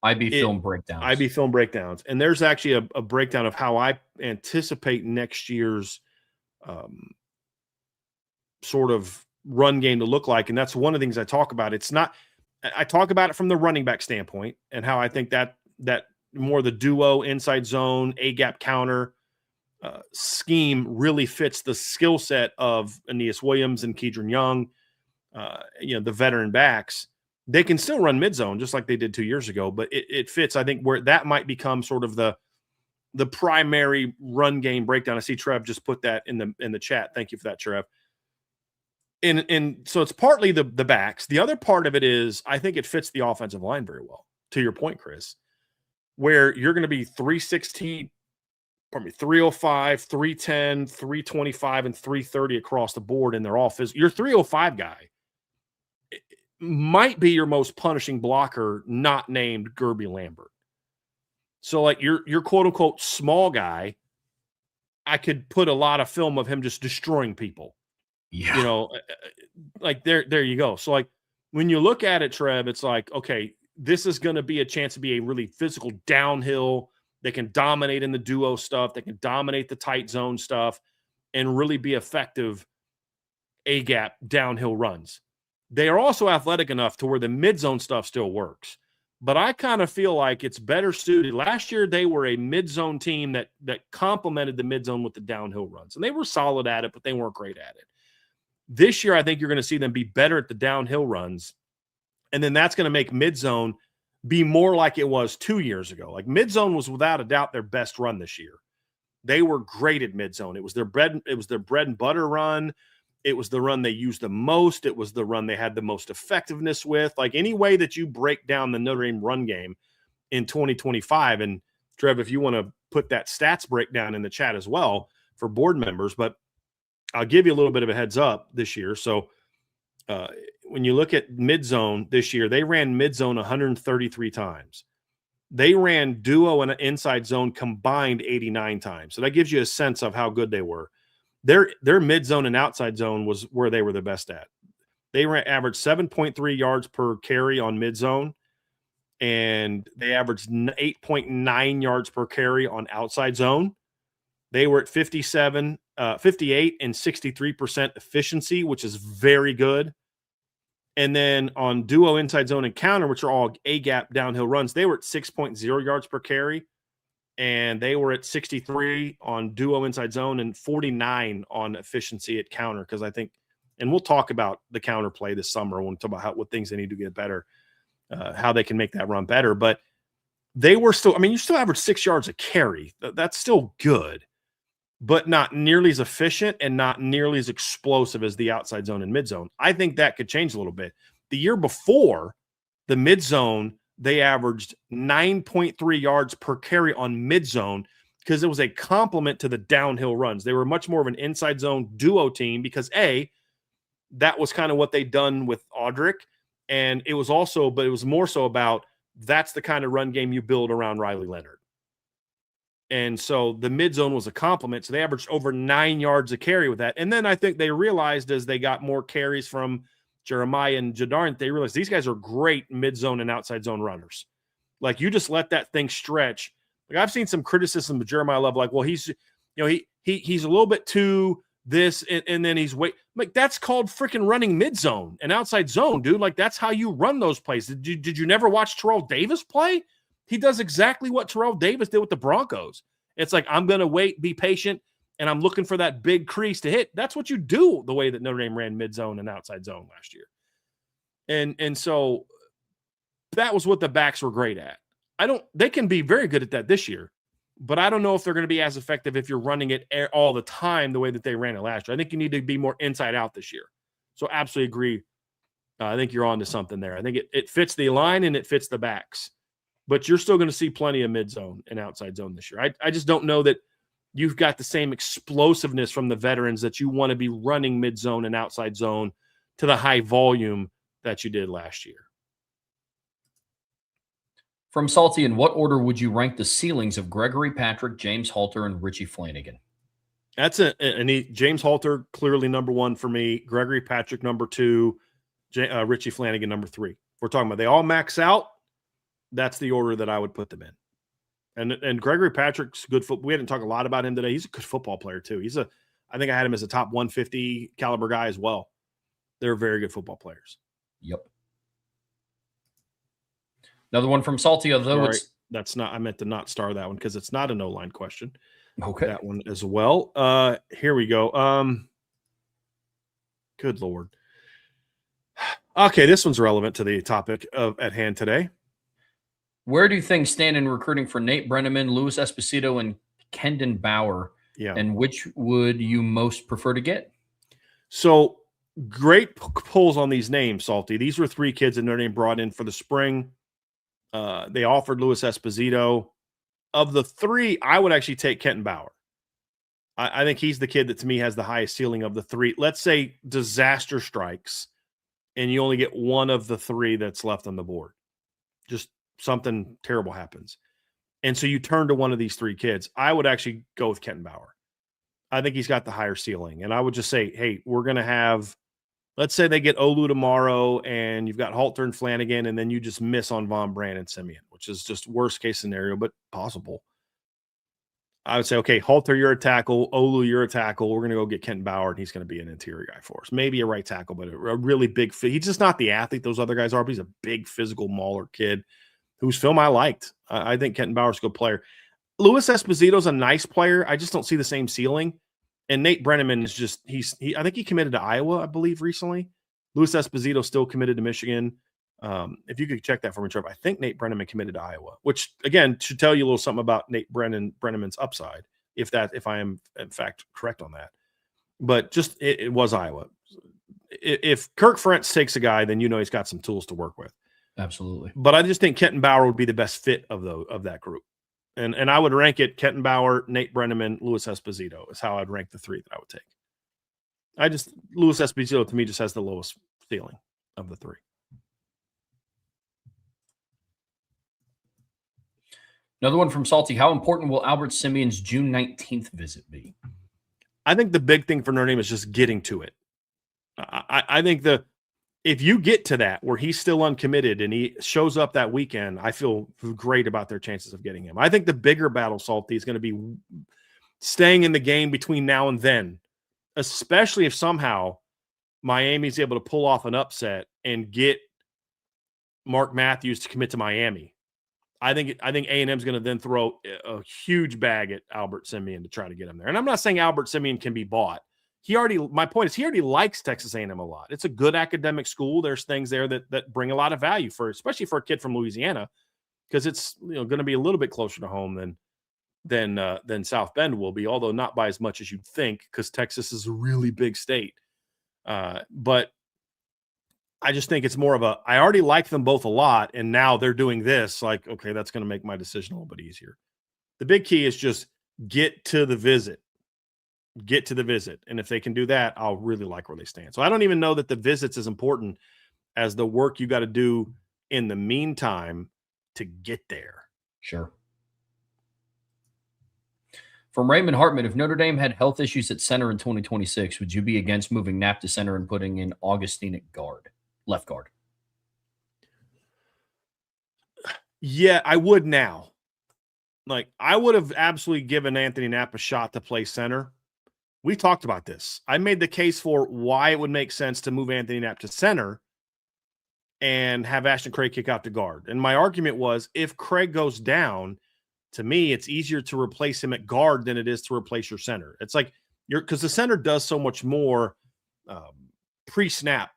IB Film Breakdowns. IB Film Breakdowns, and there's actually a breakdown of how I anticipate next year's sort of run game to look like, and that's one of the things I talk about. I talk about it from the running back standpoint and how I think that more the duo inside zone, A-gap counter scheme really fits the skill set of Aeneas Williams and Keedron Young, the veteran backs. They can still run mid-zone just like they did 2 years ago, but it fits, I think, where that might become sort of the primary run game breakdown. I see Trev just put that in the chat. Thank you for that, Trev. And so it's partly the backs. The other part of it is I think it fits the offensive line very well, to your point, Chris, where you're going to be 305, 310, 325, and 330 across the board, and they're all physical. Your 305 guy might be your most punishing blocker, not named Gerby Lambert. So, like, your quote-unquote small guy, I could put a lot of film of him just destroying people. Yeah. Like, there you go. So, like, when you look at it, Trev, it's like, okay, this is going to be a chance to be a really physical downhill. They can dominate in the duo stuff. They can dominate the tight zone stuff and really be effective A-gap downhill runs. They are also athletic enough to where the mid-zone stuff still works. But I kind of feel like it's better suited. Last year, they were a mid-zone team that complemented the mid-zone with the downhill runs. And they were solid at it, but they weren't great at it. This year, I think you're going to see them be better at the downhill runs. And then that's going to make mid-zone be more like it was 2 years ago. Like, mid-zone was without a doubt their best run this year. They were great at mid-zone. It was their bread and butter run. It was the run they used the most. It was the run they had the most effectiveness with. Like, any way that you break down the Notre Dame run game in 2025, and Trev, if you want to put that stats breakdown in the chat as well for board members, but I'll give you a little bit of a heads up this year. So when you look at mid-zone this year, they ran mid-zone 133 times. They ran duo and inside zone combined 89 times. So that gives you a sense of how good they were. Their mid-zone and outside zone was where they were the best at. They averaged 7.3 yards per carry on mid-zone, and they averaged 8.9 yards per carry on outside zone. They were at 58 and 63% efficiency, which is very good. And then on duo inside zone and counter, which are all A-gap downhill runs, they were at 6.0 yards per carry. And they were at 63 on duo inside zone and 49 on efficiency at counter. Because I think, and we'll talk about the counter play this summer when we talk about what things they need to get better, how they can make that run better. But they were still, I mean, you still average 6 yards a carry. That's still good, but not nearly as efficient and not nearly as explosive as the outside zone and mid zone. I think that could change a little bit. The year before, the mid zone, they averaged 9.3 yards per carry on mid-zone because it was a complement to the downhill runs. They were much more of an inside zone duo team because, A, that was kind of what they'd done with Audric, and it was more so about that's the kind of run game you build around Riley Leonard. And so the mid-zone was a complement, so they averaged over 9 yards a carry with that. And then I think they realized as they got more carries from Jeremiah and Jadar, they realized these guys are great mid-zone and outside zone runners. Like, you just let that thing stretch. Like, I've seen some criticism of Jeremiah Love, like, well, he's a little bit too this, and then he's like, that's called freaking running mid-zone and outside zone, dude. Like, that's how you run those plays. Did you never watch Terrell Davis play? He does exactly what Terrell Davis did with the Broncos. It's like, I'm going to wait, be patient, and I'm looking for that big crease to hit. That's what you do the way that Notre Dame ran mid-zone and outside zone last year. And so that was what the backs were great at. They can be very good at that this year. but I don't know if they're going to be as effective if you're running it all the time the way that they ran it last year. I think you need to be more inside out this year. So absolutely agree. I think you're on to something there. I think it fits the line and it fits the backs, but you're still going to see plenty of mid zone and outside zone this year. I just don't know that you've got the same explosiveness from the veterans that you want to be running mid zone and outside zone to the high volume that you did last year. From Salty, in what order would you rank the ceilings of Gregory Patrick, James Halter, and Richie Flanagan? That's James Halter, clearly number one for me. Gregory Patrick, number two. Richie Flanagan, number three. We're talking about they all max out. That's the order that I would put them in. And Gregory Patrick's good football. We didn't talk a lot about him today. He's a good football player too. I think I had him as a top 150 caliber guy as well. They're very good football players. Yep. Another one from Salty, although that's not, I meant to not star that one because it's not a no line question. Okay. That one as well. Here we go. Good Lord. Okay, this one's relevant to the topic at hand today. Where do you think stand in recruiting for Nate Brenneman, Louis Esposito, and Kendon Bauer? Yeah. And which would you most prefer to get? So great pulls on these names, Salty. These were three kids that Notre Dame brought in for the spring. They offered Louis Esposito. Of the three, I would actually take Kenton Bauer. I think he's the kid that to me has the highest ceiling of the three. Let's say disaster strikes and you only get one of the three that's left on the board. Just something terrible happens. And so you turn to one of these three kids. I would actually go with Kenton Bauer. I think he's got the higher ceiling. And I would just say, hey, we're going to have, let's say they get Olu tomorrow and you've got Halter and Flanagan, and then you just miss on Von Brand and Simeon, which is just worst case scenario, but possible. I would say, okay, Halter, you're a tackle. Olu, you're a tackle. We're going to go get Kenton Bauer, and he's going to be an interior guy for us. Maybe a right tackle, but a really big fit. He's just not the athlete those other guys are, but he's a big physical mauler kid whose film I liked. I think Kenton Bauer's a good player. Louis Esposito's a nice player. I just don't see the same ceiling. And Nate Brenneman is just, I think he committed to Iowa, I believe, recently. Louis Esposito still committed to Michigan. If you could check that for me, Trevor, I think Nate Brenneman committed to Iowa, which again should tell you a little something about Nate Brenneman's upside, if I am in fact correct on that. But just it was Iowa. If Kirk Ferentz takes a guy, then you know he's got some tools to work with. Absolutely. But I just think Kenton Bauer would be the best fit of that group. And I would rank it Kenton Bauer, Nate Brenneman, Louis Esposito is how I'd rank the three that I would take. Louis Esposito to me just has the lowest ceiling of the three. Another one from Salty. How important will Albert Simeon's June 19th visit be? I think the big thing for Notre Dame is just getting to it. I think if you get to that where he's still uncommitted and he shows up that weekend, I feel great about their chances of getting him. I think the bigger battle, Salty, is going to be staying in the game between now and then, especially if somehow Miami's able to pull off an upset and get Mark Matthews to commit to Miami. I think A&M's going to then throw a huge bag at Albert Simeon to try to get him there. And I'm not saying Albert Simeon can be bought. My point is he already likes Texas A&M a lot. It's a good academic school. There's things there that bring a lot of value especially for a kid from Louisiana, because it's going to be a little bit closer to home than South Bend will be, although not by as much as you'd think, because Texas is a really big state. But I just think it's more of I already like them both a lot, and now they're doing this. Like, okay, that's going to make my decision a little bit easier. The big key is just get to the visit. Get to the visit. And if they can do that, I'll really like where they stand. So I don't even know that the visit's as important as the work you got to do in the meantime to get there. Sure. From Raymond Hartman, if Notre Dame had health issues at center in 2026, would you be against moving Knapp to center and putting in Augustine at left guard? Yeah, I would now. Like, I would have absolutely given Anthony Knapp a shot to play center. We talked about this. I made the case for why it would make sense to move Anthony Knapp to center and have Ashton Craig kick out to guard. And my argument was, if Craig goes down, to me, it's easier to replace him at guard than it is to replace your center. It's like because the center does so much more pre-snap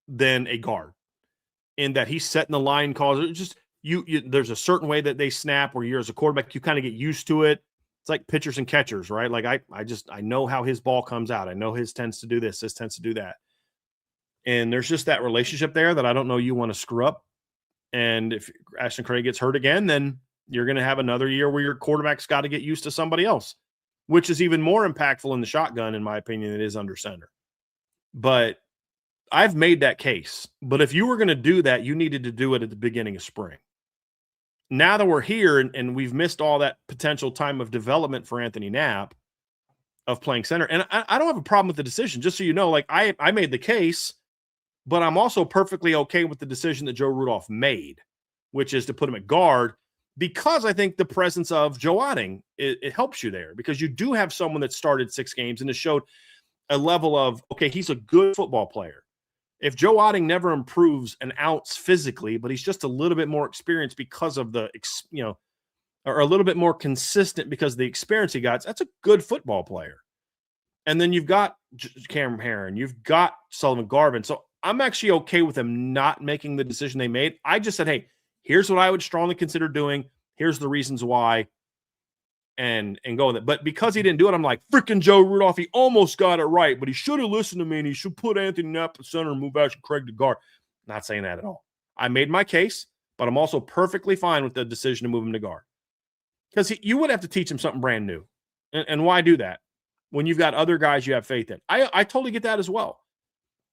than a guard, in that he's setting the line calls. there's a certain way that they snap where you're as a quarterback, you kind of get used to it. It's like pitchers and catchers, right? Like I know how his ball comes out. I know his tends to do this tends to do that. And there's just that relationship there that I don't know you want to screw up. And if Ashton Craig gets hurt again, then you're going to have another year where your quarterback's got to get used to somebody else, which is even more impactful in the shotgun, in my opinion, than it is under center. But I've made that case. But if you were going to do that, you needed to do it at the beginning of spring. Now that we're here and we've missed all that potential time of development for Anthony Knapp of playing center, and I don't have a problem with the decision, just so you know, like I made the case, but I'm also perfectly okay with the decision that Joe Rudolph made, which is to put him at guard, because I think the presence of Joe Otting, it helps you there, because you do have someone that started 6 games and has showed a level of, okay, he's a good football player. If Joe Otting never improves an ounce physically, but he's just a little bit more experienced because of the, or a little bit more consistent because of the experience he got, that's a good football player. And then you've got Cameron Herron, you've got Sullivan Garvin. So I'm actually okay with them not making the decision they made. I just said, hey, here's what I would strongly consider doing. Here's the reasons why. And go with it. But because he didn't do it, I'm like, freaking Joe Rudolph, he almost got it right, but he should have listened to me, and he should put Anthony Knapp at center and move Ashton Craig to guard. Not saying that at all. I made my case, but I'm also perfectly fine with the decision to move him to guard. Because you would have to teach him something brand new. And why do that when you've got other guys you have faith in? I totally get that as well.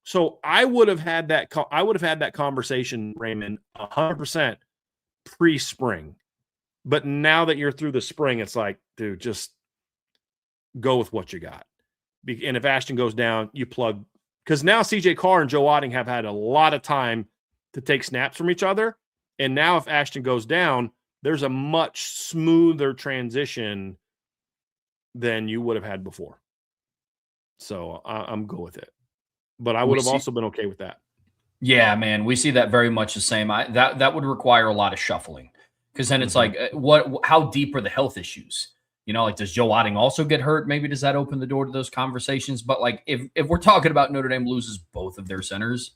So I would have had that conversation, Raymond, 100% pre-spring. But now that you're through the spring, it's like, dude, just go with what you got. And if Ashton goes down, you plug. Because now CJ Carr and Joe Otting have had a lot of time to take snaps from each other. And now if Ashton goes down, there's a much smoother transition than you would have had before. So I'm good with it. But I would have also been okay with that. Yeah, man, we see that very much the same. That would require a lot of shuffling. Because then it's like, how deep are the health issues? Like, does Joe Otting also get hurt? Maybe does that open the door to those conversations? But like, if we're talking about Notre Dame loses both of their centers,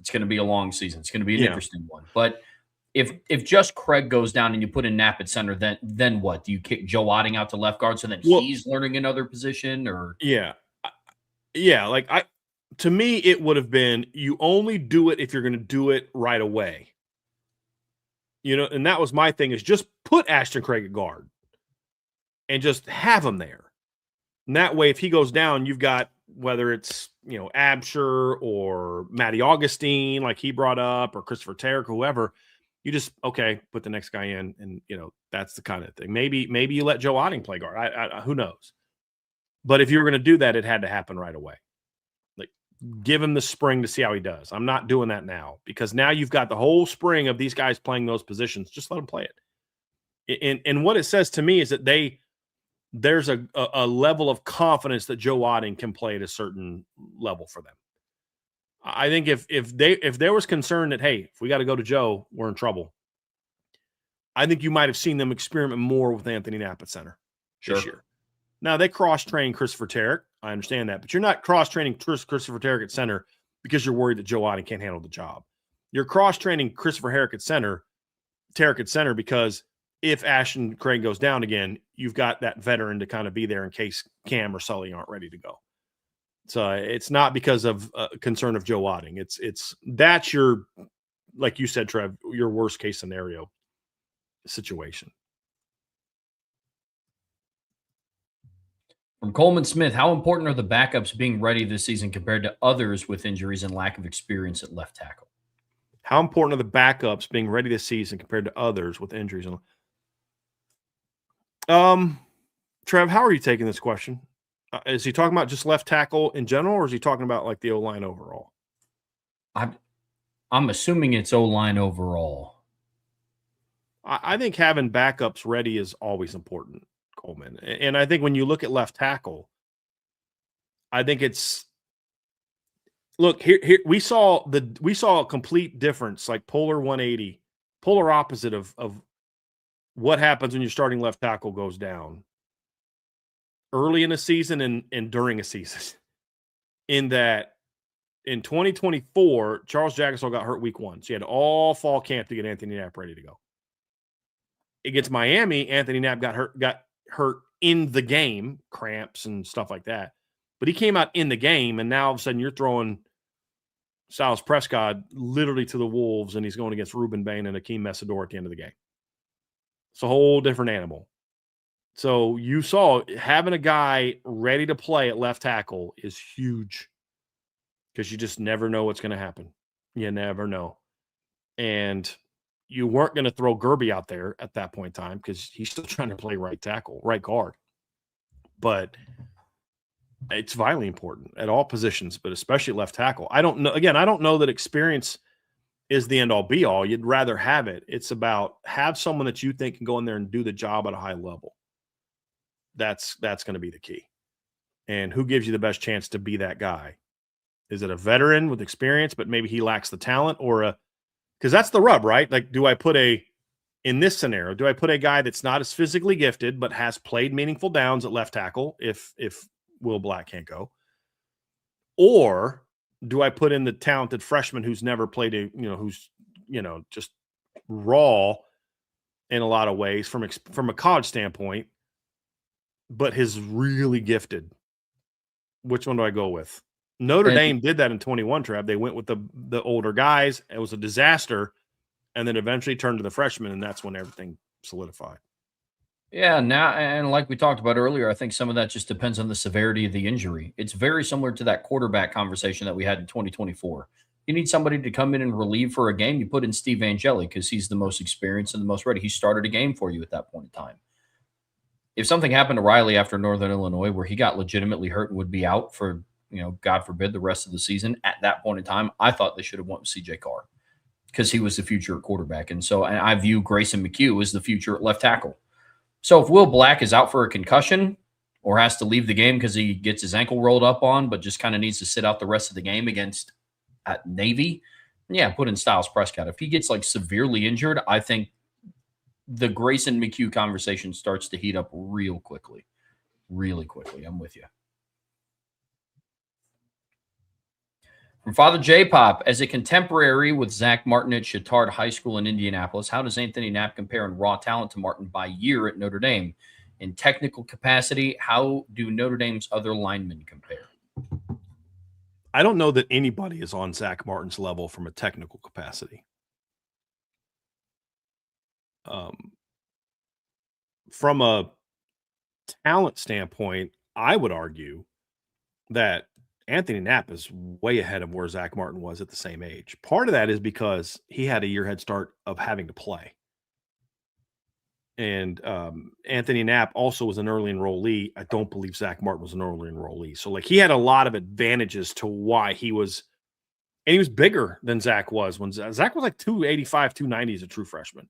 it's going to be a long season. It's going to be an interesting one. But if just Craig goes down and you put in Knapp at center, then what? Do you kick Joe Otting out to left guard so then he's learning another position? Or like to me, it would have been, you only do it if you're going to do it right away. And that was my thing, is just put Ashton Craig at guard and just have him there. And that way, if he goes down, you've got, whether it's, Absher or Matty Augustine, like he brought up, or Christopher Tarrick, whoever, you just, okay, put the next guy in. And, that's the kind of thing. Maybe you let Joe Otting play guard. Who knows? But if you were going to do that, it had to happen right away. Give him the spring to see how he does. I'm not doing that now, because now you've got the whole spring of these guys playing those positions. Just let them play it. And what it says to me is that there's a level of confidence that Joe Otting can play at a certain level for them. I think if there was concern that, hey, if we got to go to Joe, we're in trouble, I think you might have seen them experiment more with Anthony Knapp at center this year. Now, they cross-train Christopher Tarrick. I understand that. But you're not cross-training Christopher Tarrick at center because you're worried that Joe Otting can't handle the job. You're cross-training Christopher Tarrick at center, because if Ashton Craig goes down again, you've got that veteran to kind of be there in case Cam or Sully aren't ready to go. So it's not because of concern of Joe Otting. That's your, like you said, Trev, your worst-case scenario situation. From Coleman Smith, how important are the backups being ready this season compared to others with injuries and lack of experience at left tackle? How important are the backups being ready this season compared to others with injuries? Trev, how are you taking this question? Is he talking about just left tackle in general, or is he talking about like the O-line overall? I'm assuming it's O-line overall. I think having backups ready is always important, Coleman. And I think when you look at left tackle, I think it's, look, here we saw a complete difference, like polar 180, polar opposite of what happens when your starting left tackle goes down early in a season and during a season. In that, in 2024, Charles Jagusah got hurt week 1. So he had all fall camp to get Anthony Knapp ready to go. against Miami, Anthony Knapp got hurt in the game, cramps and stuff like that. But he came out in the game, and now all of a sudden you're throwing Silas Prescott literally to the wolves, and he's going against Ruben Bain and Akeem Messidor at the end of the game. It's a whole different animal. So you saw having a guy ready to play at left tackle is huge because you just never know what's going to happen. You never know. And you weren't going to throw Gerby out there at that point in time because he's still trying to play right tackle, right guard. But it's vitally important at all positions, but especially left tackle. I don't know. Again, I don't know that experience is the end all be all. You'd rather have it. It's about have someone that you think can go in there and do the job at a high level. That's going to be the key. And who gives you the best chance to be that guy? Is it a veteran with experience, but maybe he lacks the talent, or because that's the rub, right? Like, in this scenario, do I put a guy that's not as physically gifted, but has played meaningful downs at left tackle if Will Black can't go? Or do I put in the talented freshman who's never played who's just raw in a lot of ways from a college standpoint, but is really gifted? Which one do I go with? Notre Dame did that in 21, Trav. They went with the older guys. It was a disaster, and then eventually turned to the freshmen, and that's when everything solidified. Yeah, now, and like we talked about earlier, I think some of that just depends on the severity of the injury. It's very similar to that quarterback conversation that we had in 2024. You need somebody to come in and relieve for a game. You put in Steve Angeli because he's the most experienced and the most ready. He started a game for you at that point in time. If something happened to Riley after Northern Illinois where he got legitimately hurt and would be out for, God forbid, the rest of the season, at that point in time, I thought they should have went with CJ Carr because he was the future quarterback. And I view Grayson McHugh as the future at left tackle. So if Will Black is out for a concussion or has to leave the game because he gets his ankle rolled up on, but just kind of needs to sit out the rest of the game against at Navy, yeah, put in Styles Prescott. If he gets severely injured, I think the Grayson McHugh conversation starts to heat up real quickly. Really quickly. I'm with you. From Father J-Pop, as a contemporary with Zach Martin at Chittard High School in Indianapolis, how does Anthony Knapp compare in raw talent to Martin by year at Notre Dame? In technical capacity, how do Notre Dame's other linemen compare? I don't know that anybody is on Zach Martin's level from a technical capacity. From a talent standpoint, I would argue that Anthony Knapp is way ahead of where Zach Martin was at the same age. Part of that is because he had a year head start of having to play. And Anthony Knapp also was an early enrollee. I don't believe Zach Martin was an early enrollee. So he had a lot of advantages to why he was, and he was bigger than Zach was when Zach was 285, 290 as a true freshman.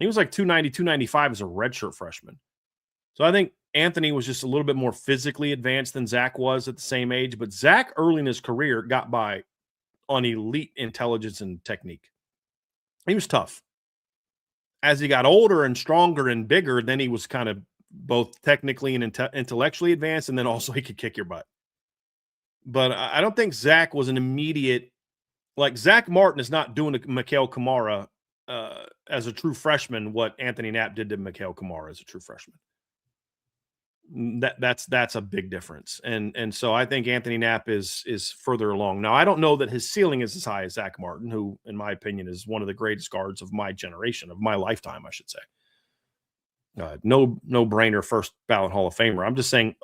He was 290, 295 as a redshirt freshman. So I think Anthony was just a little bit more physically advanced than Zach was at the same age. But Zach early in his career got by on elite intelligence and technique. He was tough. As he got older and stronger and bigger, then he was kind of both technically and intellectually advanced, and then also he could kick your butt. But I don't think Zach was an immediate – Zach Martin is not doing to Mikhail Kamara as a true freshman what Anthony Knapp did to Mikhail Kamara as a true freshman. That's a big difference. And so I think Anthony Knapp is further along. Now, I don't know that his ceiling is as high as Zach Martin, who, in my opinion, is one of the greatest guards of my generation, of my lifetime, I should say. No brainer, first ballot Hall of Famer. I'm just saying,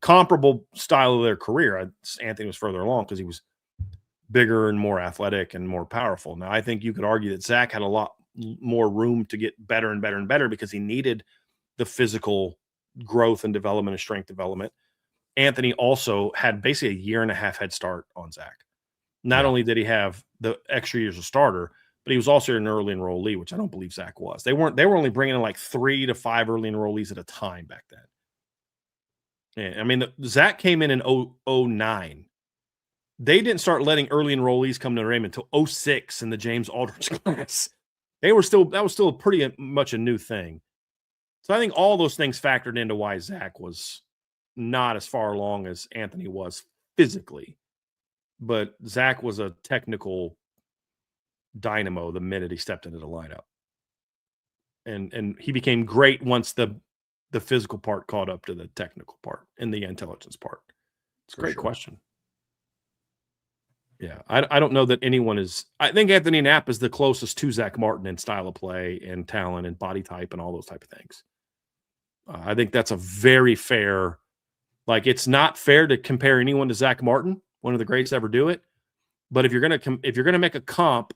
comparable style of their career. Anthony was further along because he was bigger and more athletic and more powerful. Now, I think you could argue that Zach had a lot more room to get better and better and better because he needed the physical growth and development and strength development. Anthony also had basically a year and a half head start on Zach. Not only did he have the extra years of starter, but he was also an early enrollee, which I don't believe Zach was. They were only bringing in 3 to 5 early enrollees at a time back then. Yeah, I mean, Zach came in 09. They didn't start letting early enrollees come to Notre Dame until 06 in the James Aldridge class. That was still pretty much a new thing. So I think all those things factored into why Zach was not as far along as Anthony was physically. But Zach was a technical dynamo the minute he stepped into the lineup. and he became great once the physical part caught up to the technical part and the intelligence part. It's a great question. Yeah, I don't know that anyone is. I think Anthony Knapp is the closest to Zach Martin in style of play and talent and body type and all those type of things. I think that's a very fair. Like, it's not fair to compare anyone to Zach Martin, one of the greats to ever do it. But if you're gonna make a comp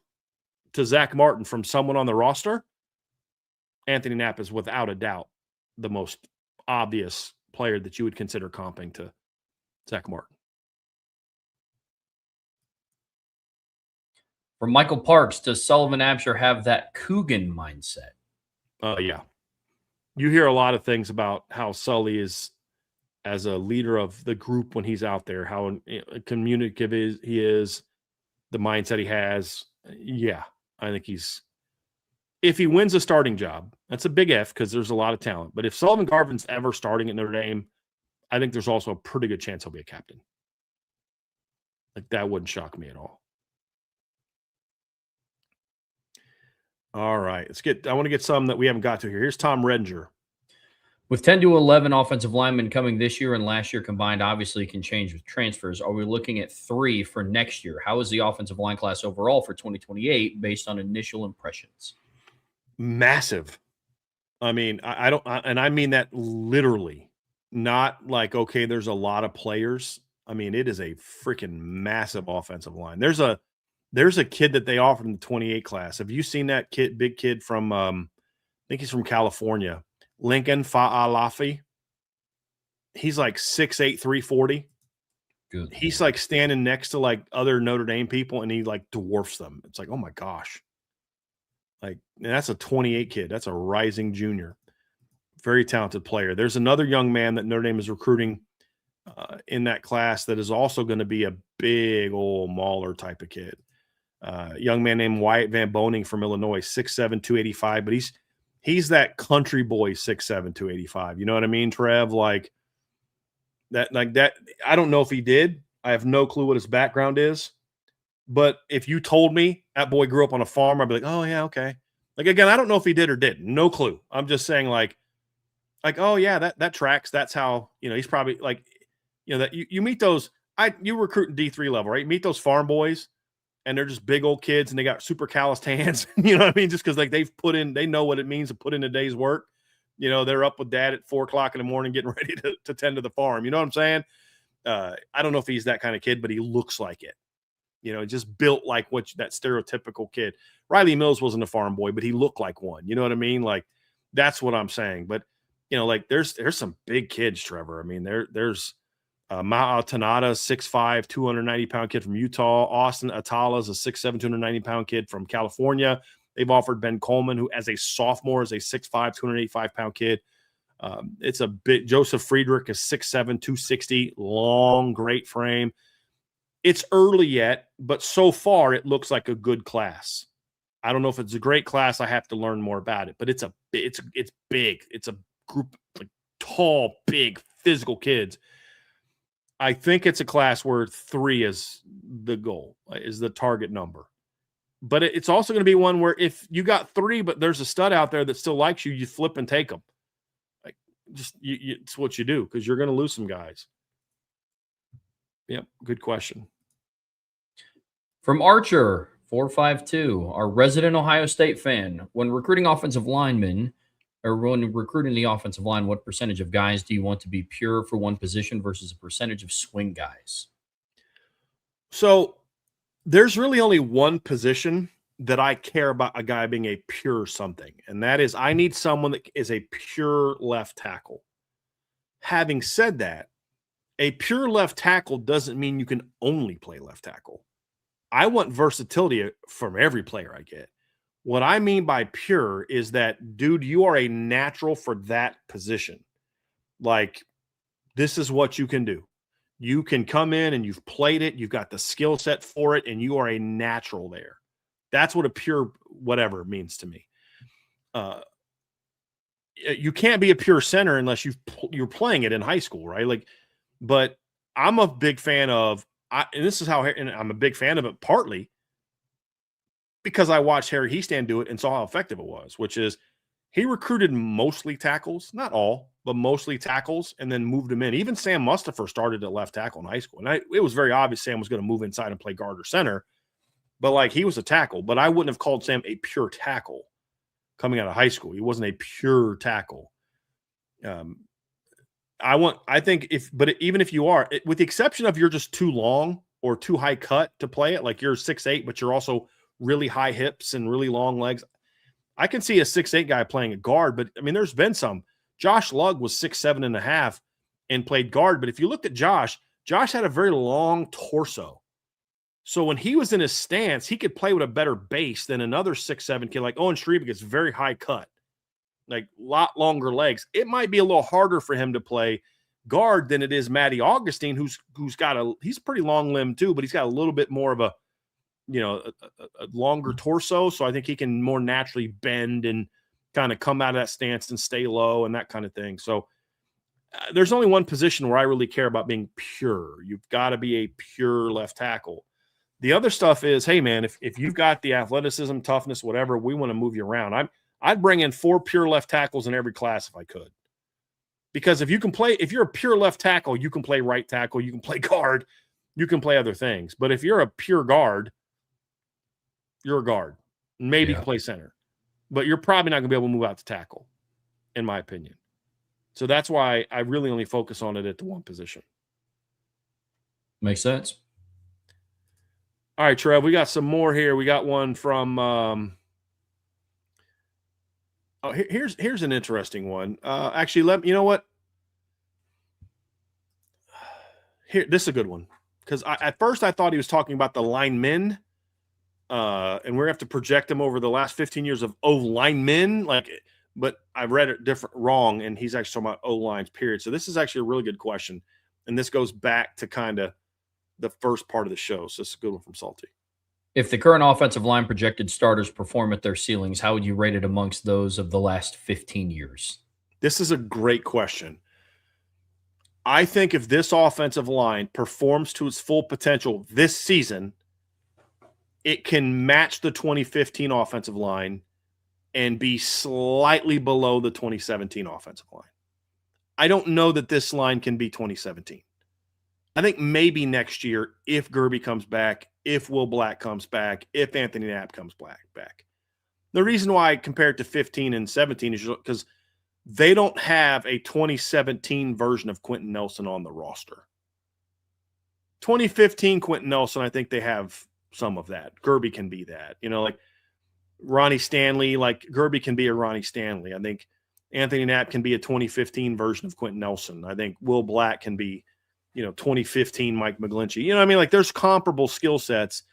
to Zach Martin from someone on the roster, Anthony Knapp is without a doubt the most obvious player that you would consider comping to Zach Martin. From Michael Parks, does Sullivan Absher have that Coogan mindset? Yeah. You hear a lot of things about how Sully is, as a leader of the group when he's out there, how communicative he is, the mindset he has. Yeah, I think if he wins a starting job, that's a big F because there's a lot of talent. But if Sullivan Garvin's ever starting at Notre Dame, I think there's also a pretty good chance he'll be a captain. Like, that wouldn't shock me at all. All right, I want to get some that we haven't got to here. Here's Tom Redinger. With 10 to 11 offensive linemen coming this year and last year combined, obviously can change with transfers. Are we looking at 3 for next year? How is the offensive line class overall for 2028 based on initial impressions? Massive. I mean, and I mean that literally, not like, okay, there's a lot of players. I mean, it is a freaking massive offensive line. There's a kid that they offered in the 28 class. Have you seen that kid, big kid from, I think he's from California, Lincoln Fa'alafi? He's like 6'8", 340. Good. He's like standing next to like other Notre Dame people, and he like dwarfs them. It's like, oh my gosh. Like, and that's a 28 kid. That's a rising junior. Very talented player. There's another young man that Notre Dame is recruiting in that class that is also going to be a big old mauler type of kid. Young man named Wyatt Van Boning from Illinois, 6'7", 285, but he's that country boy 6'7", 285. You know what I mean, Trev? Like that. I don't know if he did. I have no clue what his background is. But if you told me that boy grew up on a farm, I'd be like, oh yeah, okay. Like, again, I don't know if he did or didn't. No clue. I'm just saying like, oh yeah, that tracks. That's how, he's probably like, that you meet those. You recruit in D3 level, right? You meet those farm boys, and they're just big old kids, and they got super calloused hands. You know what I mean? Just because like they know what it means to put in a day's work. They're up with dad at 4:00 in the morning, getting ready to tend to the farm. You know what I'm saying? I don't know if he's that kind of kid, but he looks like it. Just built like that stereotypical kid. Riley Mills wasn't a farm boy, but he looked like one. You know what I mean? Like, that's what I'm saying. But like there's some big kids, Trevor. I mean, there's Ma'a Tanada, 6'5", 290-pound kid from Utah. Austin Atala is a 6'7", 290-pound kid from California. They've offered Ben Coleman, who as a sophomore is a 6'5", 285-pound kid. It's a bit. Joseph Friedrich is 6'7", 260, long, great frame. It's early yet, but so far it looks like a good class. I don't know if it's a great class. I have to learn more about it, but it's big. It's a group like tall, big, physical kids. I think it's a class where 3 is the goal, is the target number. But it's also going to be one where if you got 3, but there's a stud out there that still likes you, you flip and take them. Like, it's what you do because you're going to lose some guys. Yep, good question. From Archer 452, our resident Ohio State fan, when recruiting offensive linemen, or when recruiting the offensive line, what percentage of guys do you want to be pure for one position versus a percentage of swing guys? So there's really only one position that I care about a guy being a pure something, and that is I need someone that is a pure left tackle. Having said that, a pure left tackle doesn't mean you can only play left tackle. I want versatility from every player I get. What I mean by pure is that, dude, you are a natural for that position. Like, this is what you can do. You can come in and you've played it. You've got the skill set for it, and you are a natural there. That's what a pure whatever means to me. You can't be a pure center unless you're playing it in high school, right? Like, but I'm a big fan of, and this is how, and I'm a big fan of it partly because I watched Harry Heastand do it and saw how effective it was, which is he recruited mostly tackles, not all, but mostly tackles, and then moved him in. Even Sam Mustipher started at left tackle in high school. And it was very obvious Sam was going to move inside and play guard or center, but like he was a tackle. But I wouldn't have called Sam a pure tackle coming out of high school. He wasn't a pure tackle. Even if you are, with the exception of you're just too long or too high cut to play it, like you're 6'8", but you're also really high hips and really long legs. I can see a 6'8" guy playing a guard, but I mean, there's been some. Josh Lugg was 6'7.5" and played guard. But if you looked at Josh had a very long torso. So when he was in his stance, he could play with a better base than another 6'7" kid like Owen Schriebe gets very high cut, like a lot longer legs. It might be a little harder for him to play guard than it is Matty Augustine, who's he's pretty long limb too, but he's got a little bit more of a longer torso. So I think he can more naturally bend and kind of come out of that stance and stay low and that kind of thing. So there's only one position where I really care about being pure. You've got to be a pure left tackle. The other stuff is, hey man, if you've got the athleticism, toughness, whatever, we want to move you around. I'd bring in 4 pure left tackles in every class if I could. Because if you're a pure left tackle, you can play right tackle, you can play guard, you can play other things. But if you're a pure guard, you're a guard. Maybe you can play center. But you're probably not going to be able to move out to tackle, in my opinion. So that's why I really only focus on it at the one position. Makes sense. All right, Trev, we got some more here. We got one from here's an interesting one. Actually, you know what? Here, this is a good one. Because at first I thought he was talking about the linemen. And we're going to have to project him over the last 15 years of O-linemen. But I read it wrong, and he's actually talking about O-lines, period. So this is actually a really good question. And this goes back to kind of the first part of the show. So it's a good one from Salty. If the current offensive line projected starters perform at their ceilings, how would you rate it amongst those of the last 15 years? This is a great question. I think if this offensive line performs to its full potential this season, it can match the 2015 offensive line and be slightly below the 2017 offensive line. I don't know that this line can be 2017. I think maybe next year, if Gerby comes back, if Will Black comes back, if Anthony Knapp comes back. The reason why I compare it to 15 and 17 is because they don't have a 2017 version of Quentin Nelson on the roster. 2015 Quentin Nelson, I think they have some of that. Gerby can be that. Like Ronnie Stanley, like Gerby can be a Ronnie Stanley. I think Anthony Knapp can be a 2015 version of Quentin Nelson. I think Will Black can be 2015 Mike McGlinchey. I mean? Like there's comparable skill sets,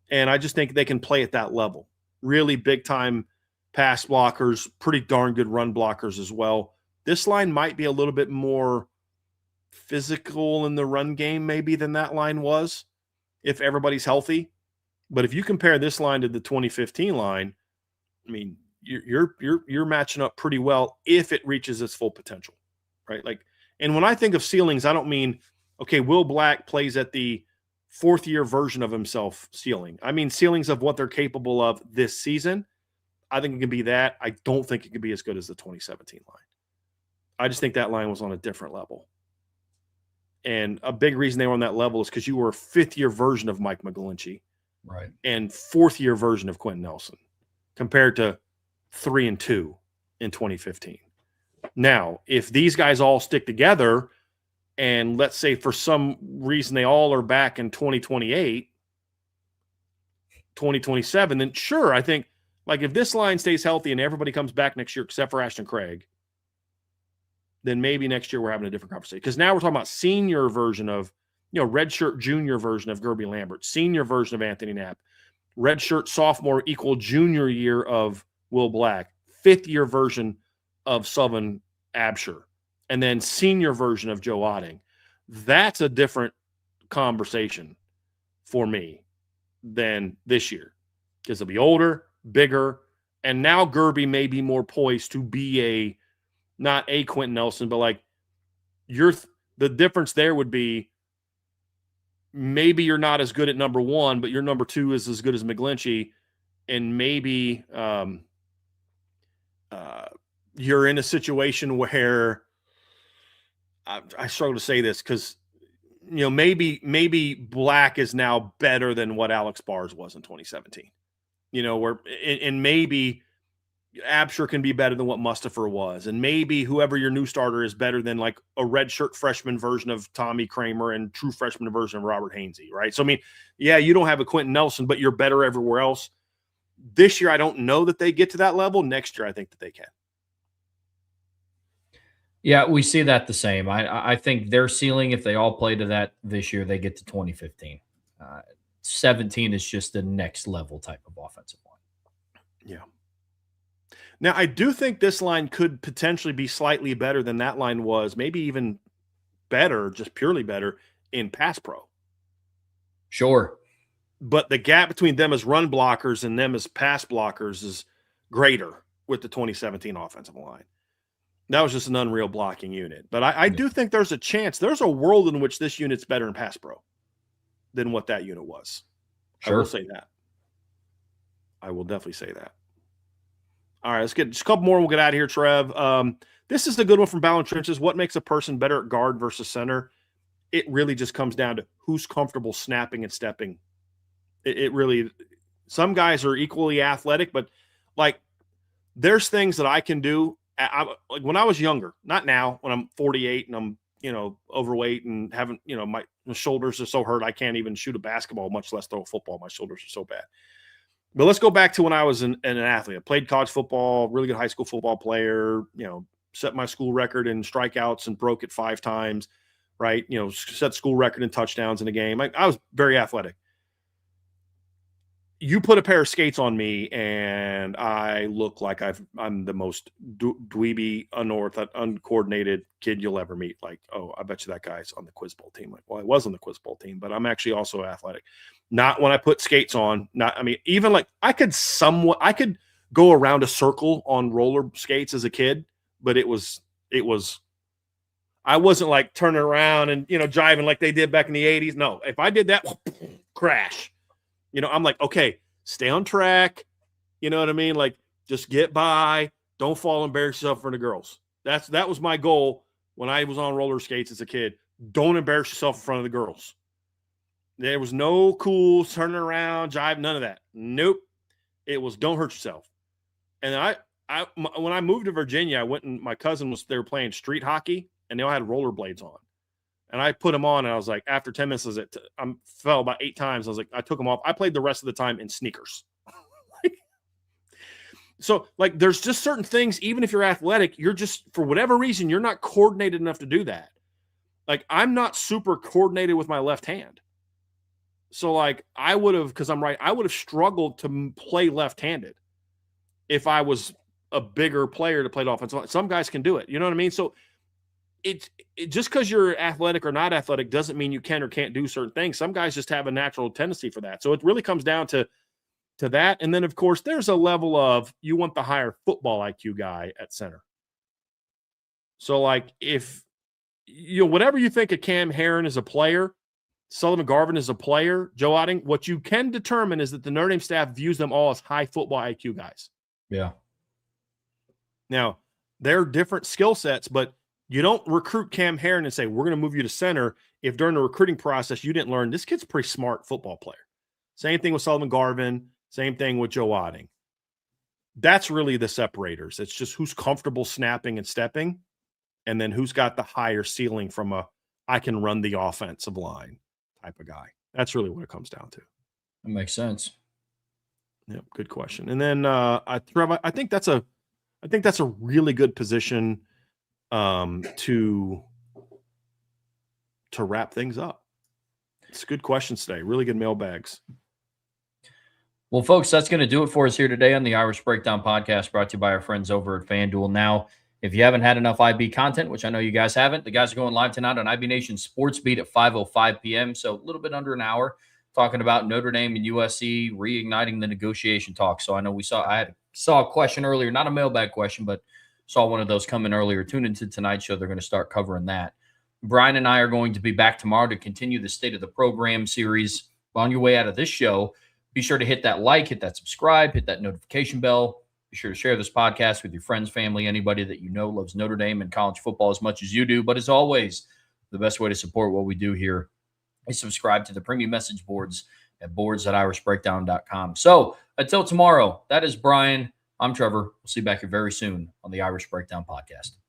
and I just think they can play at that level. Really big-time pass blockers, pretty darn good run blockers as well. This line might be a little bit more physical in the run game maybe than that line was if everybody's healthy. But if you compare this line to the 2015 line, I mean, you're matching up pretty well if it reaches its full potential, right? Like, and when I think of ceilings, I don't mean, okay, Will Black plays at the 4th year version of himself ceiling. I mean ceilings of what they're capable of this season. I think it can be that. I don't think it can be as good as the 2017 line. I just think that line was on a different level. And a big reason they were on that level is because you were a 5th year version of Mike McGlinchey, right, and 4th year version of Quentin Nelson, compared to 3 and 2 in 2015. Now, if these guys all stick together, and let's say for some reason they all are back in 2028, 2027, then sure, I think like if this line stays healthy and everybody comes back next year except for Ashton Craig, then maybe next year we're having a different conversation. Because now we're talking about senior version of, redshirt junior version of Gerby Lambert, senior version of Anthony Knapp, redshirt sophomore equal junior year of Will Black, 5th year version of Sullivan Absher, and then senior version of Joe Otting. That's a different conversation for me than this year, because they'll be older, bigger, and now Gerby may be more poised to be not a Quentin Nelson, but like the difference there would be maybe you're not as good at number 1, but your number 2 is as good as McGlinchey, and maybe you're in a situation where I struggle to say this because, maybe Black is now better than what Alex Bars was in 2017, and maybe Absher can be better than what Mustapher was. And maybe whoever your new starter is better than like a redshirt freshman version of Tommy Kramer and true freshman version of Robert Hainsey, right? So, you don't have a Quentin Nelson, but you're better everywhere else. This year, I don't know that they get to that level. Next year, I think that they can. Yeah, we see that the same. I think their ceiling, if they all play to that this year, they get to 2015. 17 is just the next level type of offensive line. Yeah. Now, I do think this line could potentially be slightly better than that line was, maybe even better, just purely better in pass pro. Sure. But the gap between them as run blockers and them as pass blockers is greater with the 2017 offensive line. That was just an unreal blocking unit. But I do think there's a chance. There's a world in which this unit's better in pass pro than what that unit was. Sure. I will say that. I will definitely say that. All right, let's get just a couple more and we'll get out of here, Trev. This is the good one from Ballon Trenches. What makes a person better at guard versus center? It really just comes down to who's comfortable snapping and stepping. It really – some guys are equally athletic, but, there's things that I can do. Like when I was younger, not now when I'm 48 and I'm, overweight and haven't, my shoulders are so hurt I can't even shoot a basketball, much less throw a football. My shoulders are so bad. But let's go back to when I was an athlete. I played college football, really good high school football player, set my school record in strikeouts and broke it 5 times, right? Set school record in touchdowns in a game. I was very athletic. You put a pair of skates on me and I look like I'm the most dweeby, uncoordinated kid you'll ever meet. Like, oh, I bet you that guy's on the quiz bowl team. Like, well, I was on the quiz bowl team, but I'm actually also athletic. Not when I put skates on. Even like I could go around a circle on roller skates as a kid, but I wasn't like turning around and, jiving like they did back in the 80s. No, if I did that, crash. I'm like, okay, stay on track. You know what I mean? Like, just get by. Don't fall, embarrass yourself in front of girls. That was my goal when I was on roller skates as a kid. Don't embarrass yourself in front of the girls. There was no cool turning around, jive, none of that. Nope. It was don't hurt yourself. And when I moved to Virginia, I went and my cousin they were playing street hockey and they all had rollerblades on. And I put them on, and I was like, after 10 minutes, I fell about 8 times. I was like, I took them off. I played the rest of the time in sneakers. So, there's just certain things, even if you're athletic, you're just, for whatever reason, you're not coordinated enough to do that. I'm not super coordinated with my left hand. So, I would have, because I'm right, I would have struggled to play left-handed if I was a bigger player to play the offensive line. Some guys can do it. You know what I mean? So, it just because you're athletic or not athletic doesn't mean you can or can't do certain things. Some guys just have a natural tendency for that. So it really comes down to that. And then, of course, there's a level of you want the higher football IQ guy at center. So, if whatever you think of Cam Herron as a player, Sullivan Garvin as a player, Joe Otting, what you can determine is that the Notre Dame staff views them all as high football IQ guys. Yeah. Now, they're different skill sets, but you don't recruit Cam Herron and say, we're going to move you to center if during the recruiting process you didn't learn this kid's a pretty smart football player. Same thing with Sullivan Garvin. Same thing with Joe Otting. That's really the separators. It's just who's comfortable snapping and stepping, and then who's got the higher ceiling from I can run the offensive line type of guy. That's really what it comes down to. That makes sense. Yep, good question. And then I think that's a really good position to wrap things up. It's good questions today. Really good mailbags. Well, folks, that's going to do it for us here today on the Irish Breakdown Podcast, brought to you by our friends over at FanDuel. Now, if you haven't had enough IB content, which I know you guys haven't, the guys are going live tonight on IB Nation Sports Beat at 5:05 p.m., so a little bit under an hour, talking about Notre Dame and USC reigniting the negotiation talk. So I know I saw a question earlier, not a mailbag question, but saw one of those come in earlier. Tune into tonight's show. They're going to start covering that. Brian and I are going to be back tomorrow to continue the State of the Program series. On your way out of this show, be sure to hit that like, hit that subscribe, hit that notification bell. Be sure to share this podcast with your friends, family, anybody that you know loves Notre Dame and college football as much as you do. But as always, the best way to support what we do here is subscribe to the premium message boards at boards.irishbreakdown.com. So until tomorrow, that is Brian. I'm Trevor. We'll see you back here very soon on the Irish Breakdown Podcast.